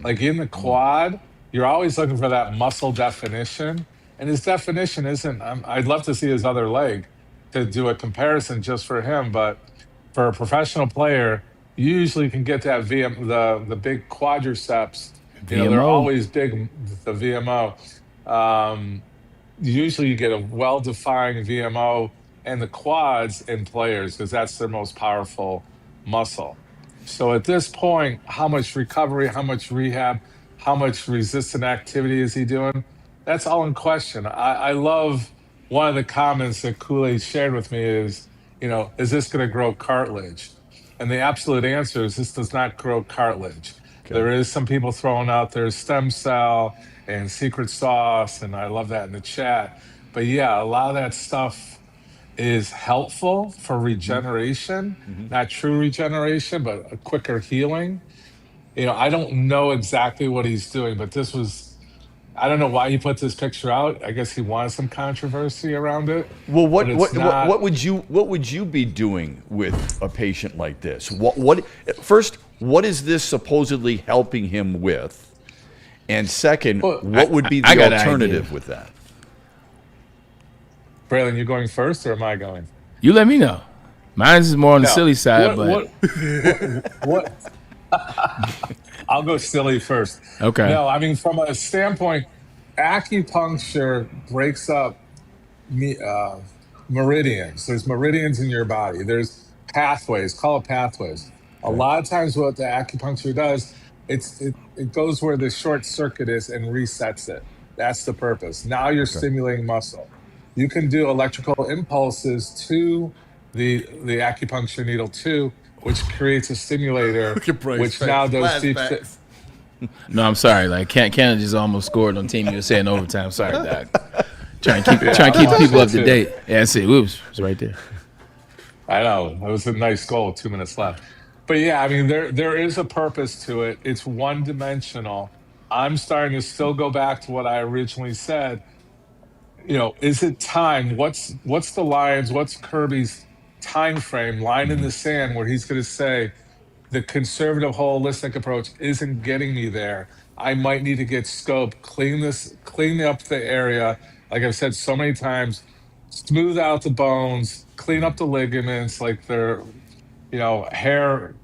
Like in the quad, you're always looking for that muscle definition. And his definition isn't, I'd love to see his other leg to do a comparison just for him. But for a professional player, you usually can get that the big quadriceps. They're always big, the VMO. Usually you get a well-defined VMO and the quads in players because that's their most powerful muscle. So at this point, how much recovery, how much rehab, how much resistant activity is he doing? That's all in question. I love one of the comments that Kool-Aid shared with me is, is this going to grow cartilage? And the absolute answer is this does not grow cartilage. Okay. There is some people throwing out there stem cell and secret sauce, and I love that in the chat. But yeah, a lot of that stuff is helpful for regeneration, not true regeneration, but a quicker healing. I don't know exactly what he's doing, but I don't know why he put this picture out. I guess he wanted some controversy around it. Well, what would you be doing with a patient like this? First, what is this supposedly helping him with? And second, what would be the alternative with that? Braylon, you going first or am I going? You let me know. Mine is more on the silly side, what? I'll go silly first. Okay. No, I mean, from a standpoint, acupuncture breaks up meridians. There's meridians in your body. There's pathways. Call it pathways. A lot of times what the acupuncture does, it goes where the short circuit is and resets it. That's the purpose. Now you're stimulating muscle. You can do electrical impulses to the acupuncture needle too, which creates a stimulator, which now does deep. No, I'm sorry. Like Canada just almost scored on Team USA in overtime. Sorry, Doc. Trying to keep the people up to date. Yeah, I see. Whoops, it's right there. I know it was a nice goal. 2 minutes left. But yeah, I mean, there is a purpose to it. It's one-dimensional. I'm starting to still go back to what I originally said. Is it time? What's the Lions? What's Kirby's time frame? Line in the sand where he's going to say, the conservative holistic approach isn't getting me there. I might need to get scoped, clean up the area. Like I've said so many times, smooth out the bones, clean up the ligaments, like their, hair,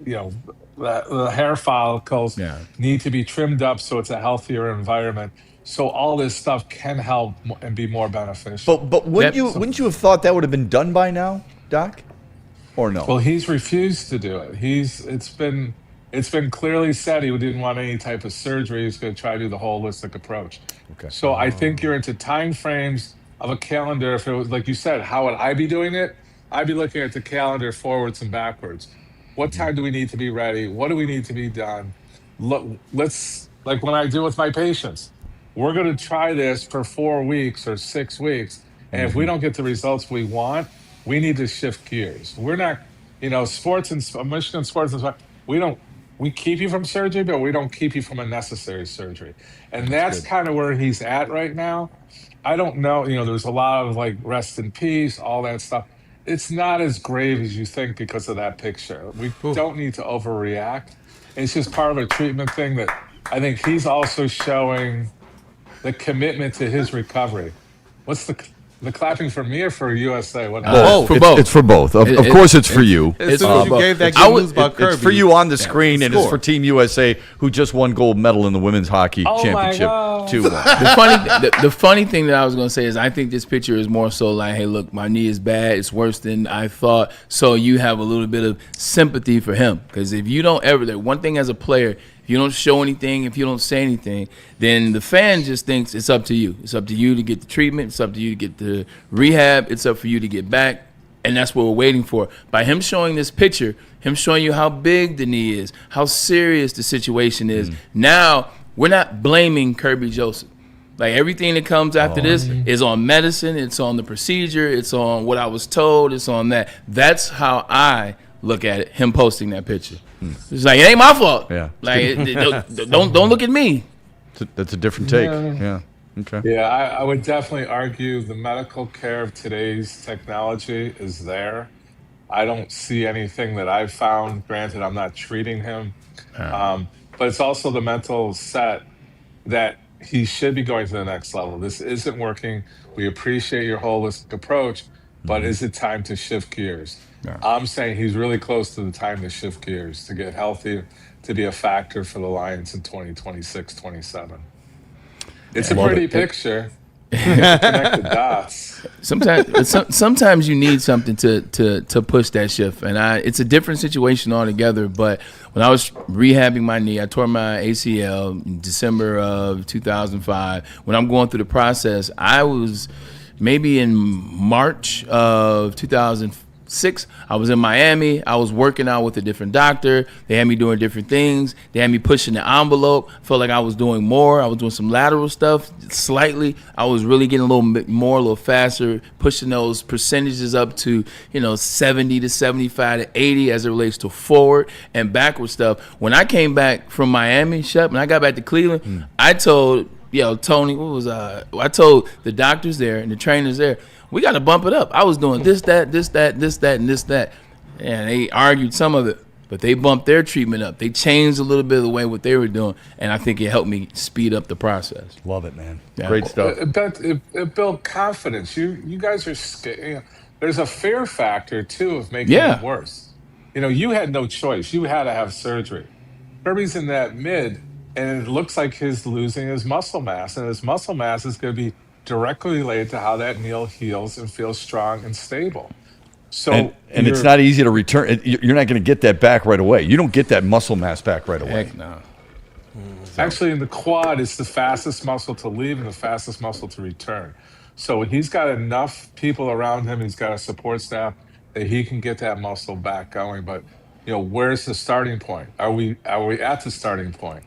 the hair follicles need to be trimmed up so it's a healthier environment. So all this stuff can help and be more beneficial. But wouldn't you have thought that would have been done by now, Doc? Or no? Well, he's refused to do it. It's been clearly said he didn't want any type of surgery. He's going to try to do the holistic approach. Okay. So I think you're into time frames of a calendar. If it was like you said, how would I be doing it? I'd be looking at the calendar forwards and backwards. What time do we need to be ready? What do we need to be done? Let's, like when I do with my patients, we're going to try this for 4 weeks or 6 weeks. And if we don't get the results we want, we need to shift gears. We're not, sports and Michigan sports and we keep you from surgery, but we don't keep you from unnecessary surgery. And that's kind of where he's at right now. I don't know, there's a lot of like rest in peace, all that stuff. It's not as grave as you think because of that picture. We don't need to overreact. It's just part of a treatment thing that I think he's also showing the commitment to his recovery. What's the clapping for me or for USA? What? For both. It's for both. Of course, it's for you. As soon as you gave that good news about Kirby, it's for you on the screen, and it's for Team USA, who just won gold medal in the women's hockey championship. The funny thing that I was going to say is I think this picture is more so like, hey, look, my knee is bad. It's worse than I thought. So you have a little bit of sympathy for him. Because if you don't ever, one thing as a player, if you don't show anything, if you don't say anything, then the fan just thinks it's up to you. It's up to you to get the treatment. It's up to you to get the rehab. It's up for you to get back. And that's what we're waiting for. By him showing this picture, him showing you how big the knee is, how serious the situation is, now we're not blaming Kirby Joseph. Like everything that comes after this is on medicine, it's on the procedure, it's on what I was told, it's on that. That's how I look at it, him posting that picture. It's like, it ain't my fault. Yeah. Like, don't look at me. That's a different take. Yeah. Okay. Yeah, I would definitely argue the medical care of today's technology is there. I don't see anything that I've found. Granted, I'm not treating him. But it's also the mental set that he should be going to the next level. This isn't working. We appreciate your holistic approach, but is it time to shift gears? Yeah. I'm saying he's really close to the time to shift gears, to get healthy, to be a factor for the Lions in 2026, 27. It's a pretty picture. Connect the dots. Sometimes you need something to push that shift, and it's a different situation altogether. But when I was rehabbing my knee, I tore my ACL in December of 2005. When I'm going through the process, I was maybe in March of 2005. I was in Miami. I was working out with a different doctor. They had me doing different things. They had me pushing the envelope. Felt like I was doing more. I was doing some lateral stuff slightly. I was really getting a little bit more, a little faster, pushing those percentages up to 70 to 75 to 80 as it relates to forward and backward stuff. When I came back from Miami, when I got back to Cleveland, I told Tony, I told the doctors there and the trainers there, we got to bump it up. I was doing this, that, and this, that. And they argued some of it, but they bumped their treatment up. They changed a little bit of the way what they were doing, and I think it helped me speed up the process. Love it, man. Yeah. Great stuff. It built confidence. You guys are scared. There's a fear factor, too, of making it worse. You had no choice. You had to have surgery. Kirby's in that mid, and it looks like he's losing his muscle mass, and his muscle mass is going to be directly related to how that knee heals and feels strong and stable. So and it's not easy to return. You're not going to get that back right away. You don't get that muscle mass back right away. Heck no. Actually, in the quad, it's the fastest muscle to leave and the fastest muscle to return. So he's got enough people around him. He's got a support staff that he can get that muscle back going. But where's the starting point? Are we at the starting point?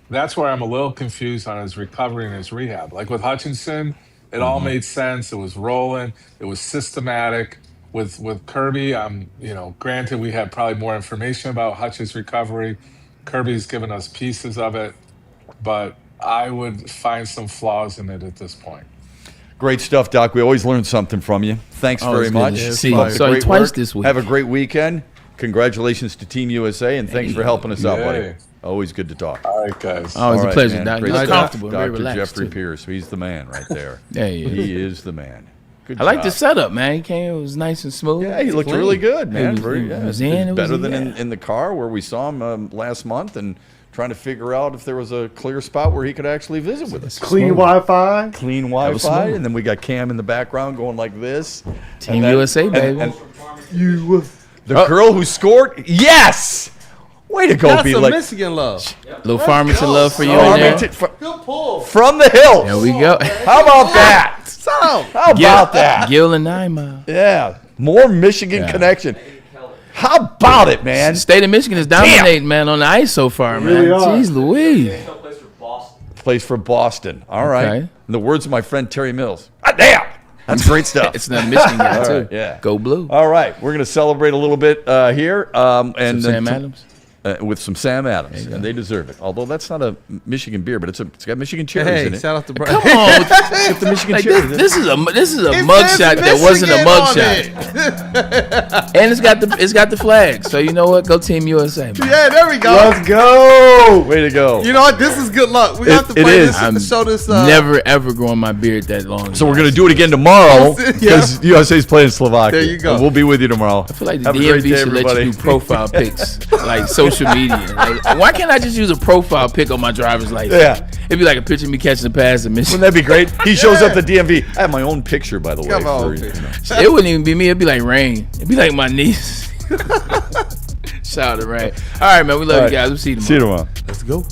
That's where I'm a little confused on his recovery and his rehab. Like with Hutchinson, it all made sense. It was rolling. It was systematic. With Kirby, granted, we had probably more information about Hutch's recovery. Kirby's given us pieces of it, but I would find some flaws in it at this point. Great stuff, Doc. We always learn something from you. Thanks very much. See you. Saw you twice this week. Have a great weekend. Congratulations to Team USA, and thanks for helping us out, buddy. Always good to talk. All right, guys. Always a pleasure, Doc. You're comfortable, very Dr. relaxed. Jeffrey too. Pierce. He's the man right there. Yeah, he is the man. Good I like job. the setup, man. He came, it was nice and smooth. Yeah, he looked clean. really good, man. It was in. Better than in the car where we saw him last month and trying to figure out if there was a clear spot where he could actually visit with us. Clean Wi-Fi. Clean Wi-Fi. And then we got Cam in the background going like this. Team USA, baby. And the girl who scored, yes! Way to go, That's be some like Michigan love. Little Farmington love for you in there. Good pull. From the hills. There we go. How about that? How about that? Gil and 9 Mile. Yeah. More Michigan connection. How about it, man? State of Michigan is dominating, man, on the ice so far, man. Really are. Jeez Louise. Plays for Boston. All right. Okay. In the words of my friend Terry Mills. Ah, damn! That's great stuff. It's another Michigan guy, too. Right, yeah. Go Blue. All right. We're going to celebrate a little bit here. And Sam Adams? With some Sam Adams, and they deserve it. Although that's not a Michigan beer, but it's got Michigan cherries in it. Shout out to Brian. Come on. With the Michigan Like, cherries. this is a It mugshot says that wasn't a Michigan mugshot. And it's got the flag. So you know what? Go Team USA, man. Yeah, there we go. Let's go. Way to go. You know what? This is good luck. We have to play this to show this. Never ever growing my beard that long. So we're going to do it again tomorrow because USA's playing Slovakia. There you go. And we'll be with you tomorrow. I feel like the Have a great DMV day, should let everybody. you do profile pics, like social media. Like, why can't I just use a profile pic on my driver's license? Yeah. It'd be like a picture of me catching the pass in Michigan. Wouldn't that be great? He shows up at DMV. I have my own picture, by the way. Come on. It wouldn't even be me. It'd be like Rain. It'd be like my niece. Shout out to Rain. All right, man. We love you guys. We'll see you tomorrow. See you tomorrow. Let's go.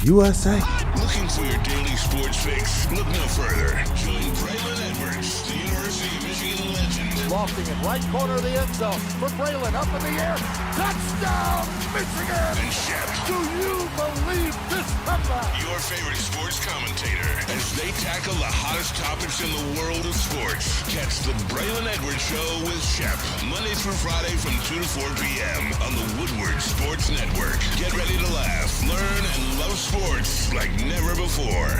USA. Looking for your daily sports fix? Look no further. Join Braylon Edwards, the University of Michigan legend. Lofting it right corner of the end zone for Braylon, up in the air. Touchdown, Michigan! And Shep, Do you believe this comeback? your favorite sports commentator, as they tackle the hottest topics in the world of sports. Catch the Braylon Edwards Show with Shep, Monday through Friday from 2 to 4 p.m. on the Woodward Sports Network. Get ready to laugh, learn, and love sports like never before.